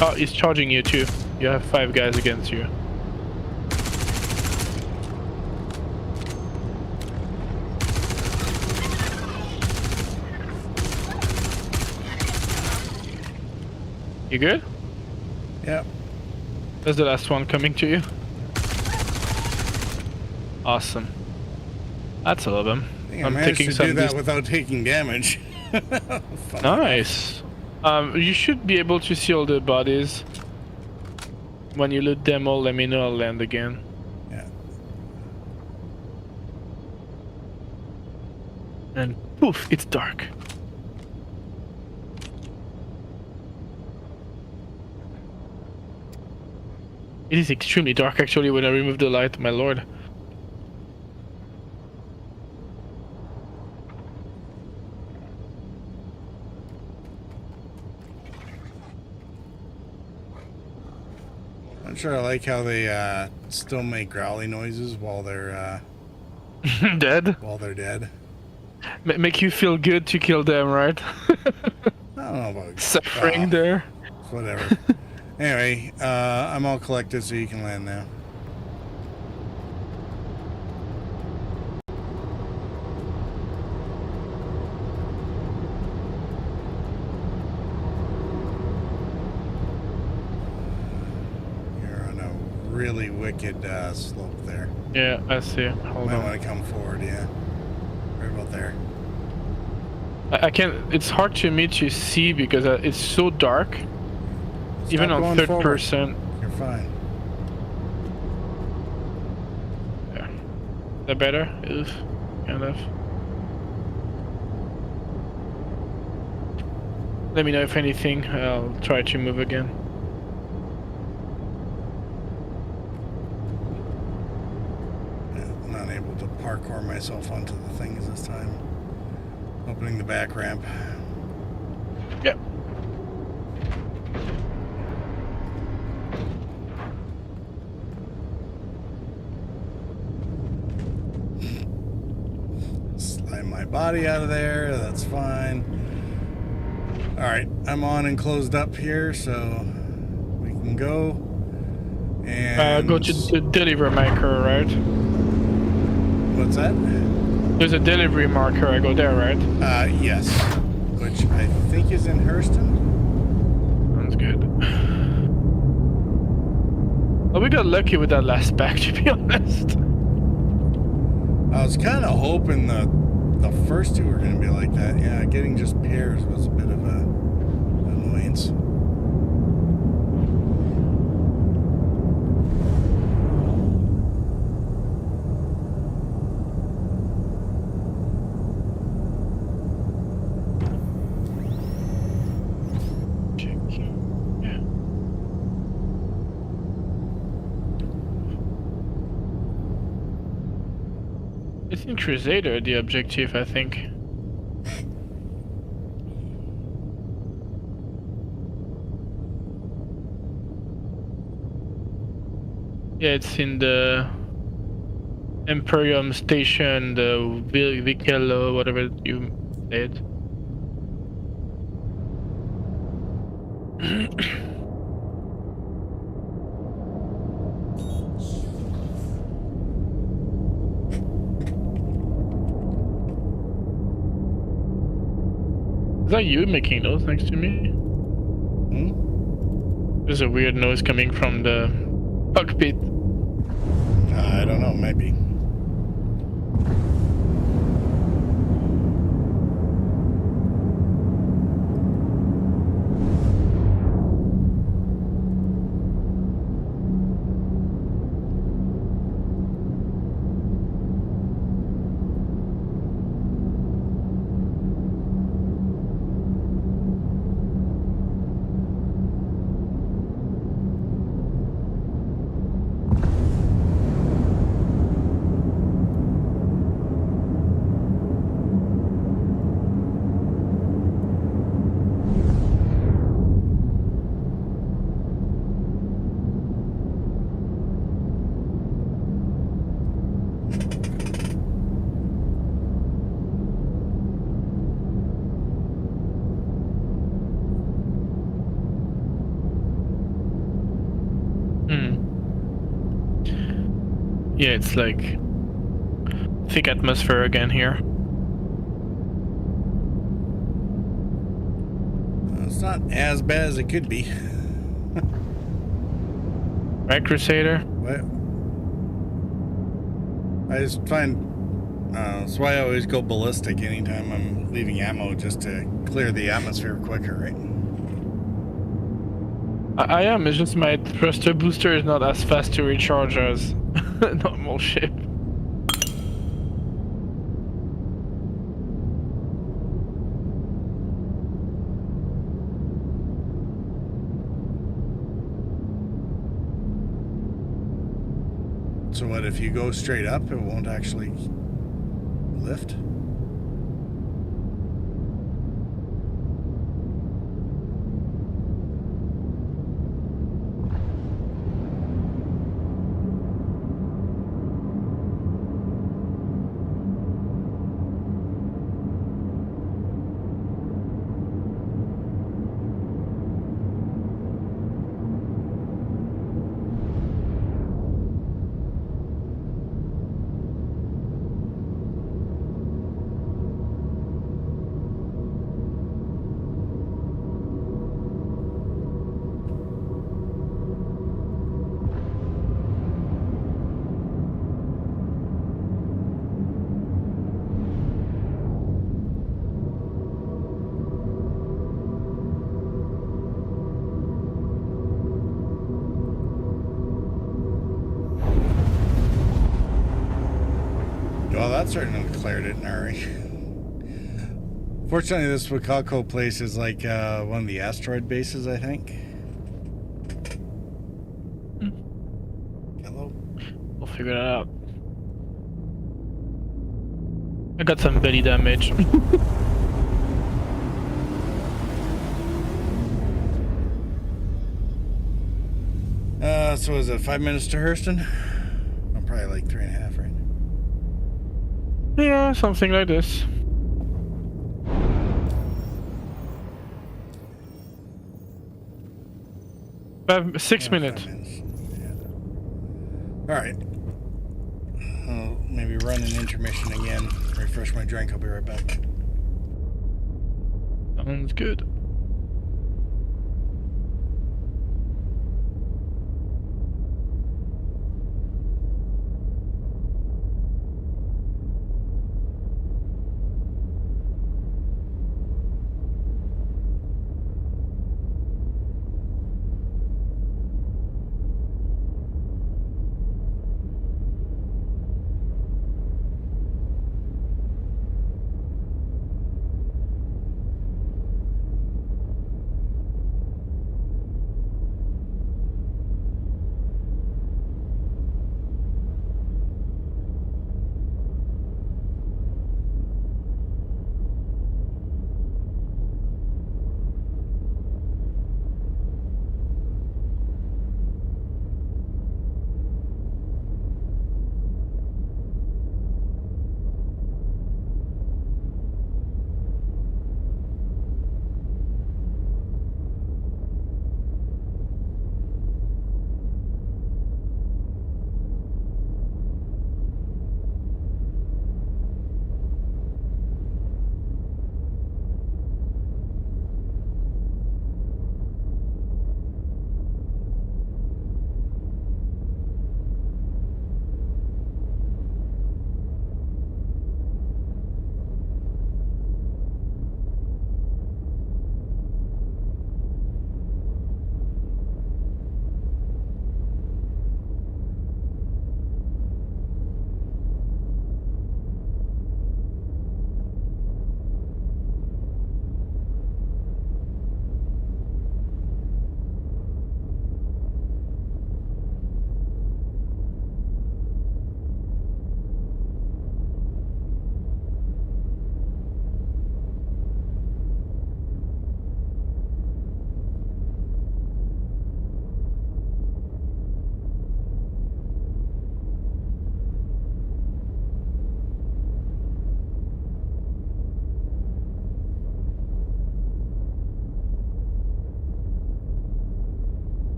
Oh, he's charging you too. You have 5 guys against you. You good?
Yeah.
That's the last one coming to you. Awesome. That's all of them.
I'm taking some. Do that without taking damage.
Nice. You should be able to see all the bodies. When you loot them all, let me know. I'll land again.
Yeah.
And poof, it's dark. It is extremely dark actually when I remove the light, my lord.
I'm sure I like how they still make growly noises while they're
dead.
While they're dead.
Make you feel good to kill them, right?
I don't know about
suffering there.
Whatever. Anyway, I'm all collected, so you can land now. Really wicked slope there.
Yeah, I see. Hold on.
Might want to come forward, yeah. Right about there.
I can't. It's hard to me to see because it's so dark.
Stop
even on third
forward.
person.
You're fine.
Yeah. Is that better? Oof. Kind of. Let me know if anything. I'll try to move again.
Parkour myself onto the things this time. Opening the back ramp.
Yep.
Slide my body out of there. That's fine. Alright, I'm on and closed up here, so we can go. And
go to the delivery marker, right?
What's that?
There's a delivery marker. I go there, right?
Yes. Which I think is in Hurston.
Sounds good. Well, we got lucky with that last pack, to be honest.
I was kind of hoping the first two were going to be like that. Yeah, getting just pairs was a bit of a annoyance.
In Crusader, the objective, I think. Yeah, it's in the Imperium Station, the Wikelo, whatever you said. Is that you making noise next to me? There's a weird noise coming from the cockpit.
I don't know, maybe.
Yeah, it's like thick atmosphere again here.
It's not as bad as it could be.
Right, Crusader?
What? I just find that's why I always go ballistic anytime I'm leaving ammo, just to clear the atmosphere quicker, right?
I am, it's just my thruster booster is not as fast to recharge as a normal ship.
So what, if you go straight up, it won't actually lift? Well, that certainly cleared it in a hurry. Fortunately, this Wikelo place is like one of the asteroid bases, I think. Hello?
We'll figure that out. I got some belly damage.
So is it 5 minutes to Hurston? I'm probably like 3.5, right?
Yeah, something like this. Six minutes.
5 minutes. Yeah. All right. I'll maybe run an intermission again. Refresh my drink. I'll be right back.
Sounds good.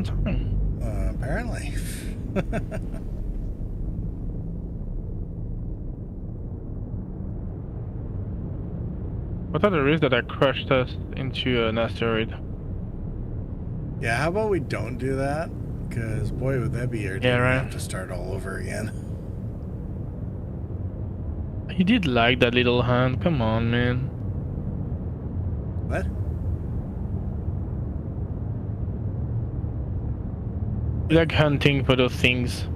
on time.
Apparently.
What are the risks that I crushed us into an asteroid?
Yeah, how about we don't do that? Because boy, would that be irritating.
Yeah, right.
Have to start all over again.
You did like that little hand. Come on, man.
What?
You like hunting for those things.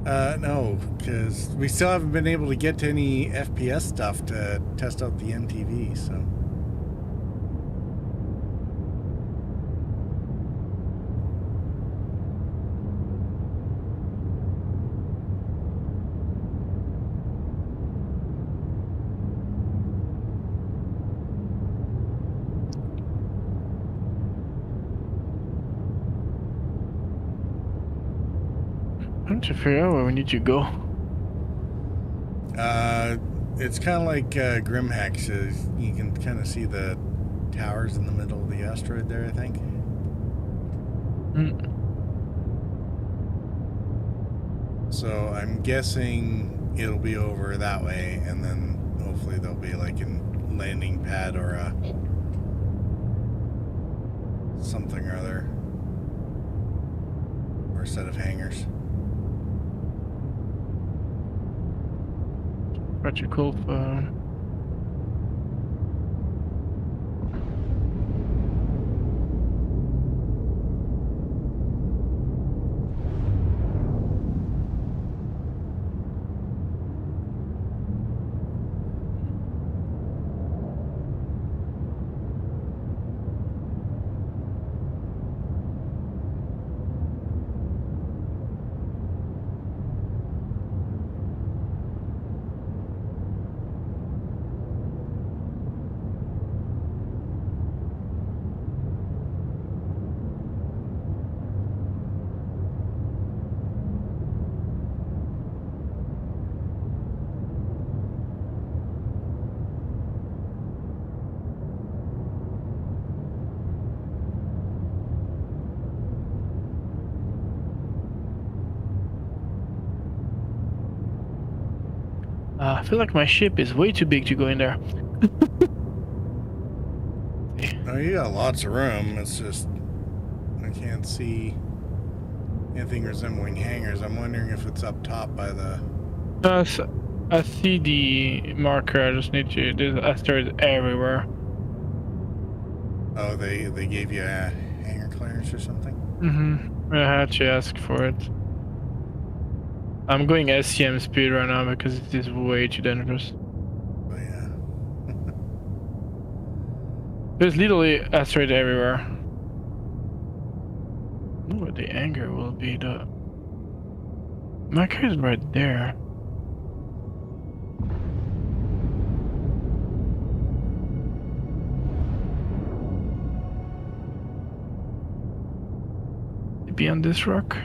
No, because we still haven't been able to get to any FPS stuff to test out the MTV, so.
I'm trying to figure out where we need to go.
It's kind of like Grimhex. You can kind of see the towers in the middle of the asteroid there, I think. So I'm guessing it'll be over that way, and then hopefully there'll be like a landing pad or a something or other, or a set of hangars.
Pretty cool phone. I feel like my ship is way too big to go in there.
No, you got lots of room. It's just I can't see anything resembling hangars. I'm wondering if it's up top by the.
I see the marker. I just need to. There's asteroids everywhere.
Oh, they gave you a hangar clearance or something?
I had to ask for it. I'm going SCM speed right now because it is way too dangerous.
Oh yeah.
There's literally asteroids everywhere. I don't know where the hangar will be though. Marker is right there. Be on this rock.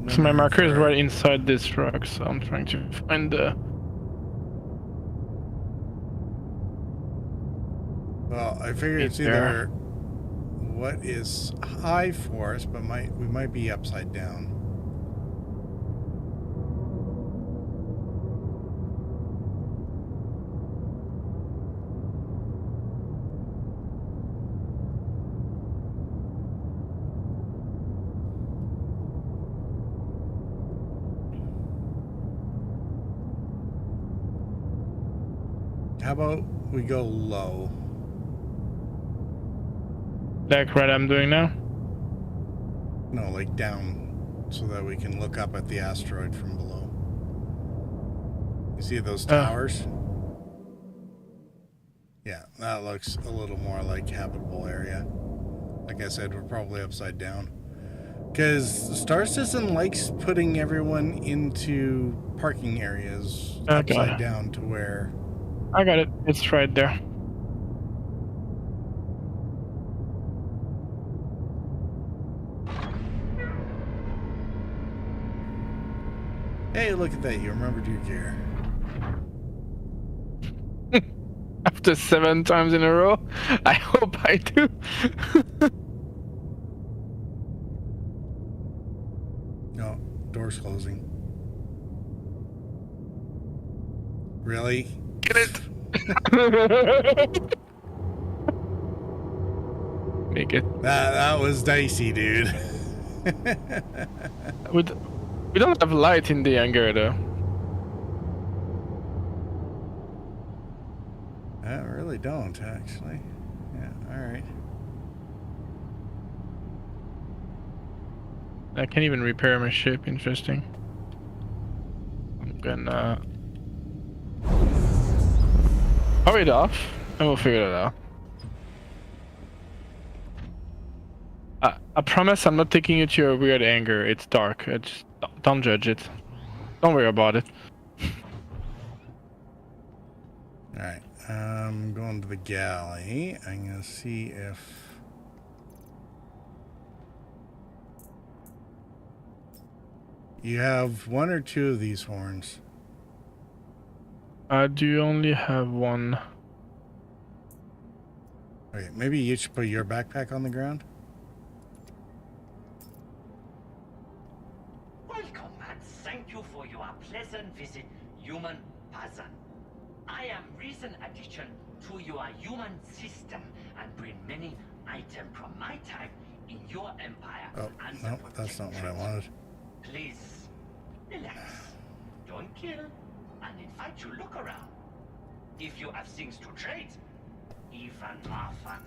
So my marker is right inside this rock, so I'm trying to find the.
Well, I figure it's either what is high for us, but we might be upside down. How about we go low?
Like what I'm doing now?
No, like down, so that we can look up at the asteroid from below. You see those towers? Yeah, that looks a little more like habitable area. Like I said, we're probably upside down. Because Star Citizen likes putting everyone into parking areas upside down to where...
I got it. It's right there.
Hey, look at that. You remembered your gear.
after 7 times in a row. I hope I do.
No, door's closing. Really?
Get it. Make it.
That was dicey, dude.
We don't have light in the hangar though.
I really don't, actually. Yeah, alright.
I can't even repair my ship. Interesting. I'm gonna power it off and we'll figure it out. I promise I'm not taking you to your weird anger. It's dark. Just don't judge it. Don't worry about it.
Alright, I'm going to the galley. I'm gonna see if... You have 1 or 2 of these horns.
Do you only have 1?
Okay, maybe you should put your backpack on the ground.
Welcome and thank you for your pleasant visit, human person. I am recent addition to your human system and bring many items from my time in your empire.
Oh,
and
no, that's not what I wanted.
Please, relax. Don't kill, and in fact you look around. If you have things to trade, even more fun.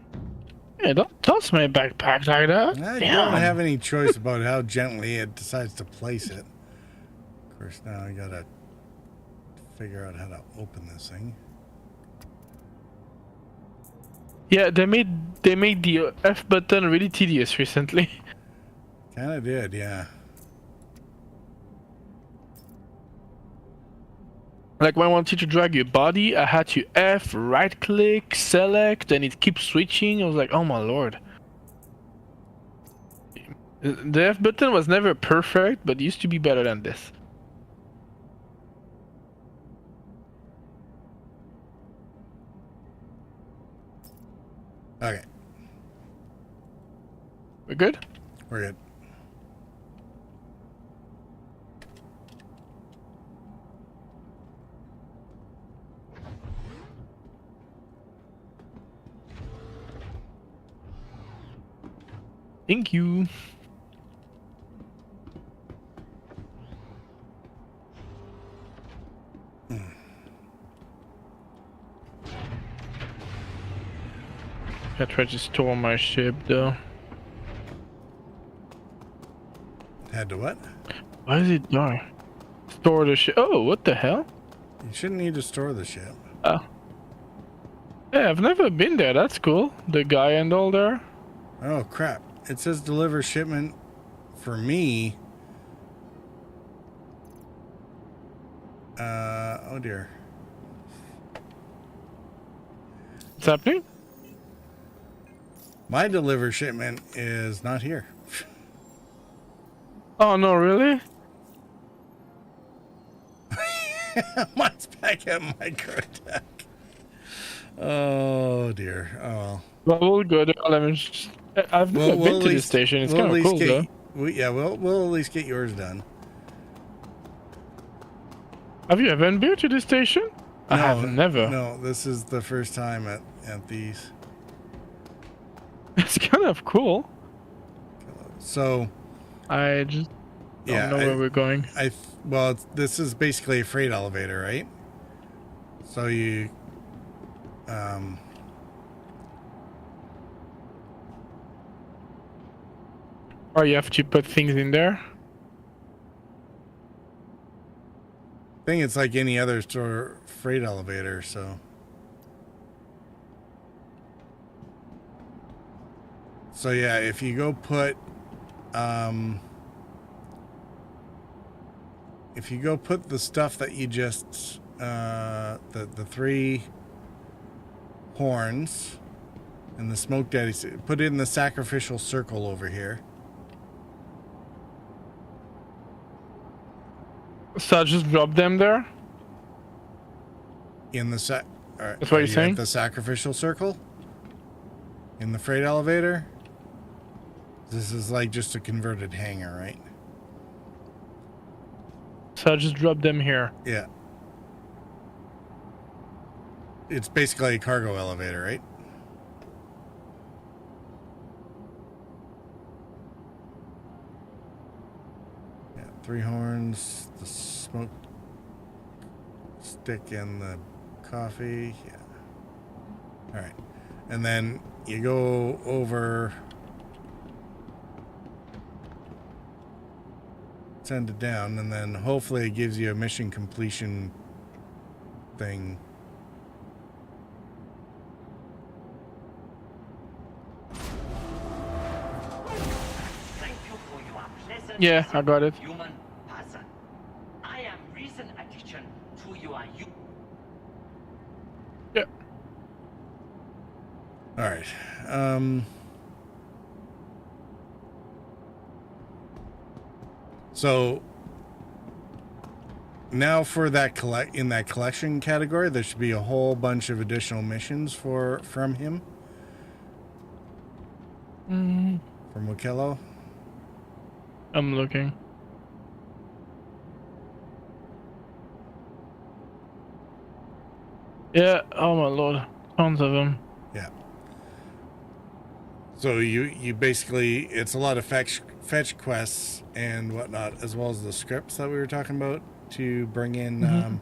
Yeah, don't toss my backpack like that.
You don't have any choice about how gently it decides to place it. Of course, now I gotta figure out how to open this thing.
Yeah, they made the F button really tedious recently.
Kinda did, yeah.
Like when I wanted to drag your body, I had to F, right click, select, and it keeps switching. I was like, oh my lord. The F button was never perfect, but it used to be better than this.
Okay.
We're good?
We're good.
Thank you. I tried to store my ship though.
Had to what?
Why is it dark? Store the ship. Oh, what the hell?
You shouldn't need to store the ship.
Oh. Yeah, I've never been there. That's cool. The guy and all there.
Oh crap. It says deliver shipment for me. Oh dear.
What's happening?
My deliver shipment is not here.
Oh no, really?
Mine's back at Microtech. Oh dear. Oh
well. We'll go there. I've never been to this station. It's kind of cool though.
We'll at least get yours done.
Have you ever been to this station? I have never.
No, this is the first time at these.
It's kind of cool.
So,
I just don't know where we're going.
This is basically a freight elevator, right? So you,
or you have to put things in there.
I think it's like any other sort of freight elevator, so. So yeah, if you go put, the stuff that you just, the 3 horns and the smoke daddy, put it in the sacrificial circle over here.
So I just drop them there?
In the Alright,
That's what you're
you
saying?
at the sacrificial circle? In the freight elevator? This is like just a converted hangar, right?
So I just drop them here.
Yeah. It's basically a cargo elevator, right? Yeah, 3 horns, the smoke stick and the coffee. Yeah. All right. And then you go over, send it down, and then hopefully it gives you a mission completion thing.
Yeah, I got it.
Human person. I am reason addition to your you.
Yeah.
All right. So now for that in that collection category, there should be a whole bunch of additional missions from him. From Wikelo.
I'm looking. Yeah, oh my lord. Tons of them.
Yeah. So you basically, it's a lot of fetch quests and whatnot, as well as the scripts that we were talking about to bring in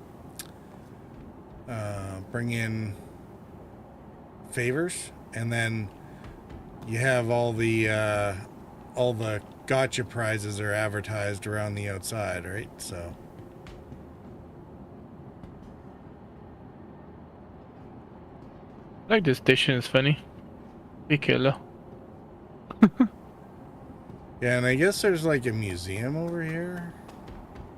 bring in favors, and then you have all the gotcha prizes are advertised around the outside, right? So
I like this station is funny. Wikelo.
yeah, and I guess there's like a museum over here.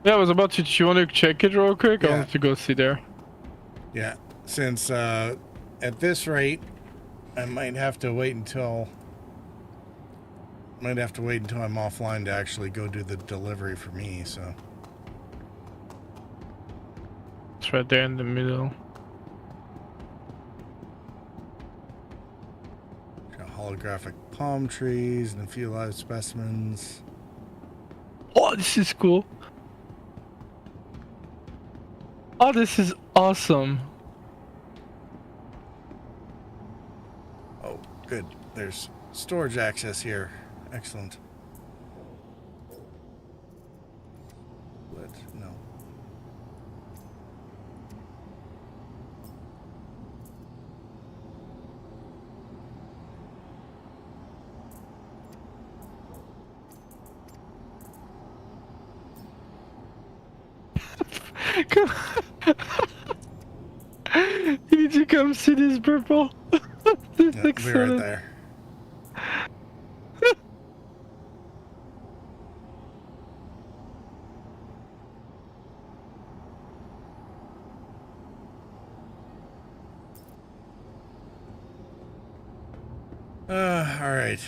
Yeah, I was about to. You want to check it real quick?
Yeah.
I want to go see there.
Yeah, since at this rate, I might have to wait until I'm offline to actually go do the delivery for me. So
It's right there in the middle.
got holographic palm trees and a few live specimens.
Oh, this is cool. Oh, this is awesome.
Oh, good. There's storage access here. Excellent. What? No.
Come You need to come see this purple. This
Yeah,
looks
be
so
right
nice.
there. All right.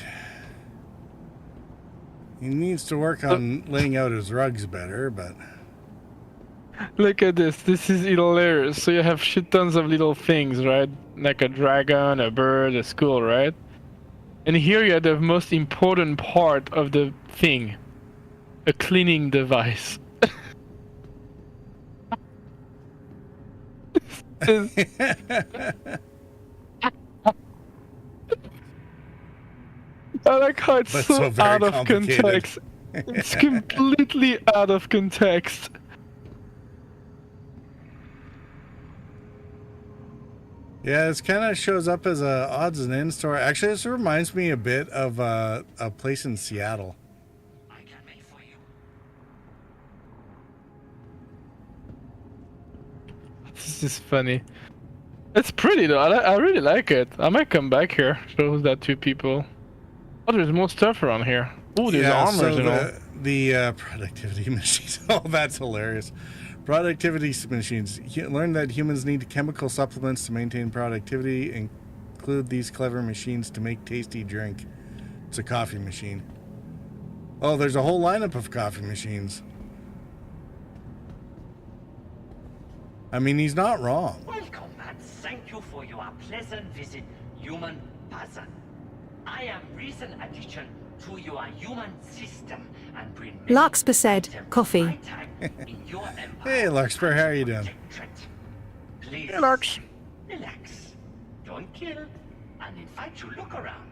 He needs to work on laying out his rugs better, but
Look at this. This is hilarious. So you have shit tons of little things, right? Like a dragon, a bird, a skull, right? And here you have the most important part of the thing. A cleaning device. I like how it's
But
so,
so very
out of
complicated.
context. It's completely out of context.
yeah, it kind of shows up as a odds and ends store. Actually, this reminds me a bit of a place in Seattle.
This is funny. It's pretty though. I really like it. I might come back here. Shows that to people. Oh, there's more stuff around here. Oh, there's armors and all.
The productivity machines. Oh, that's hilarious. Productivity machines. Learn that humans need chemical supplements to maintain productivity. Include these clever machines to make tasty drink. It's a coffee machine. Oh, there's a whole lineup of coffee machines. I mean, he's not wrong.
Welcome and thank thank you for your pleasant visit, human person. I am recent addition to your human system and bring many
Larkspur said,
items
coffee.
my time in your empire.
Hey, Larkspur, how are you doing?
Please
Hey, Larks.
relax. Don't kill and invite to look around.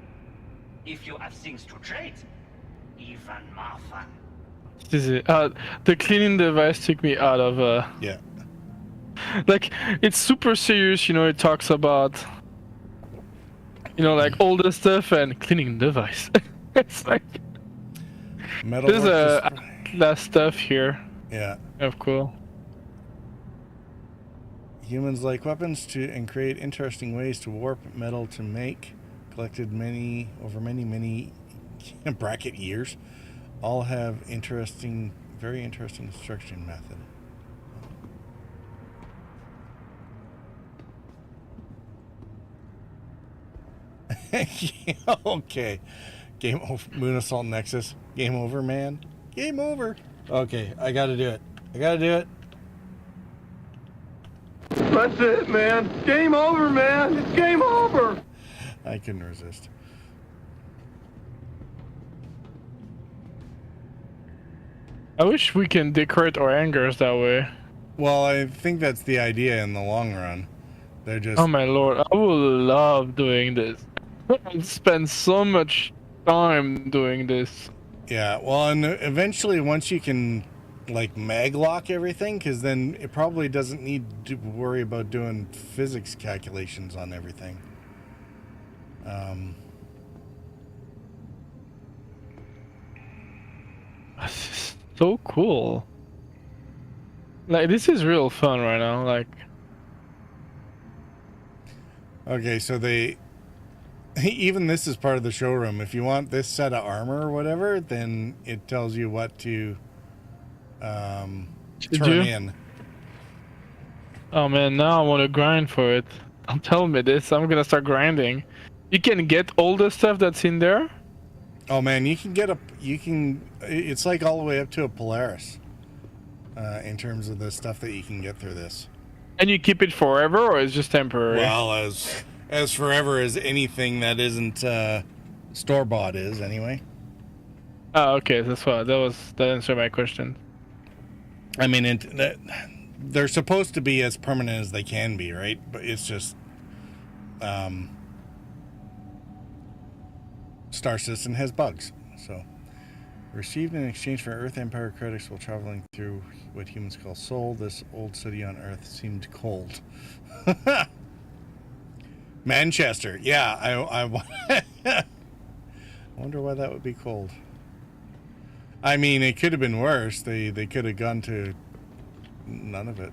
If you have things to trade, even more fun.
This is it. The cleaning device took me out of
Yeah.
like it's super serious, you know. It talks about, you know, like all the stuff and cleaning device. It's like
Metal
there's a last stuff here.
Yeah.
Oh, cool.
Humans like weapons and create interesting ways to warp metal to make. Collected over many bracket years. All have very interesting construction method. Okay. Game over. Moon Assault Nexus. Game over, man. Game over. Okay, I gotta do it.
That's it, man. Game over, man. It's game over.
I couldn't resist.
I wish we can decorate our angers that way.
Well, I think that's the idea in the long run. They're just...
Oh my lord, I would love doing this. I'd spend so much time doing this.
Yeah, well, and eventually once you can, like, mag lock everything, because then it probably doesn't need to worry about doing physics calculations on everything.
This is so cool. Like, this is real fun right now, like...
Okay, so even this is part of the showroom. If you want this set of armor or whatever, then it tells you what to turn in.
Oh man, now I want to grind for it. Don't tell me this, I'm gonna start grinding. You can get all the stuff that's in there?
Oh man, it's like all the way up to a Polaris in terms of the stuff that you can get through this.
And you keep it forever, or it's just temporary?
Well, as forever as anything that isn't store-bought is, anyway.
Oh, okay, that answered my question.
I mean, they're supposed to be as permanent as they can be, right? But it's just Star Citizen has bugs. So, received in exchange for Earth Empire credits while traveling through what humans call Sol, this old city on Earth seemed cold. Manchester, yeah, I wonder why that would be cold. I mean, it could have been worse. They could have gone to none of it.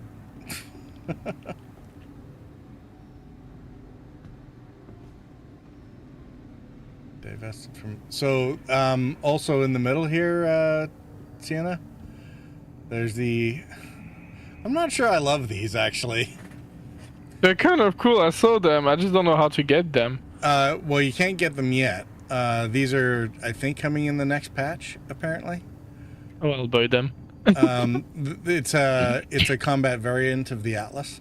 Divested from... So, also in the middle here, Sienna, there's the... I'm not sure I love these, actually.
They're kind of cool, I saw them, I just don't know how to get them.
Well, you can't get them yet. These are, I think, coming in the next patch, apparently.
Oh, I'll buy them.
It's a combat variant of the Atlas.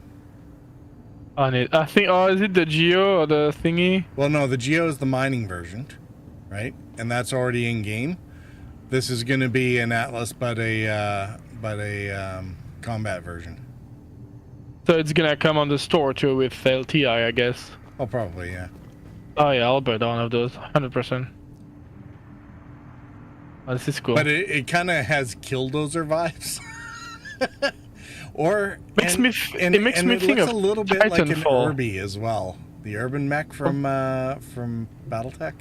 On it, I think. Oh, is it the Geo or the thingy?
Well, no, the Geo is the mining version, right? And that's already in game. This is going to be an Atlas, but a combat version.
So it's gonna come on the store too with LTI, I guess.
Oh, probably, yeah.
Oh yeah, I'll buy one of those, 100%. Oh, this is cool.
But it kind of has Killdozer vibes.
It makes me think of
a little bit like an
Titanfall.
Irby as well. The urban mech from BattleTech.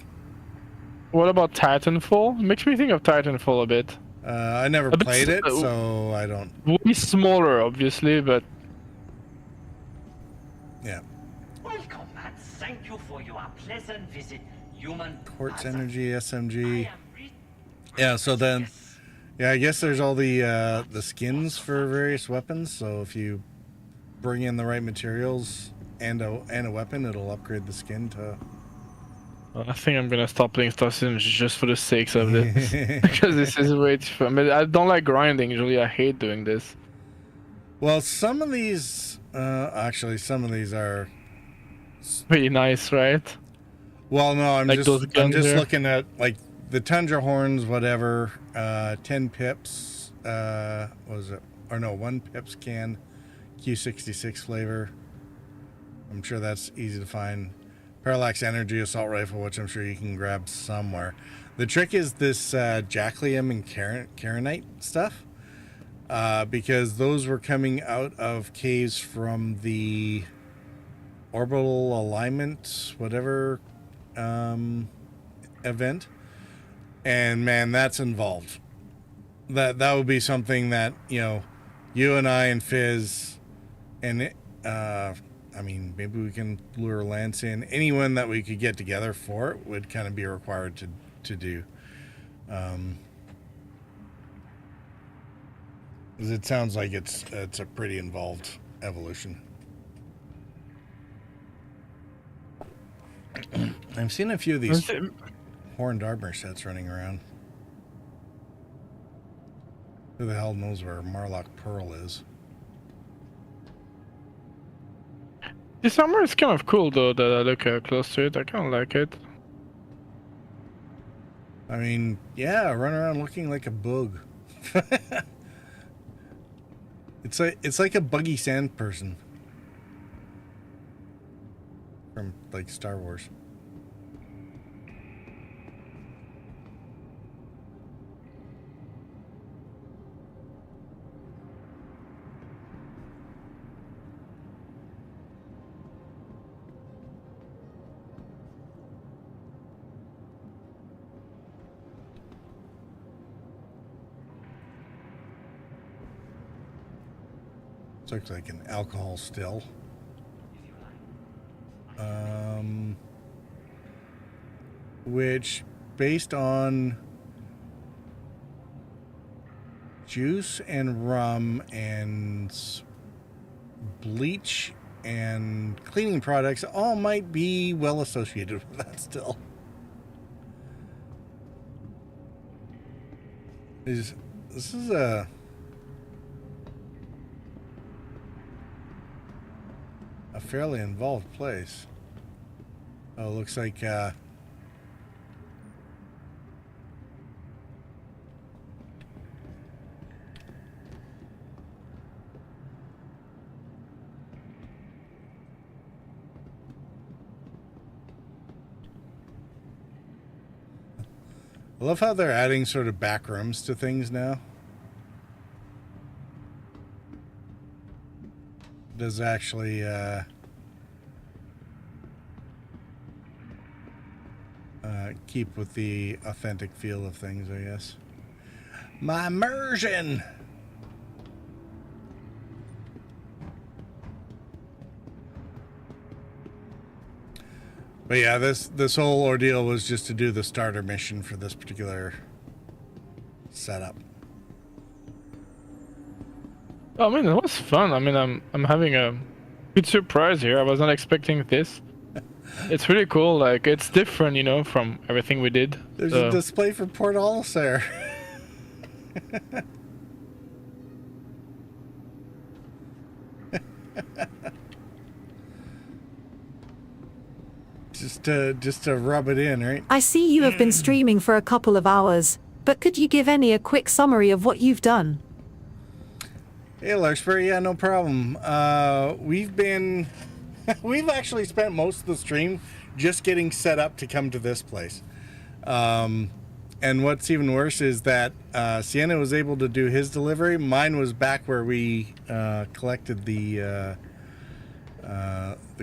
What about Titanfall? It makes me think of Titanfall a bit.
I never played it, so I don't...
Way smaller, obviously, but...
Yeah.
Welcome and thank you for your pleasant visit, human.
Quartz Energy, SMG. Yeah, so then... Yeah, I guess there's all the skins for various weapons, so if you bring in the right materials and a weapon, it'll upgrade the skin to...
I think I'm gonna stop playing Star Citizen just for the sakes of this. Because this is way too fun. But I don't like grinding, usually I hate doing this.
Well, some of these... actually, some of these are
Pretty nice, right?
Well, no, I'm
Like
just
those guns there?
looking at like the Tundra horns, whatever. 10 pips. What was it? Or no, 1 pips can. Q66 flavor. I'm sure that's easy to find. Parallax Energy assault rifle, which I'm sure you can grab somewhere. The trick is this Jaclium and Karenite stuff, because those were coming out of caves from the orbital alignment, whatever event, and man, that's involved. That would be something that you and I and Fizz and I mean, maybe we can lure Lance in. Anyone that we could get together for it would kind of be required to do. 'Cause it sounds like it's a pretty involved evolution. I've seen a few of these horned armor sets running around. Who the hell knows where Marlock Pearl is?
This armor is kind of cool though, that I look close to it. I kind of like it.
I mean, yeah, run around looking like a bug. It's like a buggy sand person from like Star Wars. Looks like an alcohol still. Which, based on juice and rum and bleach and cleaning products, all might be well associated with that still. This is a fairly involved place. Oh, looks like I love how they're adding sort of back rooms to things now. Does actually keep with the authentic feel of things, I guess. My immersion. But yeah, this whole ordeal was just to do the starter mission for this particular setup.
I mean, it was fun. I mean, I'm having a good surprise here. I was not expecting this. It's really cool. Like, it's different, you know, from everything we did.
There's a display for Port Alsair. just to rub it in, right?
I see you have been streaming for a couple of hours, but could you give any a quick summary of what you've done?
Hey, Larkspur, yeah, no problem. We've actually spent most of the stream just getting set up to come to this place. And what's even worse is that Sienna was able to do his delivery. Mine was back where we collected the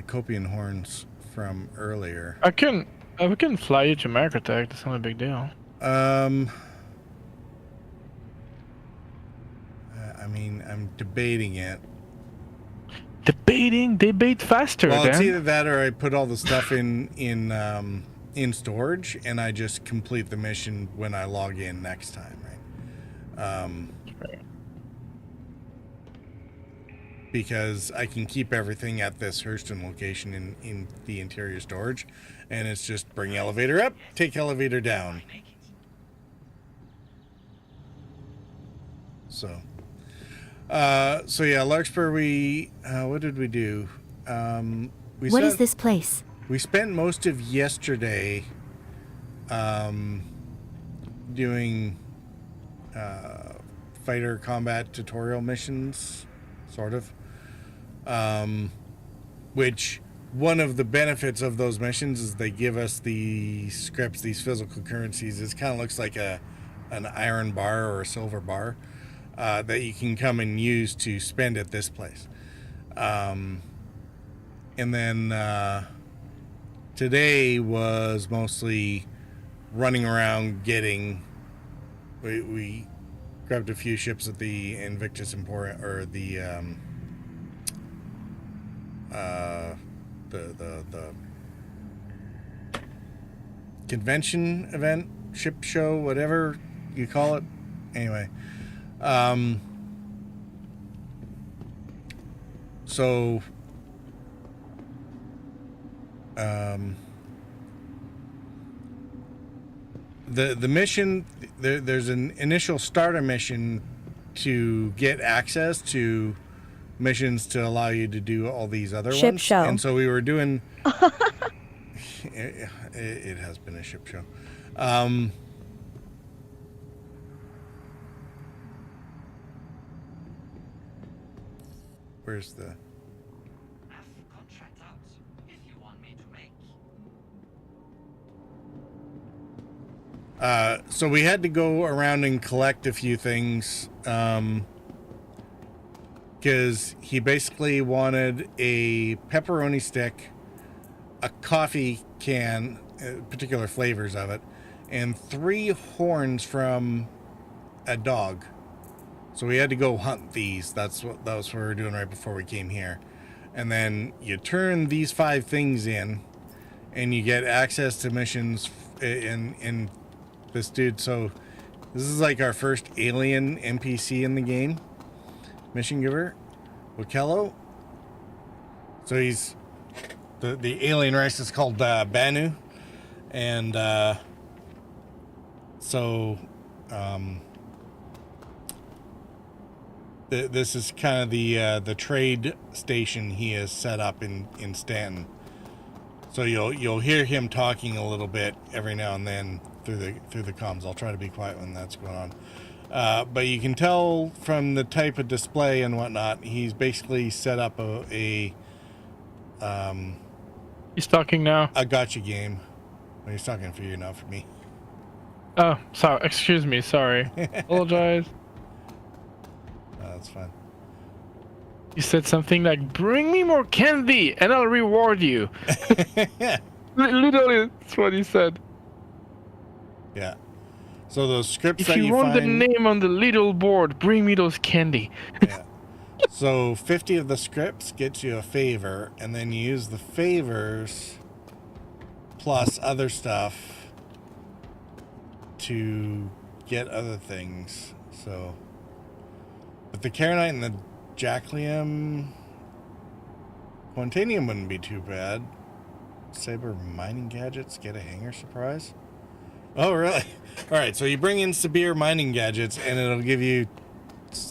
Copian horns from earlier.
I can fly you to Macrotech. That's not a big deal.
I mean, I'm debating it.
Debate faster.
Well,
Dan.
it's either that or I put all the stuff in storage and I just complete the mission when I log in next time, right? Because I can keep everything at this Hurston location in the interior storage, and it's just bring elevator up, take elevator down. So yeah, Larkspur, what did we do?
What is this place?
We spent most of yesterday doing fighter combat tutorial missions, sort of. Which one of the benefits of those missions is they give us the scripts, these physical currencies. It kind of looks like an iron bar or a silver bar that you can come and use to spend at this place. And then today was mostly running around getting. We grabbed a few ships at the Invictus Emporium, or the convention event, ship show, whatever you call it. Anyway, so the mission, there's an initial starter mission to get access to missions to allow you to do all these other
Ship
ones.
show.
And so we were doing it has been a ship show. Where's the so we had to go around and collect a few things because he basically wanted a pepperoni stick, a coffee can, particular flavors of it, and 3 horns from a dog. So we had to go hunt these. That was what we were doing right before we came here. And then you turn these 5 things in, and you get access to missions in this dude. So this is like our first alien NPC in the game. Mission giver, Wikelo. So he's the alien race is called Banu, and this is kind of the trade station he has set up in Stanton. So you'll hear him talking a little bit every now and then through the comms. I'll try to be quiet when that's going on. But you can tell from the type of display and whatnot, he's basically set up a
he's talking now.
A gotcha game. Well, he's talking for you, not for me.
Oh, sorry. Excuse me. Sorry. Apologize.
That's fine.
You said something like, "Bring me more candy, and I'll reward you." Literally, that's what he said.
Yeah. So those scripts
If
that
you want
find,
the name on the little board, bring me those candy.
Yeah. So 50 of the scripts gets you a favor, and then you use the favors plus other stuff to get other things. So, but the Karenite and the Jaclium Quantanium wouldn't be too bad. Saber mining gadgets, get a hanger surprise. Oh, really? All right, so you bring in Sabir mining gadgets, and it'll give you,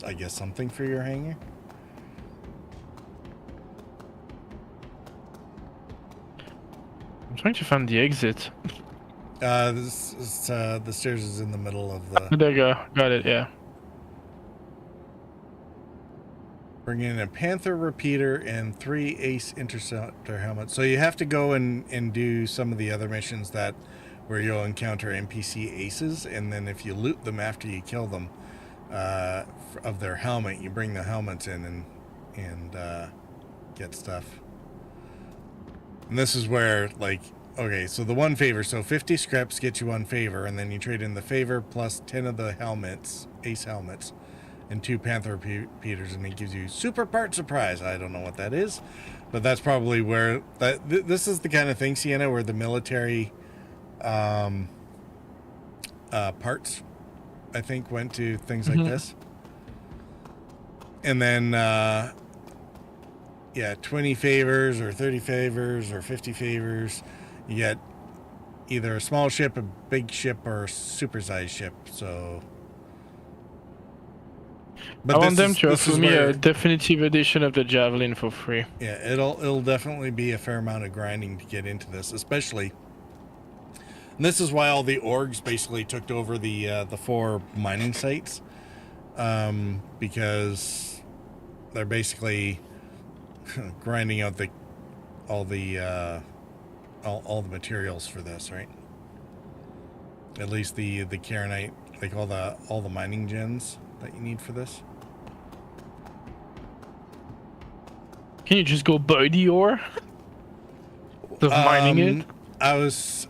I guess, something for your hanger.
I'm trying to find the exit.
The stairs is in the middle of the.
There you go. Got it. Yeah.
Bring in a Panther repeater and 3 Ace Interceptor helmets. So you have to go and do some of the other missions where you'll encounter NPC aces, and then if you loot them after you kill them of their helmet, you bring the helmets in and get stuff. And this is where, like, okay, so the one favor, so 50 scripts get you one favor, and then you trade in the favor plus 10 of the helmets, ace helmets, and 2 Panther repeaters, and it gives you super part surprise. I don't know what that is, but that's probably where this is the kind of thing, Sienna, where the military parts, I think, went to things like this. And then 20 favors or 30 favors or 50 favors, you get either a small ship, a big ship, or a supersized ship. So
I want them to
this
offer
is
me
where-
a definitive edition of the Javelin for free.
Yeah, it'll definitely be a fair amount of grinding to get into this, especially. And this is why all the orgs basically took over the 4 mining sites, because they're basically grinding out all the materials for this, right? At least the Karenite, like all the mining gens that you need for this.
Can you just go buy the ore? Of mining it?
I was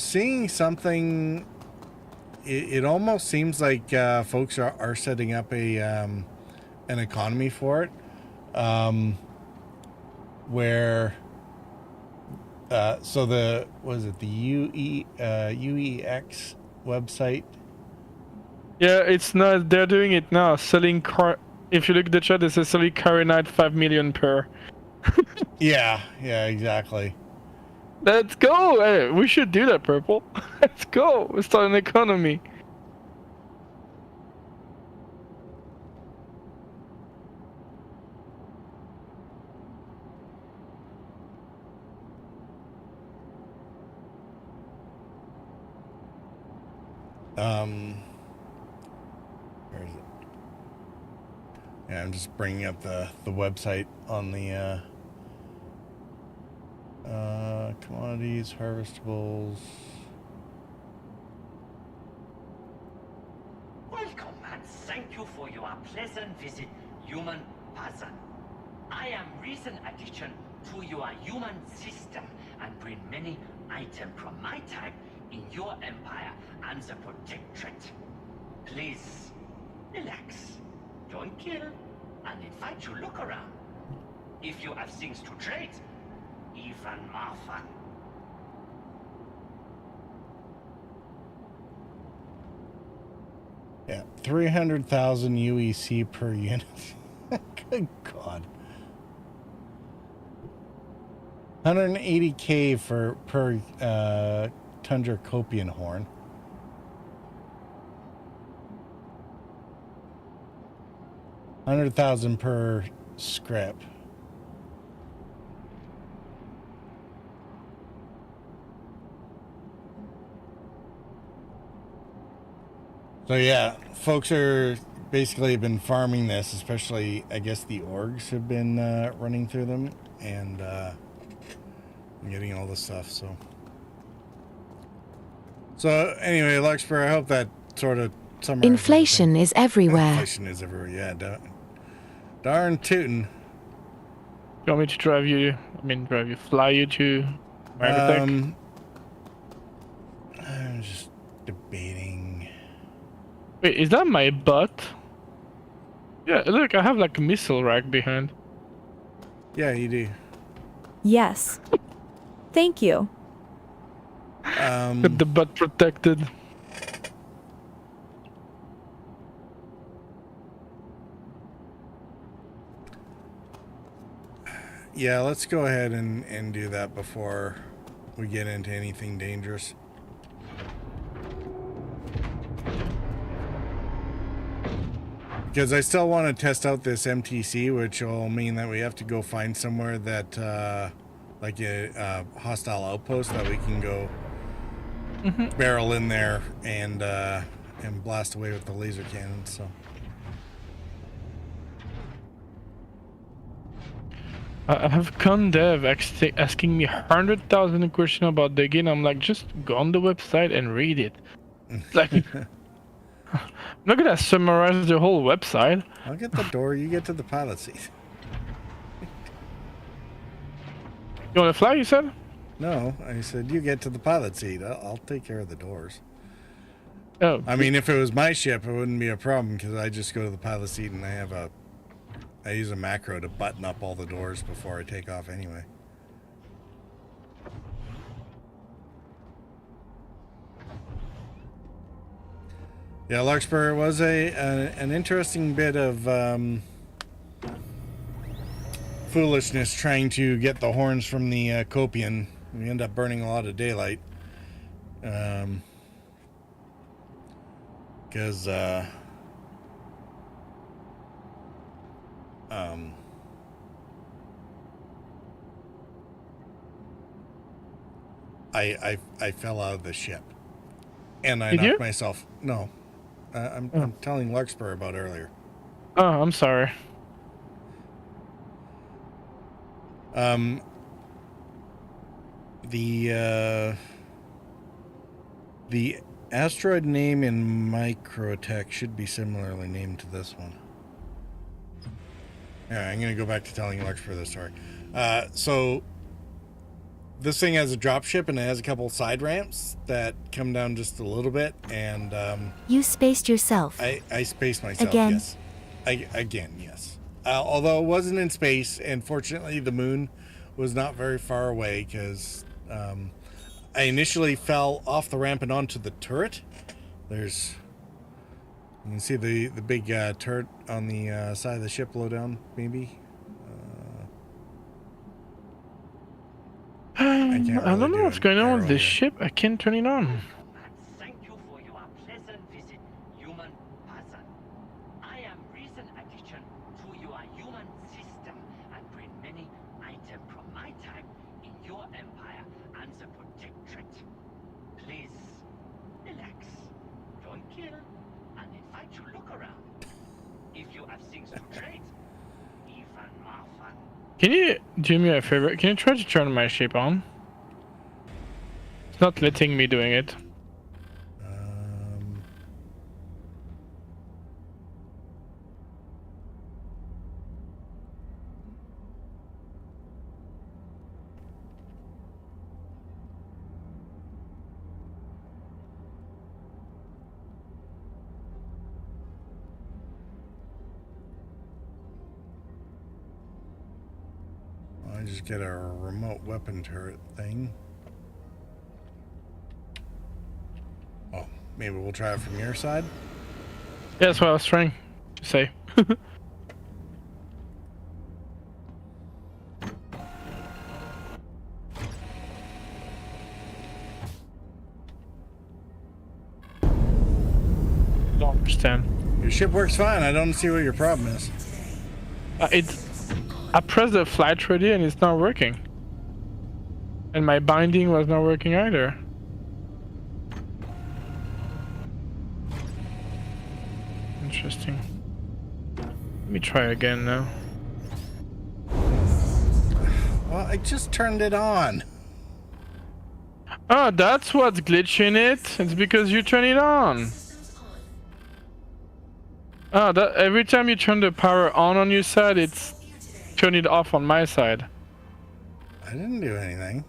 seeing something. It almost seems like folks are setting up an economy for it, where so the UEX website.
Yeah, it's not. They're doing it now. Selling car. If you look at the chat, it says selling Karenite 5 million per.
Yeah, exactly.
Let's go! Hey, we should do that, Purple. Let's go! Let's start an economy.
Where is it? Yeah, I'm just bringing up the website on the commodities, harvestables.
Welcome and thank you for your pleasant visit, human person. I am recent addition to your human system and bring many items from my time in your empire and the protectorate. Please, relax, don't kill, and invite you look around. If you have things to trade, even more fun.
Yeah, 300,000 UEC per unit. Good God. 180K per Tundra Copian horn. $100,000 per scrap. So yeah, folks are basically been farming this, especially I guess the orgs have been running through them and getting all this stuff. So anyway, Larkspur, I hope that sort of summarizes
Inflation is everywhere.
Inflation is everywhere. Yeah, darn tootin'.
You want me to fly you to Magotech?
I'm just debating.
Wait, is that my butt? Yeah, look, I have like a missile rack behind.
Yeah, you do.
Yes. Thank you.
With the butt protected.
Yeah, let's go ahead and do that before we get into anything dangerous. Because I still want to test out this MTC, which will mean that we have to go find somewhere that, like a hostile outpost that we can go barrel in there and blast away with the laser cannon. So.
I have Condev asking me 100,000 questions about the game. I'm like, just go on the website and read it. Like, I'm not gonna summarize the whole website.
I'll get the door. You get to the pilot seat.
You wanna fly? You said?
No, I said you get to the pilot seat. I'll take care of the doors.
Oh.
I mean, if it was my ship, it wouldn't be a problem because I just go to the pilot seat and I use a macro to button up all the doors before I take off anyway. Yeah, Larkspur was an interesting bit of foolishness trying to get the horns from the Copian. We end up burning a lot of daylight. Because I fell out of the ship, and I
Did
knocked
you?
myself. No, I'm telling Larkspur about earlier.
Oh, I'm sorry.
The asteroid name in Microtech should be similarly named to this one. Yeah, I'm gonna go back to telling Larkspur this story. So this thing has a drop ship and it has a couple side ramps that come down just a little bit, and
You spaced yourself.
I spaced myself.
Again?
Yes. Again, yes. Although it wasn't in space, and fortunately the moon was not very far away, because I initially fell off the ramp and onto the turret. You can see the big turret on the side of the ship low down, maybe.
I don't know what's going on with this ship. I can't turn it on.
Thank you for your pleasant visit, human person. I am recent addition to your human system and bring many items from my time in your empire and the protectorate. Please, relax, don't kill, and invite you look around. If you have things to trade, even more fun.
Can you do me a favor? Can you try to turn my ship on? It's not letting me doing it.
I just get a remote weapon turret thing. Oh, maybe we'll try it from your side.
Yeah, that's what I was trying to say. Don't understand.
Your ship works fine. I don't see what your problem is.
I pressed the flight ready and it's not working. And my binding was not working either. Interesting. Let me try again now.
Well, I just turned it on.
Oh, that's what's glitching it. It's because you turn it on. Oh, that every time you turn the power on your side, it's turn it off on my side.
I didn't do anything.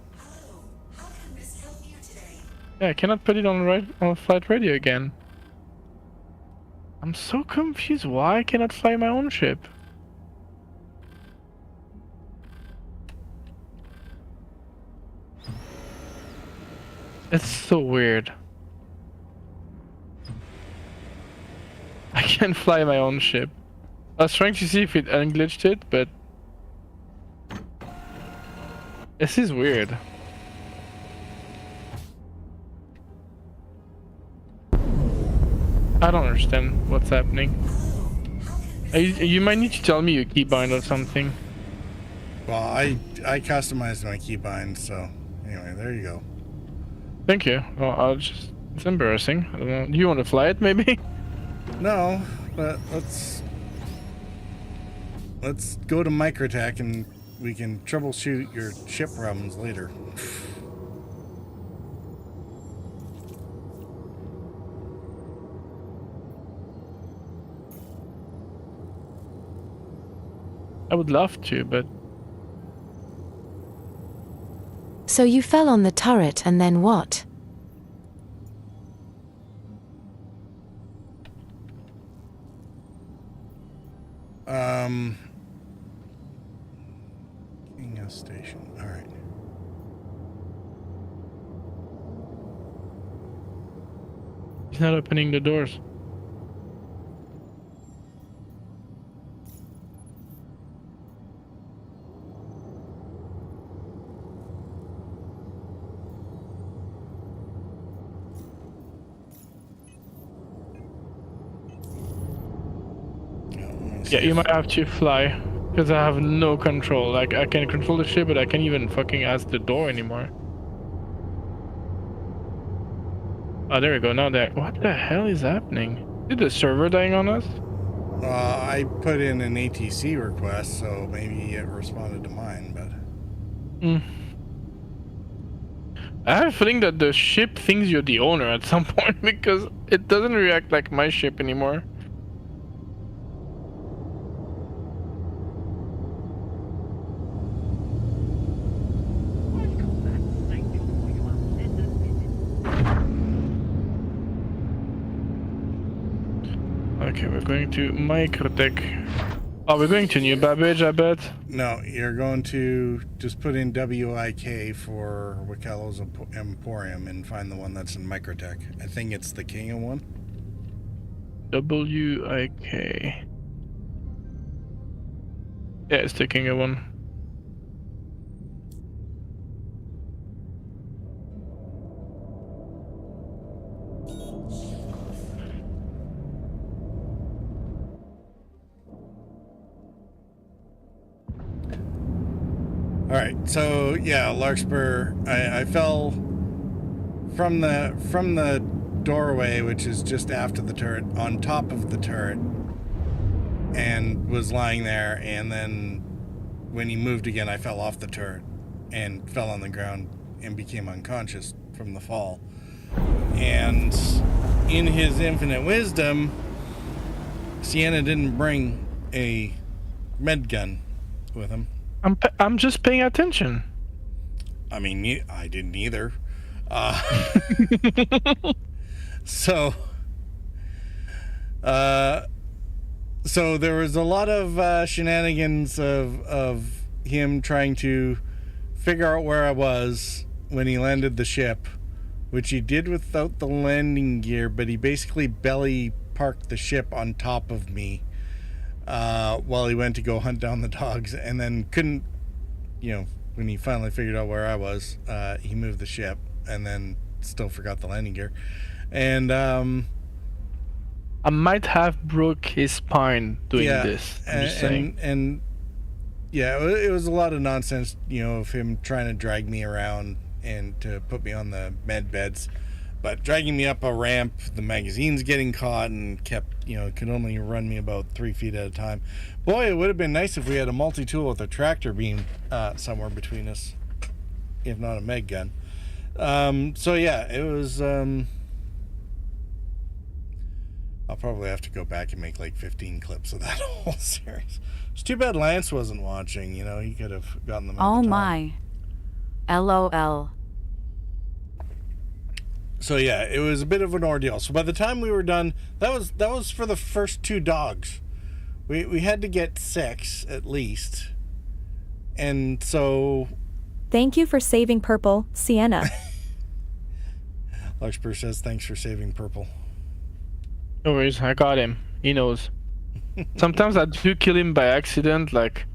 Yeah, I cannot put it on flight radio again. I'm so confused. Why I cannot fly my own ship? It's so weird. I can't fly my own ship. I was trying to see if it unglitched it, but this is weird. I don't understand what's happening. You might need to tell me your keybind or something.
Well, I customized my keybind, so anyway, there you go.
Thank you. Well, it's embarrassing. I don't know. Do you want to fly it, maybe?
No, but let's go to Microtech and we can troubleshoot your ship problems later.
I would love to, but...
So you fell on the turret and then what?
King Station. All right.
He's not opening the doors. Yeah, you might have to fly. Because I have no control. Like, I can control the ship, but I can't even fucking ask the door anymore. Oh, there we go. Now that... What the hell is happening? Is the server dying on us?
I put in an ATC request, so maybe it responded to mine, but...
I have a feeling that the ship thinks you're the owner at some point, because it doesn't react like my ship anymore. Okay, we're going to Microtech. Oh, we're going to New Babbage, I bet.
No, you're going to just put in WIK for Wikelo's Emporium and find the one that's in Microtech. I think it's the King of one.
WIK. Yeah, it's the King of one.
All right, so yeah, Larkspur. I fell from the doorway, which is just after the turret, on top of the turret, and was lying there. And then when he moved again, I fell off the turret and fell on the ground and became unconscious from the fall. And in his infinite wisdom, Sienna didn't bring a med gun with him.
I'm just paying attention.
I mean, I didn't either. So there was a lot of shenanigans of him trying to figure out where I was when he landed the ship, which he did without the landing gear, but he basically belly parked the ship on top of me while he went to go hunt down the dogs, and then couldn't, when he finally figured out where I was, he moved the ship and then still forgot the landing gear. And
I might have broke his spine doing this. I'm just saying.
And yeah, it was a lot of nonsense, of him trying to drag me around and to put me on the med beds, but dragging me up a ramp, the magazine's getting caught and kept, could only run me about 3 feet at a time. Boy, it would have been nice if we had a multi-tool with a tractor beam somewhere between us, if not a meg gun. So yeah, it was, I'll probably have to go back and make like 15 clips of that whole series. It's too bad Lance wasn't watching, he could have gotten them at the time.
My. LOL.
So yeah, it was a bit of an ordeal. So by the time we were done, that was for the first 2 dogs. We had to get 6 at least. And so...
Thank you for saving Purple, Sienna.
Larkspur says thanks for saving Purple.
No worries, I got him. He knows. Sometimes I do kill him by accident, like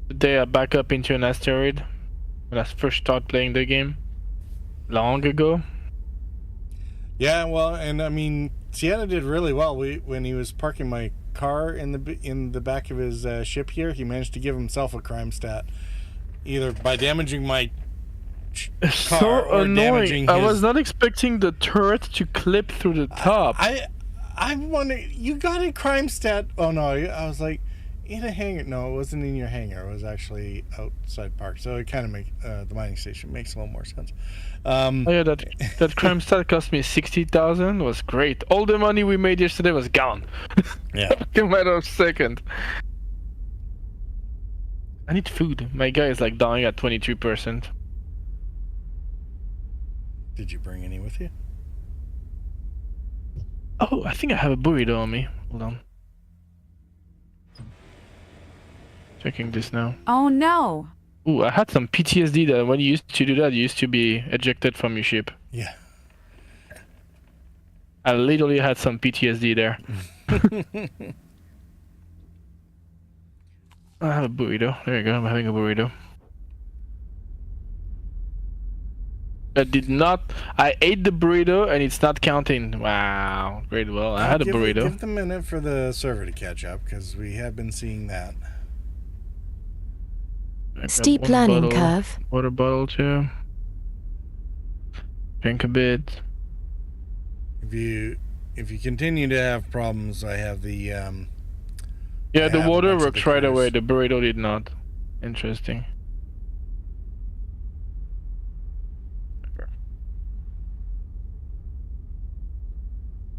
the day I back up into an asteroid when I first started playing the game long ago.
Yeah, well, and I mean, Sienna did really well. When he was parking my car in the back of his ship here, he managed to give himself a crime stat, either by damaging my car
so
or
annoying.
damaging his...
I was not expecting the turret to clip through the top.
I'm wondering, you got a crime stat? Oh no, I was like, in a hangar. No, it wasn't in your hangar. It was actually outside park. So it kind of makes the mining station makes a little more sense.
Oh yeah, that crime stat cost me 60,000. Was great. All the money we made yesterday was gone.
Yeah.
In a matter of second. I need food. My guy is like dying at 22%.
Did you bring any with you?
Oh, I think I have a burrito on me. Hold on. Checking this now.
Oh no!
Ooh, I had some PTSD that when you used to do that, you used to be ejected from your ship.
Yeah.
I literally had some PTSD there. I have a burrito. There you go, I'm having a burrito. I did not. I ate the burrito and it's not counting. Wow, great. Well, I had a burrito.
Give them a minute for the server to catch up because we have been seeing that.
Steep learning curve.
Water bottle too. Drink a bit.
If you continue to have problems, I have the
yeah, the water works right away. The burrito did not. Interesting.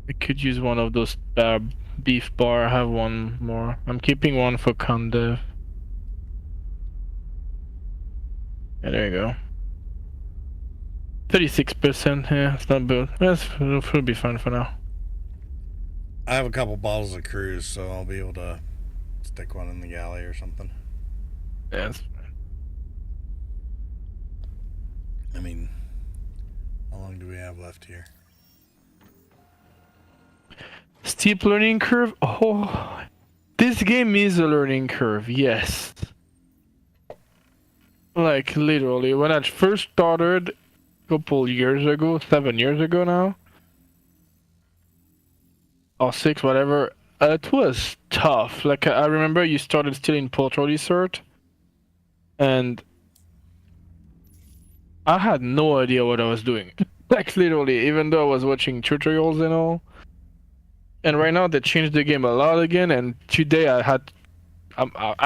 I could use one of those beef bar. I have one more. I'm keeping one for Condev. Yeah, there you go. 36%. Yeah, it's not bad. It'll be fine for now.
I have a couple bottles of cruise, so I'll be able to stick one in the galley or something.
Yes.
I mean, how long do we have left here?
Steep learning curve? Oh, this game is a learning curve, yes. Like, literally, when I first started a couple years ago, 7 years ago now, or 6, whatever, it was tough. Like, I remember you started still in portal cert, and I had no idea what I was doing. Like, literally, even though I was watching tutorials and all. And right now they changed the game a lot again, and today I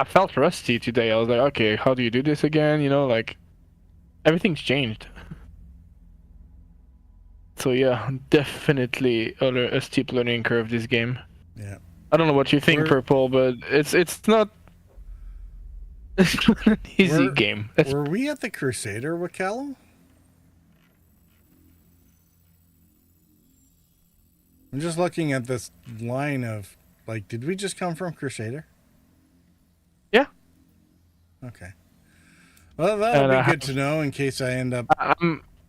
felt rusty today. I was like, okay, how do you do this again? You know, like, everything's changed. So yeah, definitely a steep learning curve, this game.
Yeah.
I don't know what you think, Purple, but it's not an easy game.
Were we at the Crusader, Wikelo? I'm just looking at this line of, like, did we just come from Crusader?
Yeah.
Okay. Well, that'll be good to know in case I end up...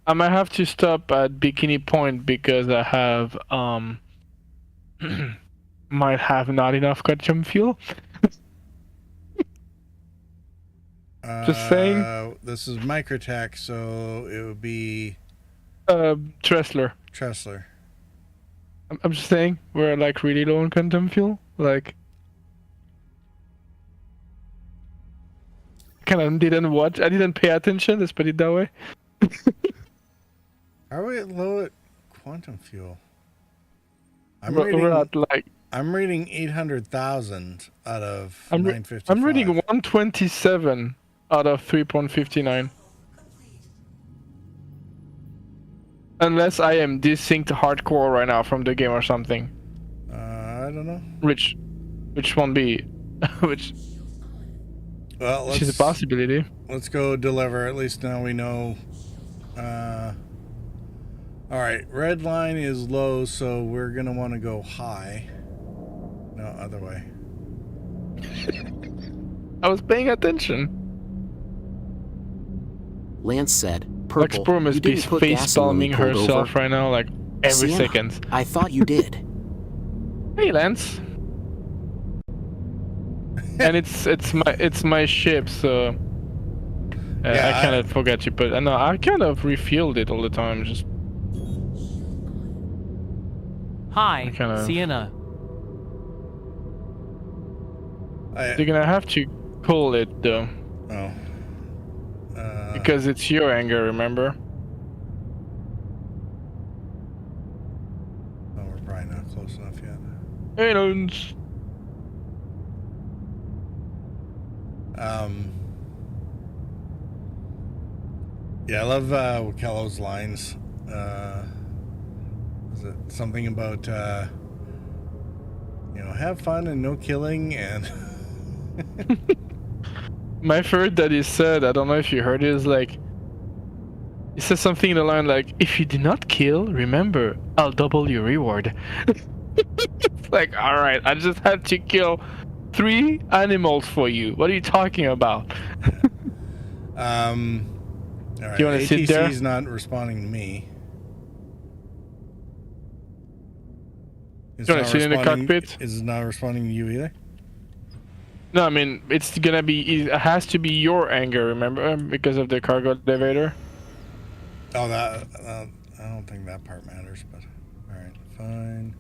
I might have to stop at Bikini Point because I have, might have not enough quantum fuel. Just saying.
This is Microtech, so it would be...
Tressler. I'm just saying, we're like really low on quantum fuel. Like, kind of didn't watch. I didn't pay attention. Let's put it that way.
Are we low at quantum fuel?
We're at like.
I'm reading 800,000 out of 955.
I'm reading 127 out of 3.59. Unless I am desynced hardcore right now from the game or something.
I don't know.
Which won't be, which is a possibility.
Let's go deliver. At least now we know. All right, red line is low, so we're gonna want to go high. No, other way.
I was paying attention.
Lance said, "Purple,
Expro must
you
be
didn't put
face
gasoline
palming
pulled
herself
over.
right now, like every
Sienna,
second.
I thought you did."
Hey, Lance. And it's my ship, so I kind of forgot you. But no, I kind of refueled it all the time. Just
hi, Sienna.
You're gonna have to call it though.
Oh.
Because it's your anger, remember?
Oh, we're probably not close enough yet.
Hey, Lance.
Yeah, I love Wikelo's lines. Is it something about have fun and no killing and
My favorite that he said, I don't know if you heard it, is like, he says something in the line like, if you do not kill, remember, I'll double your reward. It's like, alright, I just had to kill 3 animals for you. What are you talking about?
all right,
Do you want to sit there?
ATC's not responding to me.
Do you want to sit in the cockpit?
Is it not responding to you either?
No, I mean, it's gonna be, it has to be your anger, remember? Because of the cargo elevator.
Oh, that I don't think that part matters, but all right, fine.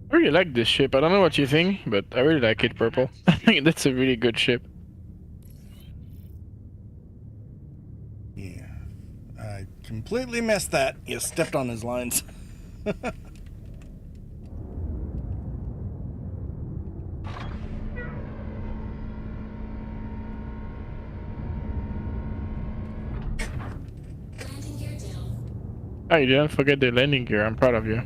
I really like this ship. I don't know what you think, but I really like it, Purple. I think that's a really good ship.
Yeah, I completely missed that. You stepped on his lines.
Oh, you didn't forget the landing gear. I'm proud of you.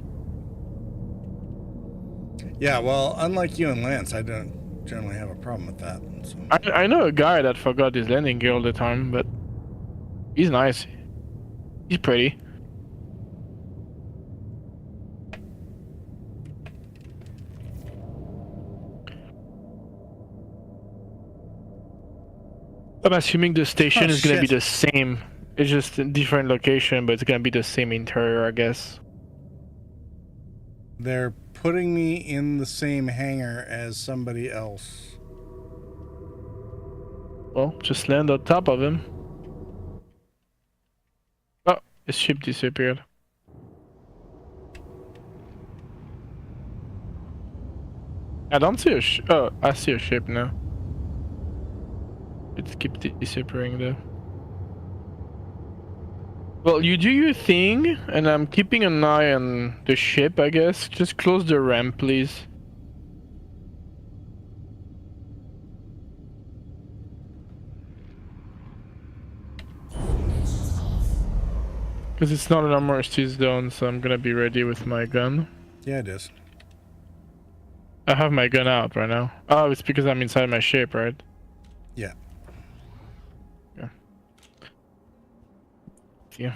Yeah, well, unlike you and Lance, I don't generally have a problem with that. So.
I know a guy that forgot his landing gear all the time, but he's nice. He's pretty. I'm assuming the station is gonna be the same. It's just a different location, but it's gonna be the same interior, I guess.
They're putting me in the same hangar as somebody else.
Well, just land on top of him. Oh, his ship disappeared. I don't see a oh, I see a ship now. It keeps disappearing though. Well, you do your thing, and I'm keeping an eye on the ship, I guess. Just close the ramp, please. Because it's not an emergency zone, so I'm gonna be ready with my gun.
Yeah, it is.
I have my gun out right now. Oh, it's because I'm inside my ship, right?
Yeah.
Yeah. Yeah.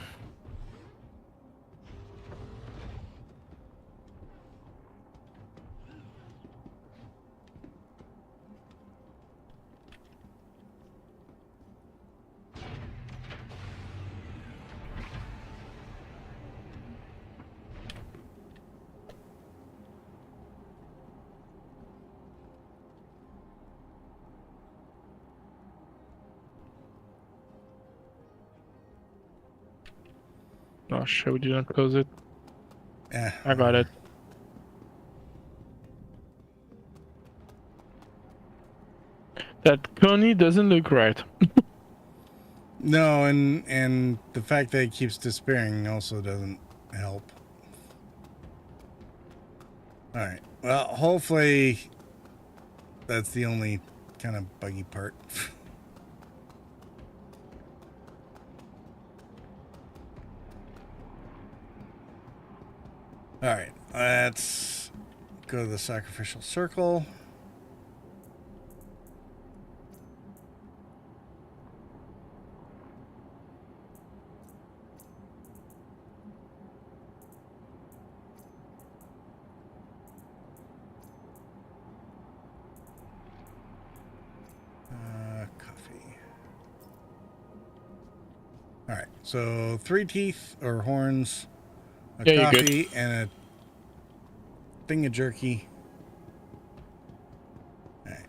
Oh shit, we didn't close it.
Yeah.
I got it. That Coney doesn't look right.
No, and the fact that it keeps disappearing also doesn't help. All right. Well, hopefully that's the only kind of buggy part. All right, let's go to the sacrificial circle. Coffee. All right, so 3 teeth or horns, a coffee, and a thing of jerky. All right.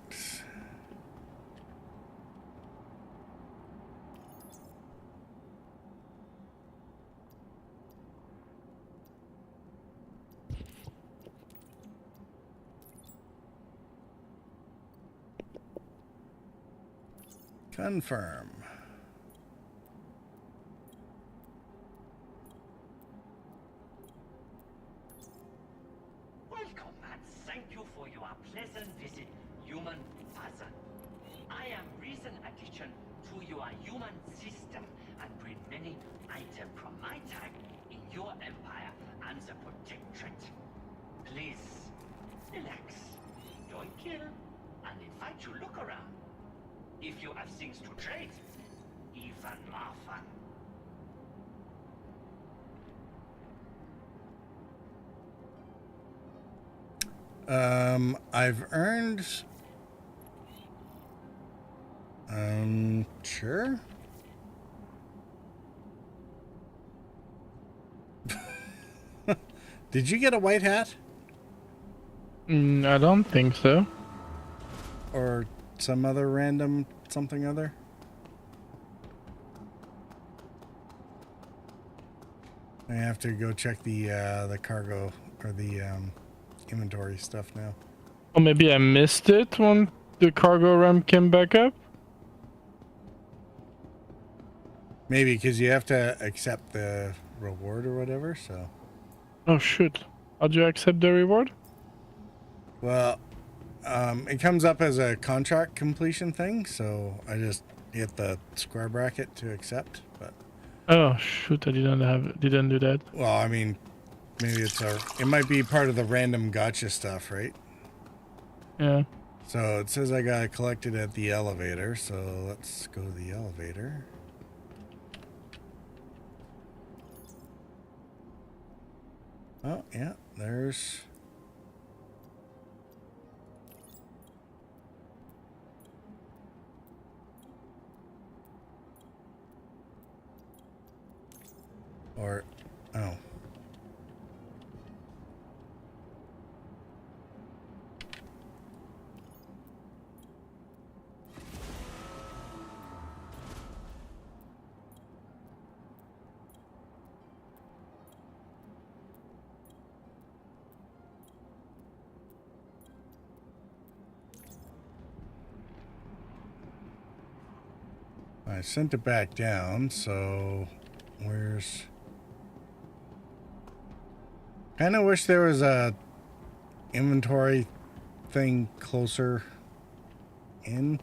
Confirm.
Welcome and thank you for your pleasant visit, human Pazan. I am recent addition to your human system and bring many items from my time in your empire and the protectorate. Please, relax, don't kill, and invite you look around. If you have things to trade, even more fun.
I've earned. Sure. Did you get a white hat?
I don't think so.
Or some other random something other? I have to go check the cargo or the inventory stuff now.
Or maybe I missed it when the cargo ramp came back up?
Maybe because you have to accept the reward or whatever, so.
Oh shoot. How do you accept the reward?
Well, it comes up as a contract completion thing, so I just hit the square bracket to accept, but.
Oh shoot, I didn't do that.
Well, I mean, maybe it might be part of the random gotcha stuff, right?
Yeah.
So it says I got collected at the elevator, so let's go to the elevator. Oh, yeah, there's... Or, oh. I sent it back down, so where's... Kind of wish there was a inventory thing closer in.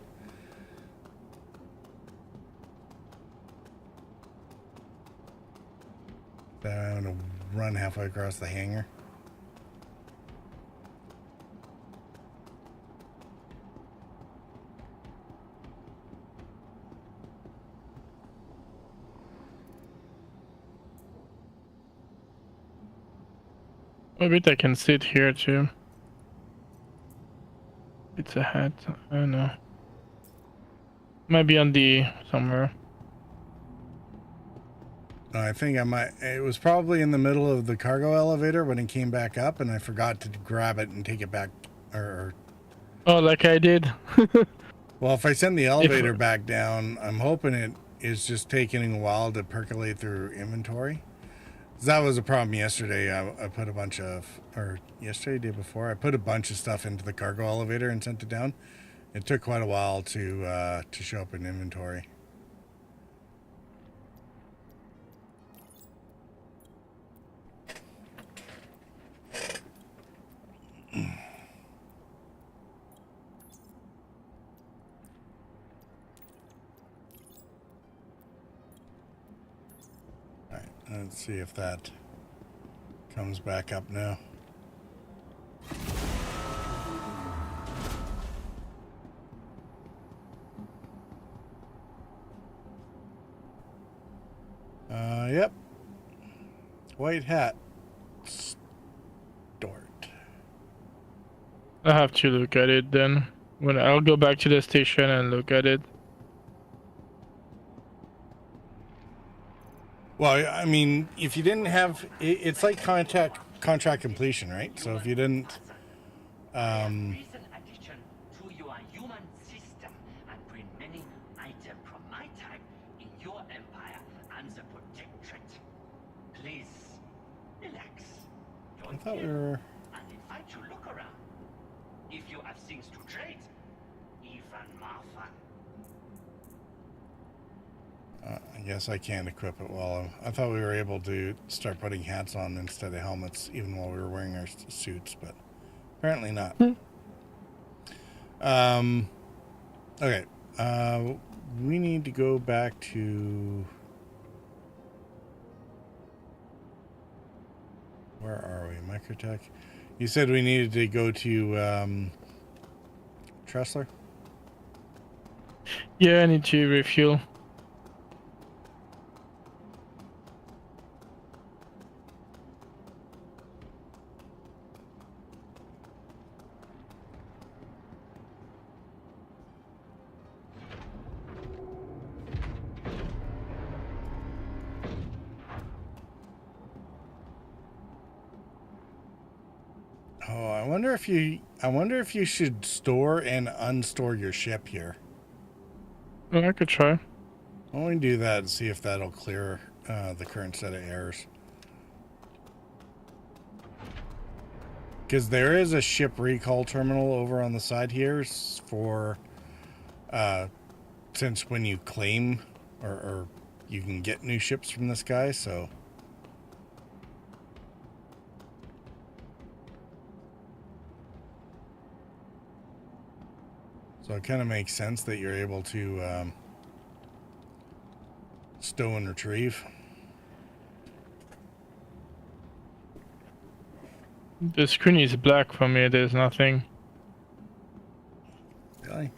I'm gonna run halfway across the hangar.
Maybe I can sit here too. It's a hat. I don't know. Maybe on the somewhere.
I think I might. It was probably in the middle of the cargo elevator when it came back up, and I forgot to grab it and take it back.
Oh, like I did.
Well, if I send the elevator back down, I'm hoping it is just taking a while to percolate through inventory. That was a problem yesterday. I put a bunch of, or yesterday, day before, I put a bunch of stuff into the cargo elevator and sent it down. It took quite a while to show up in inventory. Let's see if that comes back up now. Yep. White hat. Stored.
I have to look at it then. When I'll go back to the station and look at it.
Well, I mean, if you didn't have, it's like contract completion, right? So if you didn't,
Recent addition to your human system and bring many items from my time in your empire and the protectorate. Please, relax.
I thought we were...
And invite you look around. If you have things to trade, even more fun.
I guess I can't equip it well. I thought we were able to start putting hats on instead of helmets, even while we were wearing our suits, but apparently not. Okay. We need to go back to... Where are we? Microtech? You said we needed to go to Tressler?
Yeah, I need to refuel.
Oh, I wonder if you should store and unstore your ship here.
I could try.
Why don't we do that and see if that'll clear the current set of errors. Because there is a ship recall terminal over on the side here for since when you claim or you can get new ships from this guy, so it kind of makes sense that you're able to stow and retrieve.
The screen is black for me, there's nothing.
Really?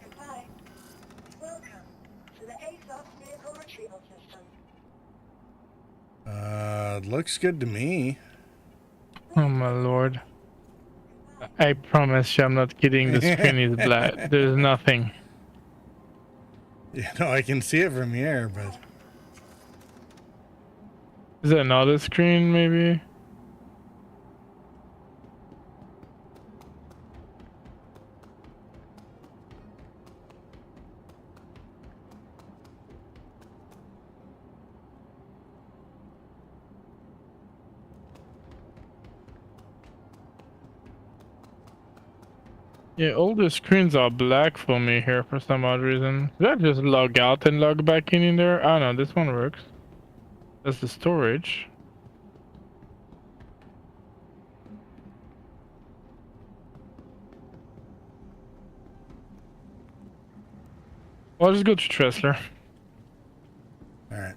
Looks good to me.
Oh my lord. I promise you I'm not kidding, the screen is black. There's nothing.
Yeah, no, I can see it from here, but...
Is that another screen, maybe? Yeah, all the screens are black for me here for some odd reason. Did I just log out and log back in there? Oh no, this one works. That's the storage. Well, I'll just go to Tressler.
Alright.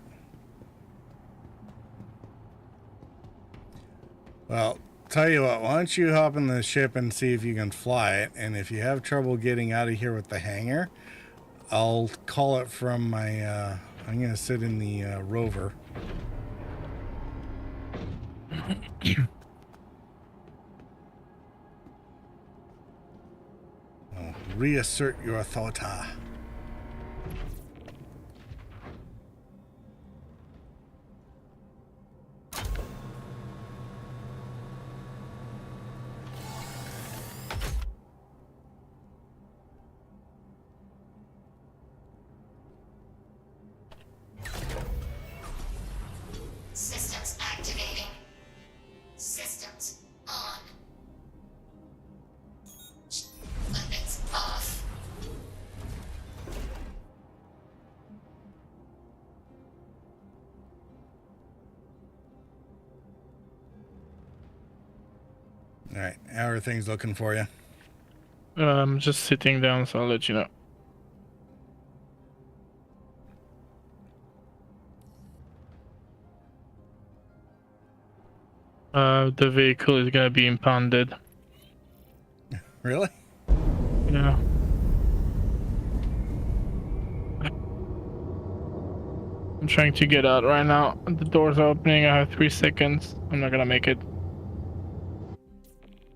Well, tell you what, why don't you hop in the ship and see if you can fly it, and if you have trouble getting out of here with the hangar, I'll call it from my, I'm gonna sit in the rover. Reassert your authority.
Systems activating. Systems on. Weapons off.
All right, how are things looking for you?
I'm just sitting down, so I'll let you know. The vehicle is gonna be impounded.
Really?
Yeah. I'm trying to get out right now. The doors are opening. I have 3 seconds. I'm not gonna make it.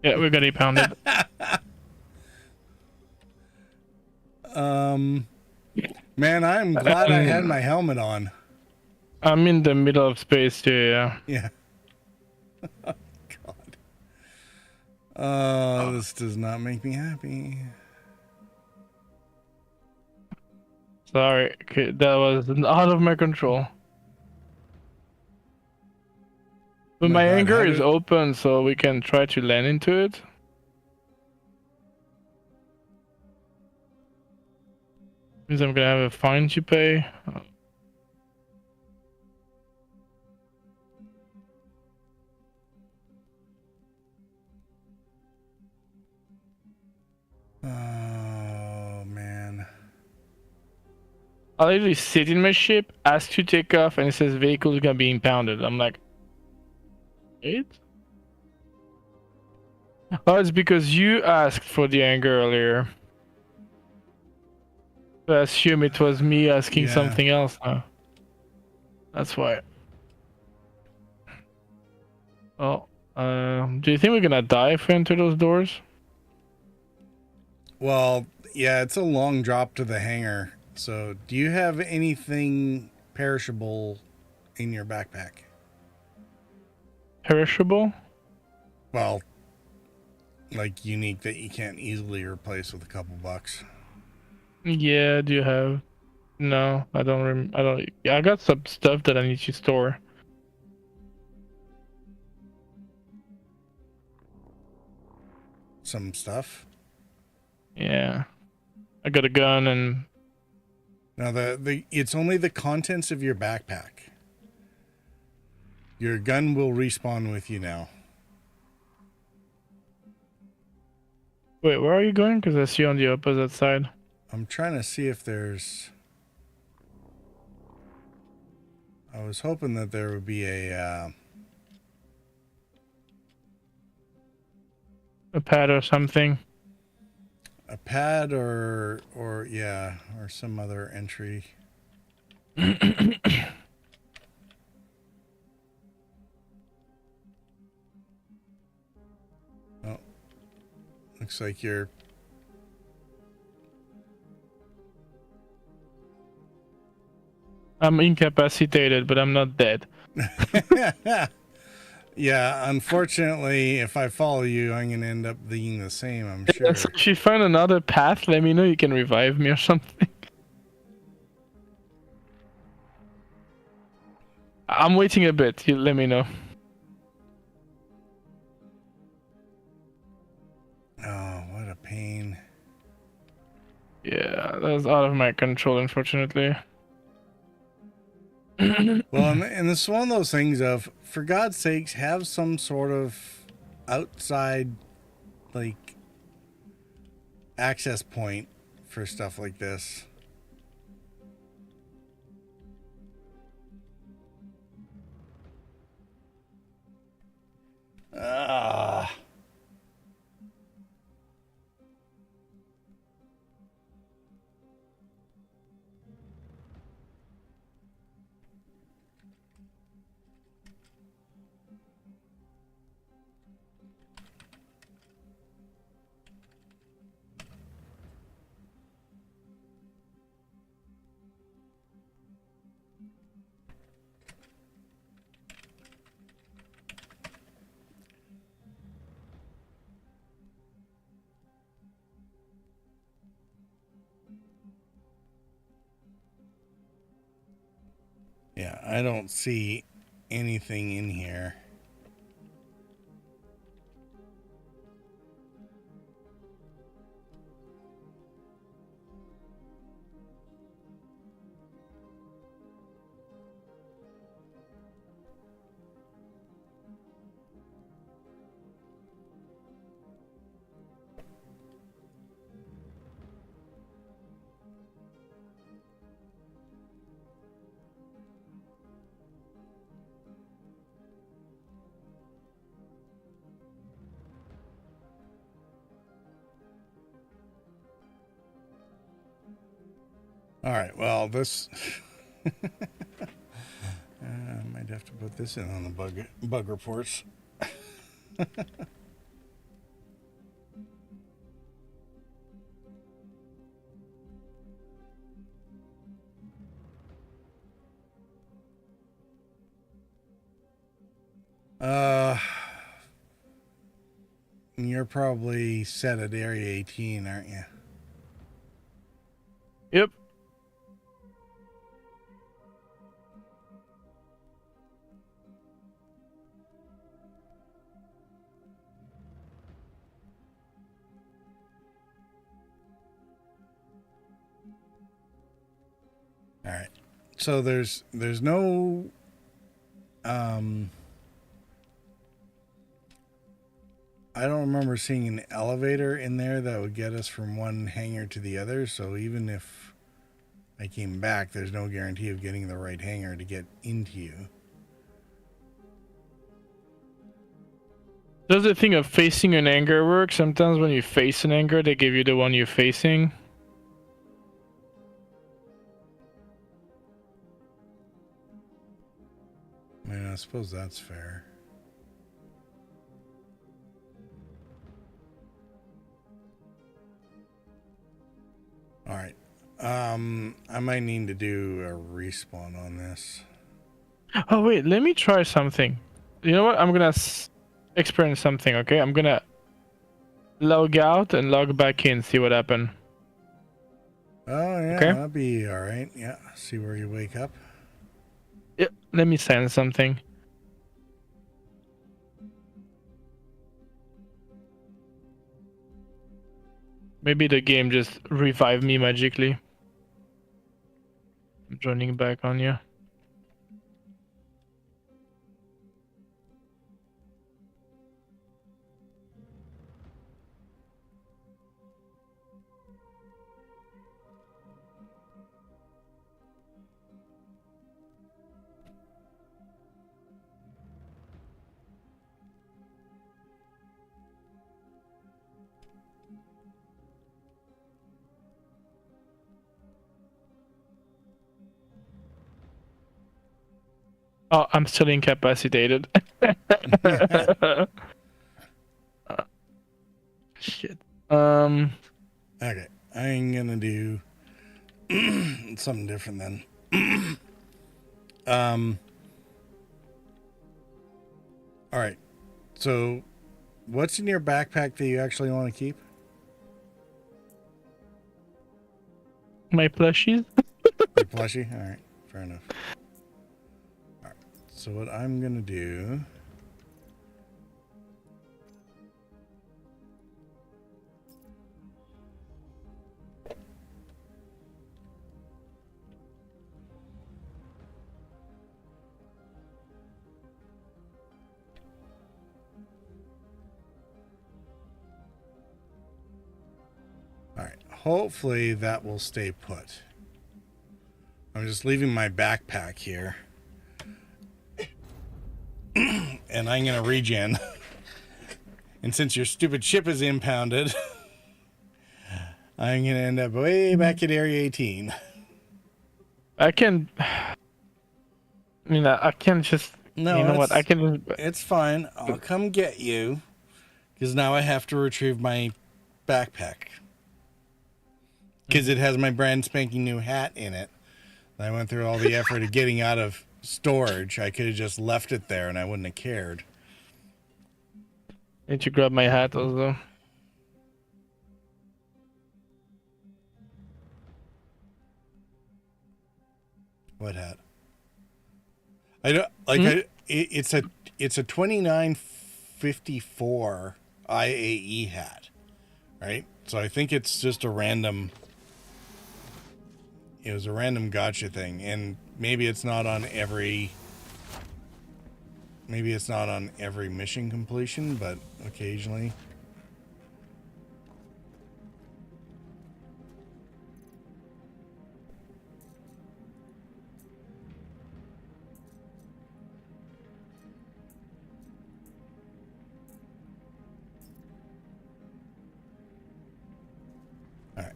Yeah, we're gonna be impounded.
Man, I'm glad I had my helmet on.
I'm in the middle of space too, yeah.
Yeah. Oh, God. Oh, this does not make me happy.
Sorry, okay, that was out of my control. But my hangar is open, so we can try to land into it. Means I'm gonna have a fine to pay.
Oh, man.
I literally sit in my ship, ask to take off, and it says vehicle is gonna be impounded. I'm like, it? Oh, it's because you asked for the hangar earlier. I assume it was me asking something else now. That's why. Oh, do you think we're gonna die if we enter those doors?
Well, yeah, it's a long drop to the hangar. So, do you have anything perishable in your backpack?
Perishable?
Well, like unique that you can't easily replace with a couple bucks?
Yeah, do you have? No, I don't. I don't. Yeah, I got some stuff that I need to store.
Some stuff.
Yeah, I got a gun and.
Now it's only the contents of your backpack. Your gun will respawn with you now.
Wait, where are you going? Because I see you on the opposite side.
I'm trying to see if there's... I was hoping that there would be a
pad or something.
A pad or yeah, or some other entry. Oh, looks like you're...
I'm incapacitated, but I'm not dead.
Yeah, unfortunately, if I follow you, I'm going to end up being the same, I'm sure.
So if you find another path, let me know. You can revive me or something. I'm waiting a bit. You let me know.
Oh, what a pain.
Yeah, that's out of my control, unfortunately.
Well, and this is one of those things of, for God's sakes, have some sort of outside, like, access point for stuff like this. Ah. Yeah, I don't see anything in here. All right, well, this... I might have to put this in on the bug reports. You're probably set at Area 18, aren't you?
Yep.
All right. So there's no I don't remember seeing an elevator in there that would get us from one hangar to the other, so even if I came back, there's no guarantee of getting the right hangar to get into you.
Does the thing of facing an hangar work? Sometimes when you face an hangar, they give you the one you're facing.
Yeah, I suppose that's fair. All right. I might need to do a respawn on this.
Oh wait, let me try something. You know what? I'm gonna experience something. Okay, I'm gonna log out and log back in, see what happened.
Oh yeah,
Okay.
that'd be all right. Yeah, see where you wake up.
Yeah, let me send something. Maybe the game just revived me magically. I'm joining back on you. Oh, I'm still incapacitated. Shit.
Okay, I'm gonna do something different then. All right. So, what's in your backpack that you actually want to keep?
My plushies.
Your plushie? All right, fair enough. All right. So what I'm gonna do. All right. Hopefully that will stay put. I'm just leaving my backpack here. And I'm going to regen. And since your stupid ship is impounded, I'm going to end up way back at Area 18.
I can... I mean, I can just...
No,
you know what? I can...
It's fine. I'll come get you. Because now I have to retrieve my backpack. Because it has my brand spanking new hat in it. I went through all the effort of getting out of storage. I could have just left it there and I wouldn't have cared.
Need to grab my hat also.
What hat? I don't like. It's a 2954 IAE hat, right? So I think it's just a random. It was a random gotcha thing, and maybe it's not on every. Maybe it's not on every mission completion, but occasionally. All right.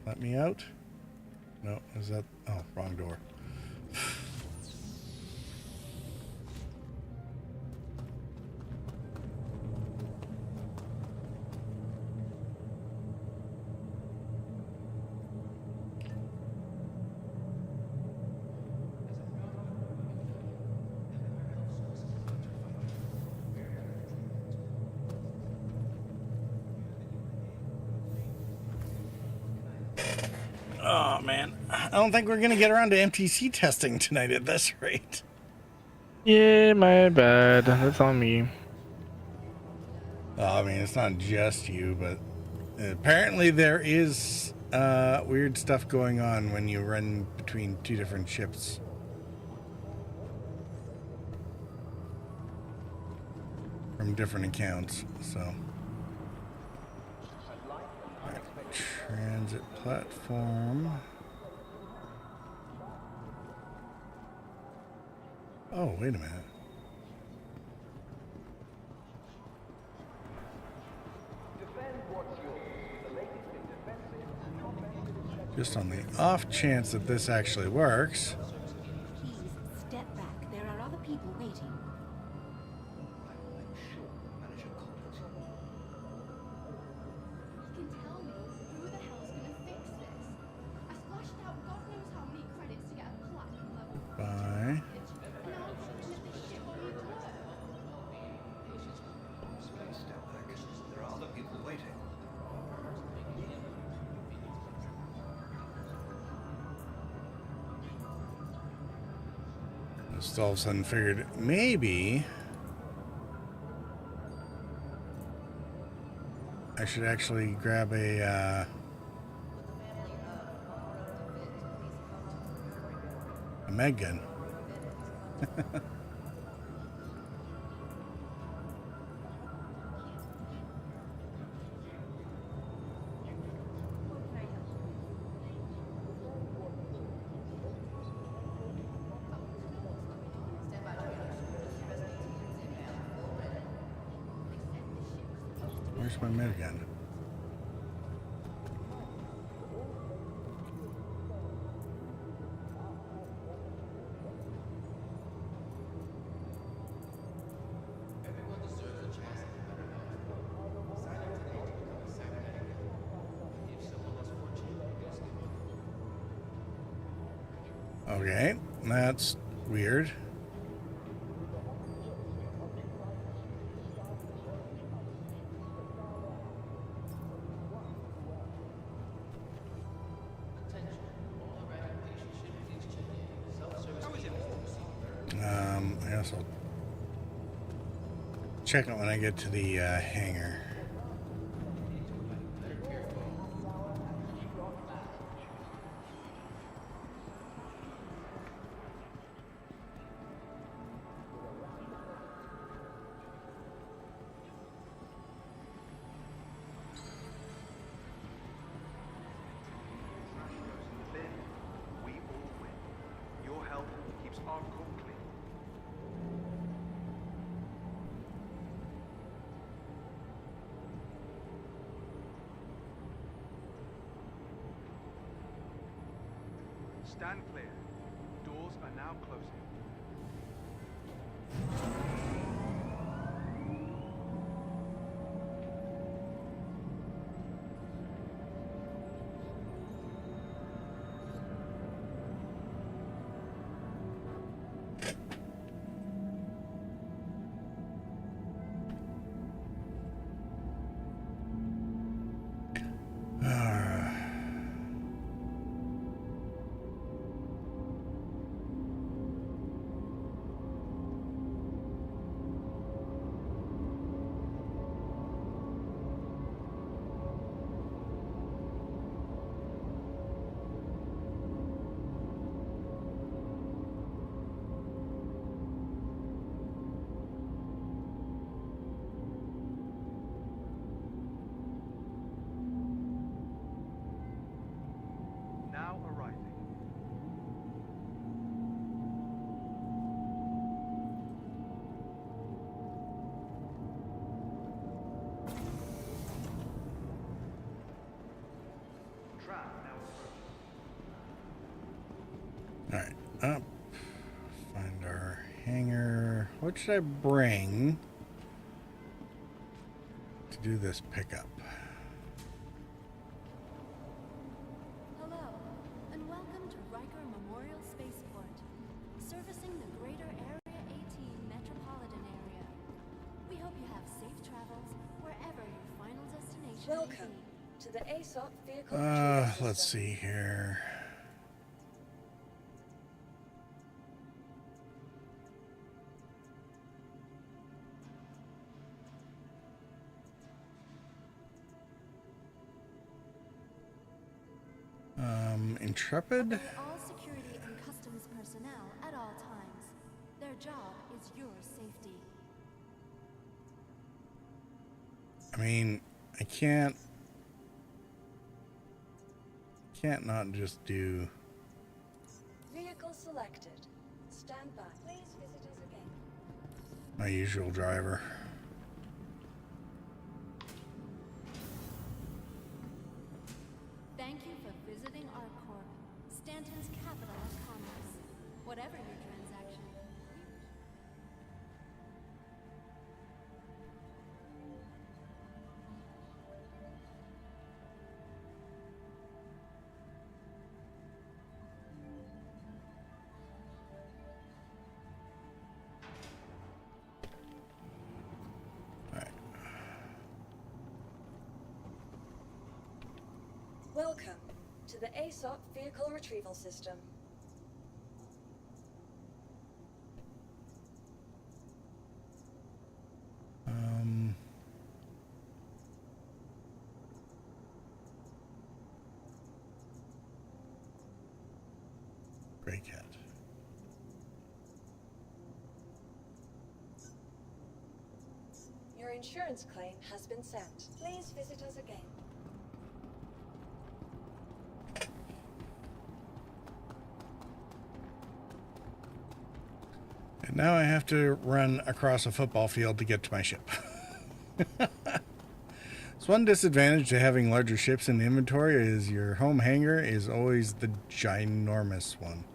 Let me out. No, is that? Oh, wrong door. Oh man, I don't think we're gonna get around to MTC testing tonight at this rate.
Yeah, my bad. That's on me.
I mean, it's not just you, but apparently there is weird stuff going on when you run between two different ships. From different accounts, so. Right, transit platform. Oh, wait a minute. Just on the off chance that this actually works.
Please step back. There are other people waiting. You can tell me who the hell's gonna fix this? I splashed out God knows how many credits to get a platinum level.
Bye.
Now I'm thinking if this shit won't even work.
Just all of a sudden figured maybe I should actually grab a med gun. Where's my med gun? Okay, that's weird. I guess I'll check it when I get to the hangar.
We all win. Your help keeps our core clean. Stand clear. Doors are now closing. Now arriving. Trap now approaching.
All right, up. Find our hangar. What should I bring to do this pickup?
Hello, and welcome to Riker Memorial Spaceport, servicing the greater Area 18 metropolitan area. We hope you have safe travels wherever your final destination
Welcome to the ASOP vehicle.
Let's see here. Intrepid?
All security and customs personnel at all times. Their job is your safety.
I mean, I can't not just do
Vehicle selected. Stand by. Please visit us again.
my usual driver.
Thank you for visiting ArcCorp, Stanton's capital of commerce. Whatever your transaction.
Welcome to the ASOP vehicle retrieval system.
stray cat.
Your insurance claim has been sent. Please visit us again.
And now I have to run across a football field to get to my ship. So one disadvantage to having larger ships in the inventory is your home hangar is always the ginormous one.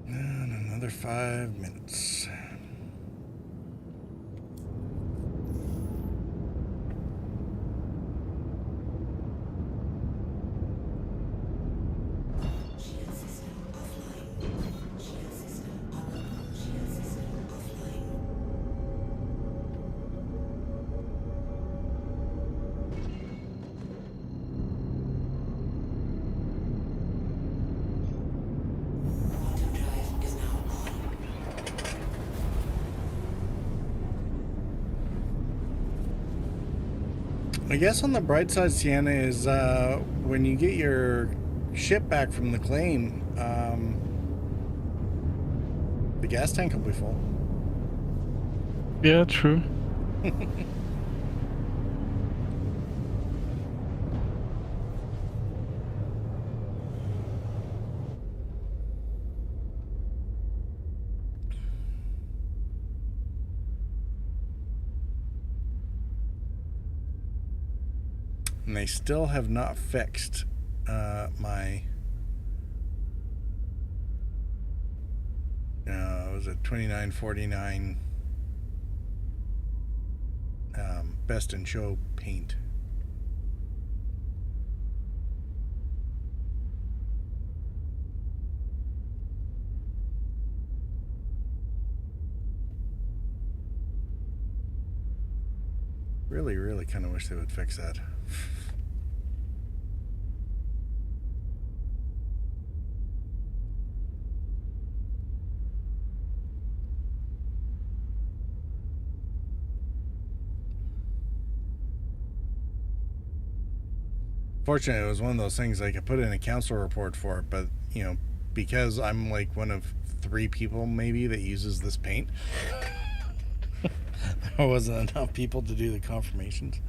And another 5 minutes. I guess on the bright side, Sienna, is when you get your ship back from the claim, the gas tank will be full.
Yeah, true.
And they still have not fixed my it was a 2949 best in show paint. Really kind of wish they would fix that. Fortunately, it was one of those things I could put in a council report for it, but, you know, because I'm like one of 3 people maybe that uses this paint, there wasn't enough people to do the confirmations.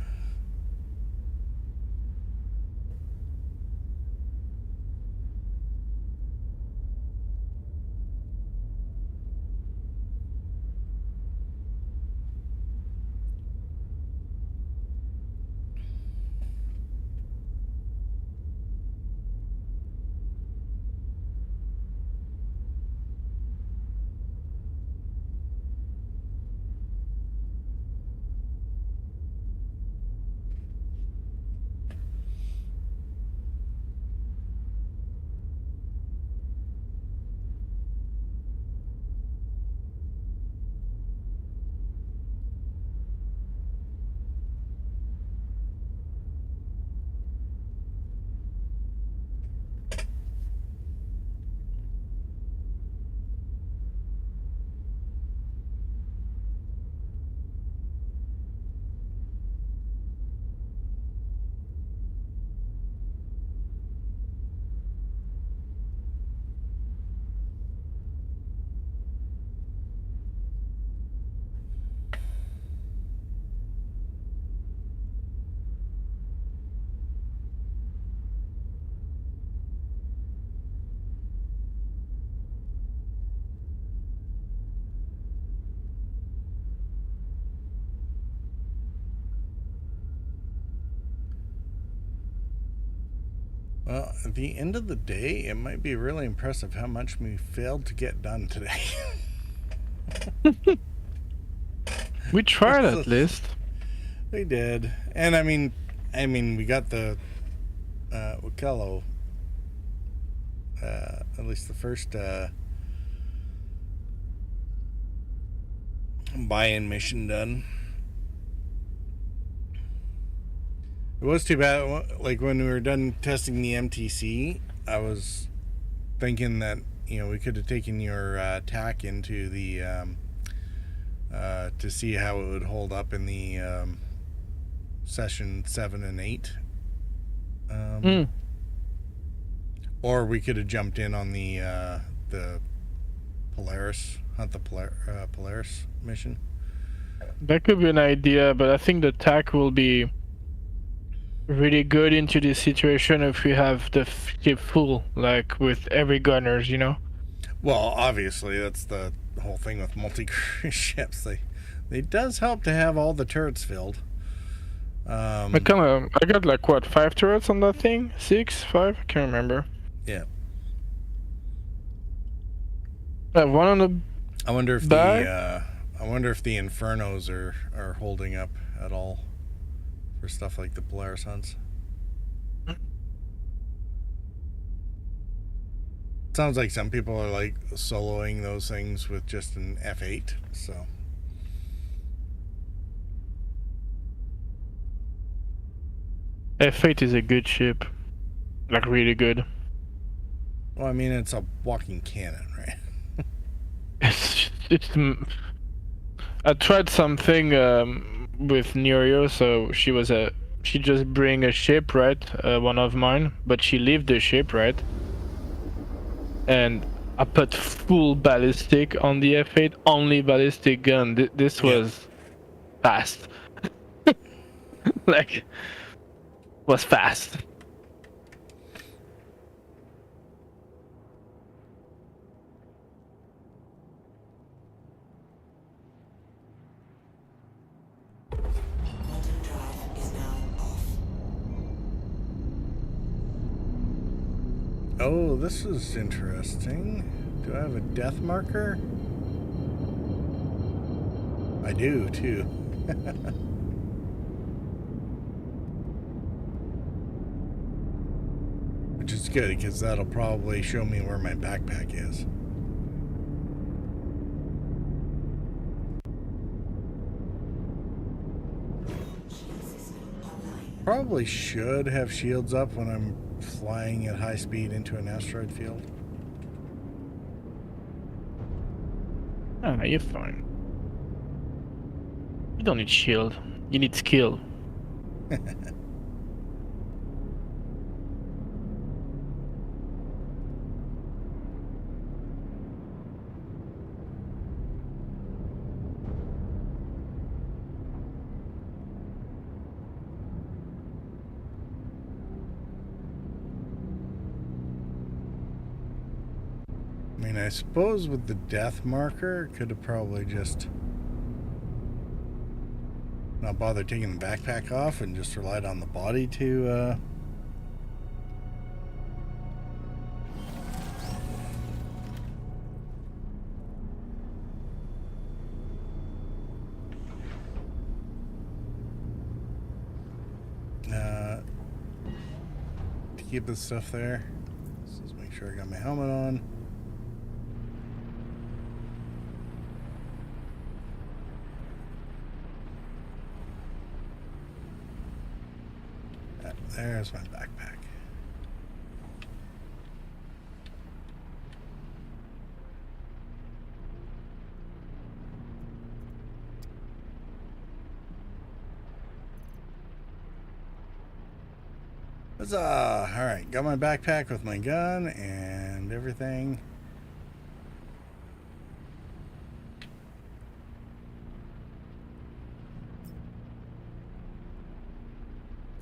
Well, at the end of the day, it might be really impressive how much we failed to get done today.
We tried at least.
We did, and I mean, we got the Wikelo, at least the first buy-in mission done. It was too bad. Like when we were done testing the MTC, I was thinking that we could have taken your TAC into the to see how it would hold up in the session 7 and 8. Or we could have jumped in on the Polaris, hunt the Polaris mission.
That could be an idea, but I think the TAC will be really good into this situation if we have the ship full, like with every gunners,
Well, obviously that's the whole thing with multi-crew ships. It does help to have all the turrets filled.
I got like what, 5 turrets on that thing? 6, 5? I can't remember.
Yeah.
One on the.
I wonder if the Infernos are holding up at all for stuff like the Polaris hunts. Sounds like some people are like soloing those things with just an F8, so.
F8 is a good ship. Like really good.
Well, I mean, it's a walking cannon, right?
it's I tried something with Nerio, so she just bring a ship, right? One of mine, but she left the ship, right? And I put full ballistic on the F8, only ballistic gun. This was fast. Like, was fast.
Oh, this is interesting. Do I have a death marker? I do, too. Which is good, because that'll probably show me where my backpack is. Probably should have shields up when I'm flying at high speed into an asteroid field.
Ah, you're fine. You don't need shield. You need skill.
I mean, I suppose with the death marker, could have probably just not bothered taking the backpack off and just relied on the body to keep this stuff there. Let's just make sure I got my helmet on. There's my backpack. Huzzah! Alright, got my backpack with my gun and everything.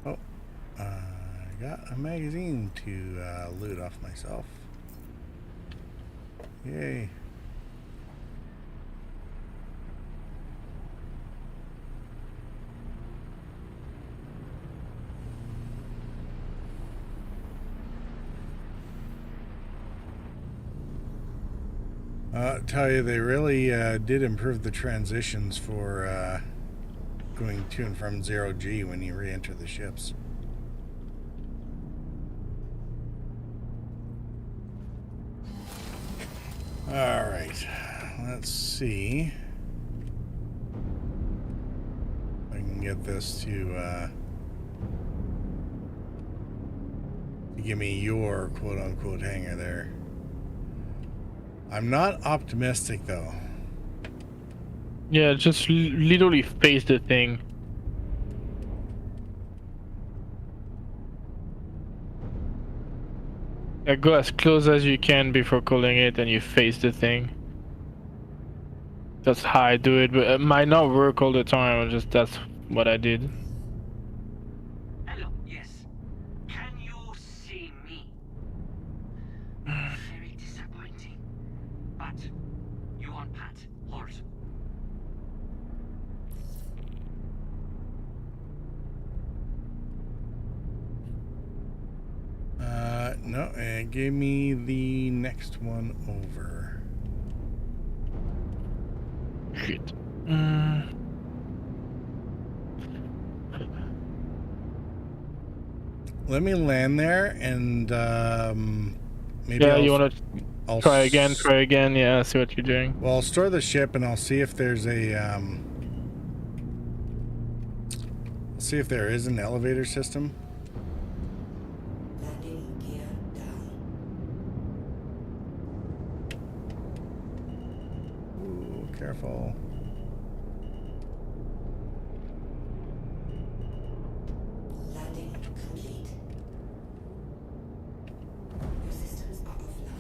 Oh, I got a magazine to loot off myself. Yay. Tell you, they really did improve the transitions for going to and from 0G when you re-enter the ships. Alright, let's see if I can get this to give me your quote-unquote hangar there. I'm not optimistic, though.
Yeah, just literally face the thing. Yeah, go as close as you can before calling it, and you face the thing. That's how I do it, but it might not work all the time. Just that's what I did.
Hello, yes. Can you see me? Very disappointing. But you want Pat. Hold.
No, it gave me the next one over.
Shit.
Let me land there and maybe
Yeah, you want to
I'll
try again, yeah, see what you're doing.
Well, I'll store the ship and I'll see if there's a see if there is an elevator system.
Landing gear down.
Ooh, careful.
Landing complete. Your systems are offline.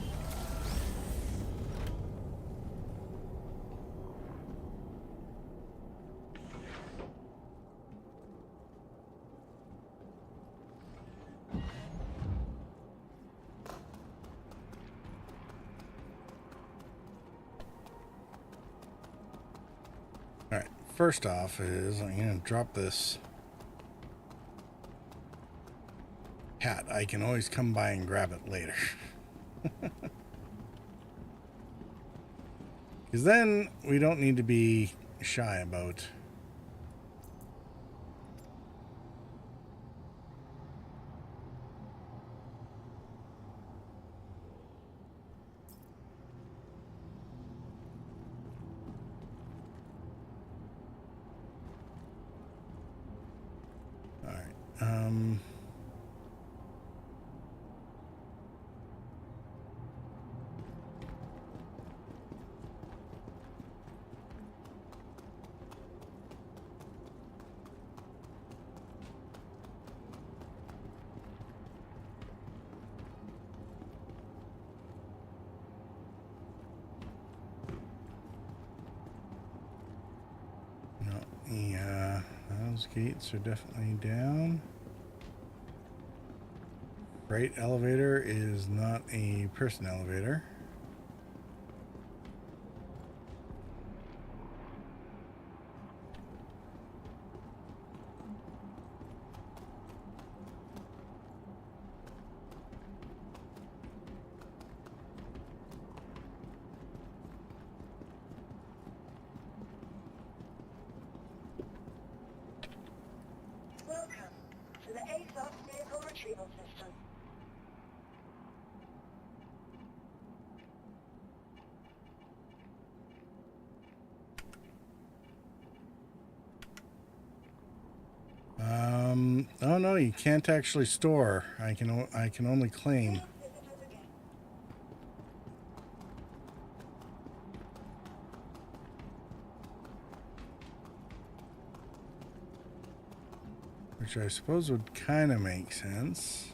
Alright, first off is I'm going to drop this hat. I can always come by and grab it later. Because then we don't need to be shy about those gates are definitely down. Freight elevator is not a person elevator.
Welcome to the ASOS vehicle retrieval system.
Oh no, you can't actually store. I can only claim. Which I suppose would kind of make sense.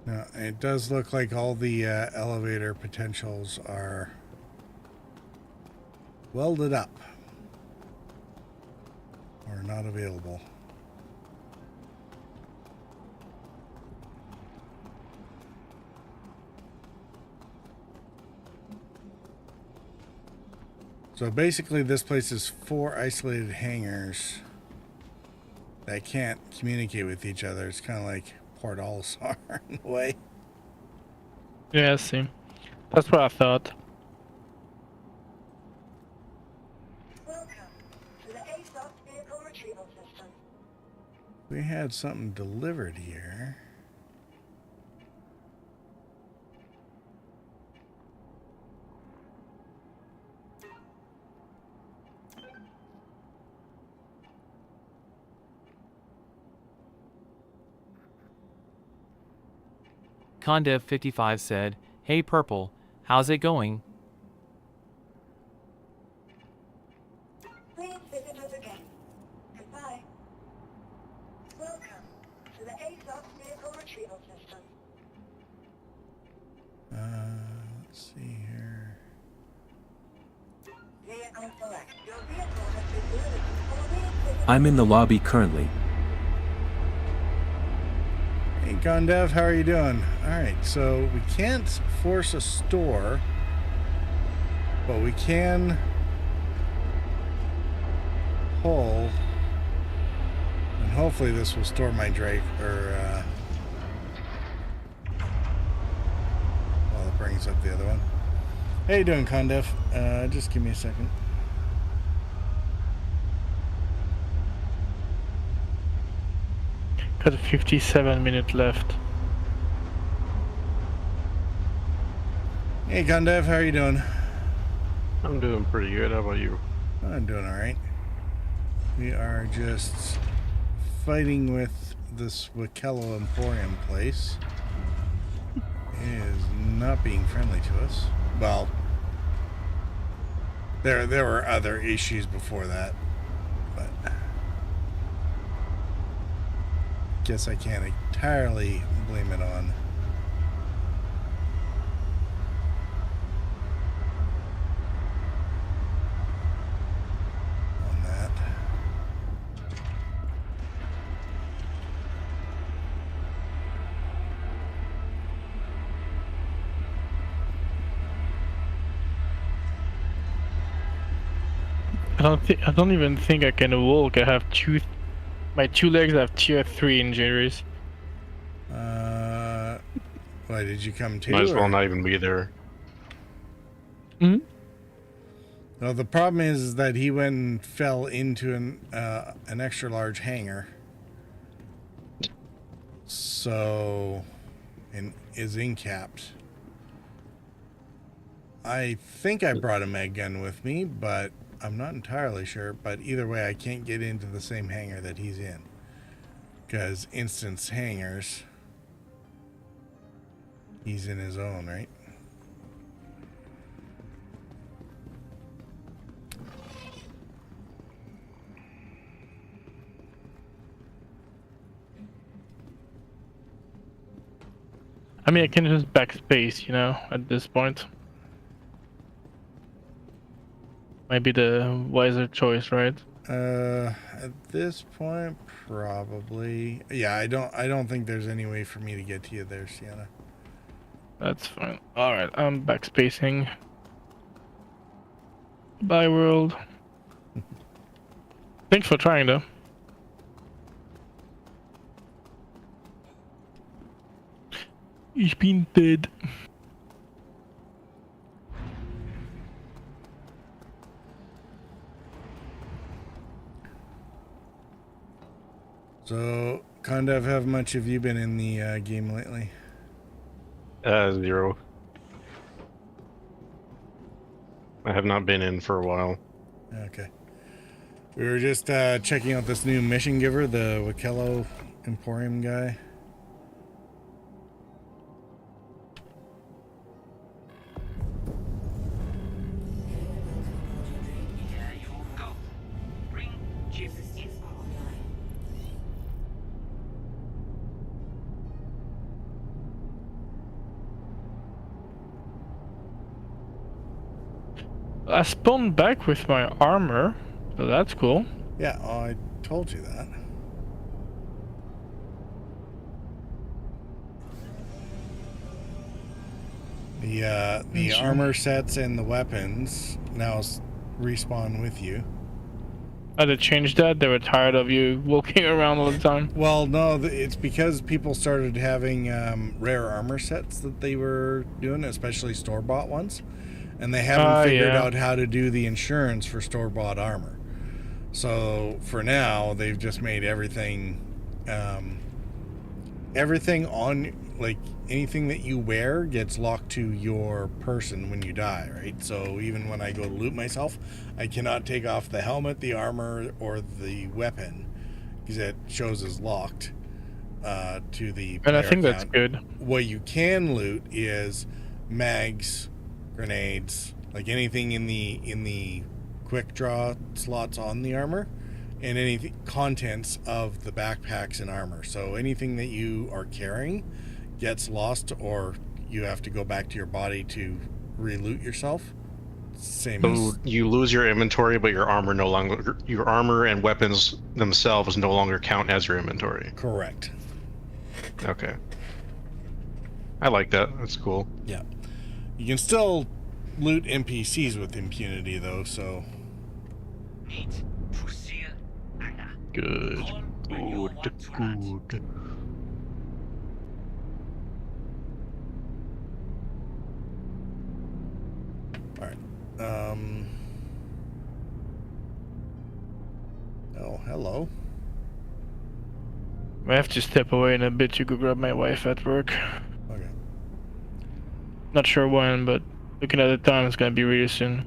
No, it does look like all the elevator potentials are welded up or not available. So basically this place is 4 isolated hangars that can't communicate with each other. It's kind of like Port Olisar in a way.
Yeah, I see. That's what I thought.
Welcome to the ASOS vehicle retrieval system.
We had something delivered here.
Condev55 said, "Hey Purple, how's it going?"
Please visit us again. Goodbye. Welcome to the ASOS vehicle retrieval system.
Let's see here.
Vehicle select. Your vehicle has been delivered for me.
I'm in the lobby currently.
Hey Condev, how are you doing? Alright, so we can't force a store, but we can pull, and hopefully this will store my Drake, or well, it brings up the other one. How you doing, Condev? Just give me a second.
Got 57 minutes left.
Hey Condev, how are you doing?
I'm doing pretty good. How about you?
I'm doing alright. We are just fighting with this Wikelo Emporium place. It is not being friendly to us. Well, there were other issues before that, but guess I can't entirely blame it on that.
I don't even think I can walk. I have my 2 legs have tier 3 injuries.
Why did you come to?
Might as well not even be there.
Hmm?
Well, the problem is that he went and fell into an extra large hangar. So, and is incapped. I think I brought a mag gun with me, but I'm not entirely sure. But either way, I can't get into the same hangar that he's in. Because instance hangars, he's in his own, right?
I mean, I can just backspace, you know, at this point. Might be the wiser choice, right?
At this point, probably. Yeah, I don't think there's any way for me to get to you there, Sienna.
That's fine. Alright, I'm backspacing. Bye, world. Thanks for trying, though. Ich bin dead.
So, Condev, how much have you been in the game lately?
0. I have not been in for a while.
Okay. We were just checking out this new mission giver, the Wikelo Emporium guy.
I spawned back with my armor, so that's cool.
Yeah, I told you that. The armor sets and the weapons now respawn with you.
Oh, they changed that? They were tired of you walking around all the time?
Well, no, it's because people started having rare armor sets that they were doing, especially store-bought ones. And they haven't figured out how to do the insurance for store-bought armor. So, for now, they've just made everything on, like, anything that you wear gets locked to your person when you die, right? So even when I go to loot myself, I cannot take off the helmet, the armor, or the weapon because it shows as locked to the
And I think
account.
that's good.
What you can loot is mags, grenades, like anything in the quick draw slots on the armor, and any contents of the backpacks and armor. So anything that you are carrying gets lost, or you have to go back to your body to re-loot yourself. Same
So
as
you lose your inventory, but your armor your armor and weapons themselves no longer count as your inventory.
Correct.
Okay. I like that. That's cool.
Yeah. You can still loot NPCs with impunity, though, so...
Good. Good.
Alright. Oh, hello.
I have to step away in a bit to go grab my wife at work.
Okay.
Not sure when, but looking at the time, it's gonna be really soon.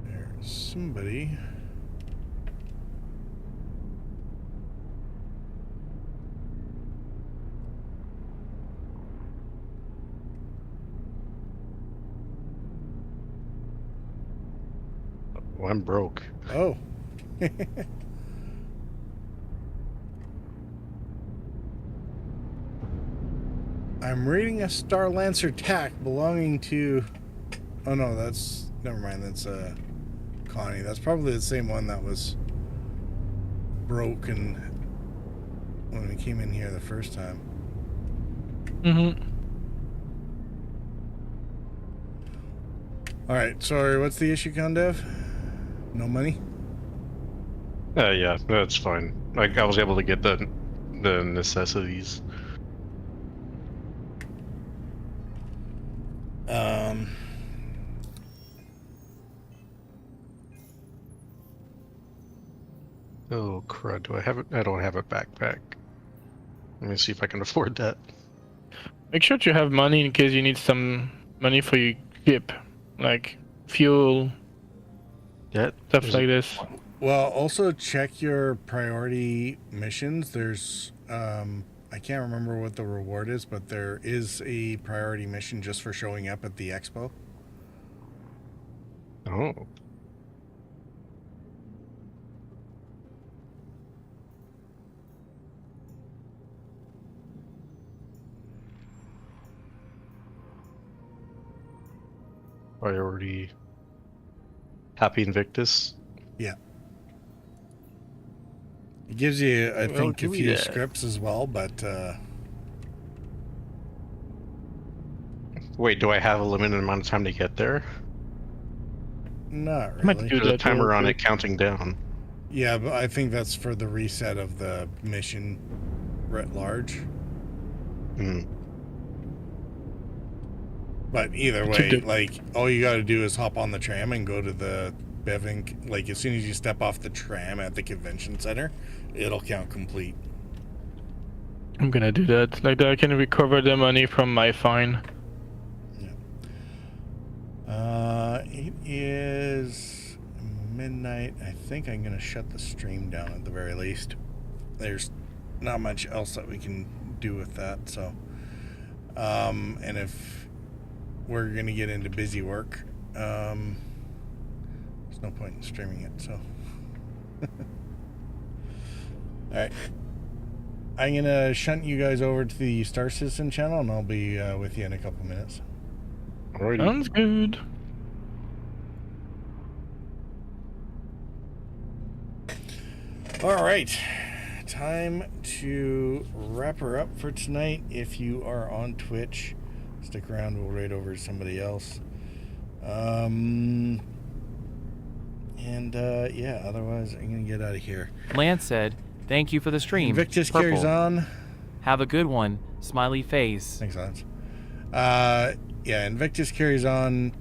There's somebody.
Well, I'm broke.
Oh. I'm reading a Star Lancer tack belonging to... Oh no, that's... Never mind, that's Connie. That's probably the same one that was broken when we came in here the first time.
Mm-hmm.
Alright, sorry, what's the issue, Condev? No money?
Yeah, that's fine. Like, I was able to get the necessities. Oh crud! Do I have it? I don't have a backpack. Let me see if I can afford that.
Make sure to have money in case you need some money for your ship, like fuel, stuff like this.
Well, also check your priority missions. There's, I can't remember what the reward is, but there is a priority mission just for showing up at the expo.
Oh. Priority. Happy Invictus.
Yeah. It gives you, I think, a
do
few
that.
scripts as well, but
Wait, do I have a limited amount of time to get there?
not
Might
really.
do
There's a
that
timer
real
on it
quick.
counting down.
Yeah, but I think that's for the reset of the mission writ large.
Hmm.
But either
To
way,
do-
like, all you gotta do is hop on the tram and go to the Bevin. Like, as soon as you step off the tram at the convention center, it'll count complete.
I'm gonna do that. Like that, I can recover the money from my fine.
It is midnight. I think I'm gonna shut the stream down at the very least. There's not much else that we can do with that, so And if we're going to get into busy work, there's no point in streaming it, so. Alright. I'm going to shunt you guys over to the Star Citizen channel, and I'll be with you in a couple minutes.
Alrighty.
Sounds good.
Alright. Time to wrap her up for tonight. If you are on Twitch, stick around, we'll raid over to somebody else. Yeah, otherwise I'm gonna get out of here.
Lance said, "Thank you for the stream."
Invictus
Purple.
carries on.
Have a good one. Smiley face.
Thanks, Lance. Yeah, Invictus carries on.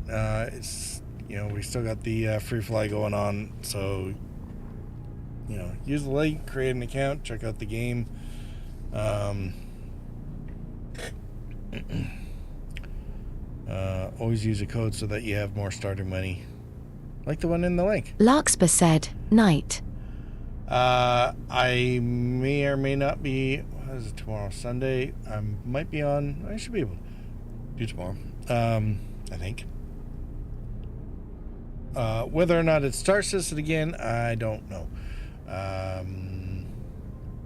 It's, you know, we still got the freefly going on, so, you know, use the link, create an account, check out the game. Always use a code so that you have more starter money, like the one in the link.
Larkspur said, night.
I may or may not be. What is it tomorrow? Sunday. I might be on. I should be able to do tomorrow. I think. Whether or not it starts this again, I don't know.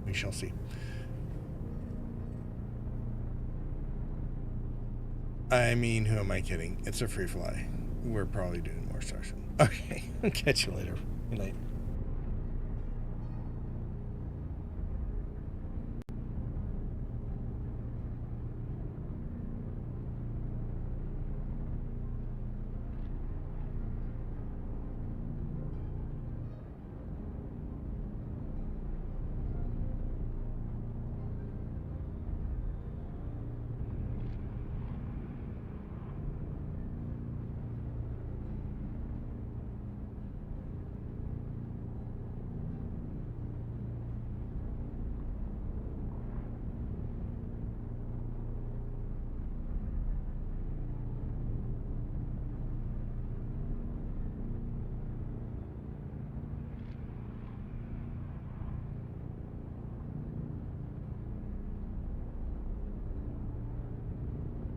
We shall see. I mean, who am I kidding? It's a free fly. We're probably doing more stars. Okay, I'll catch you later. Good night.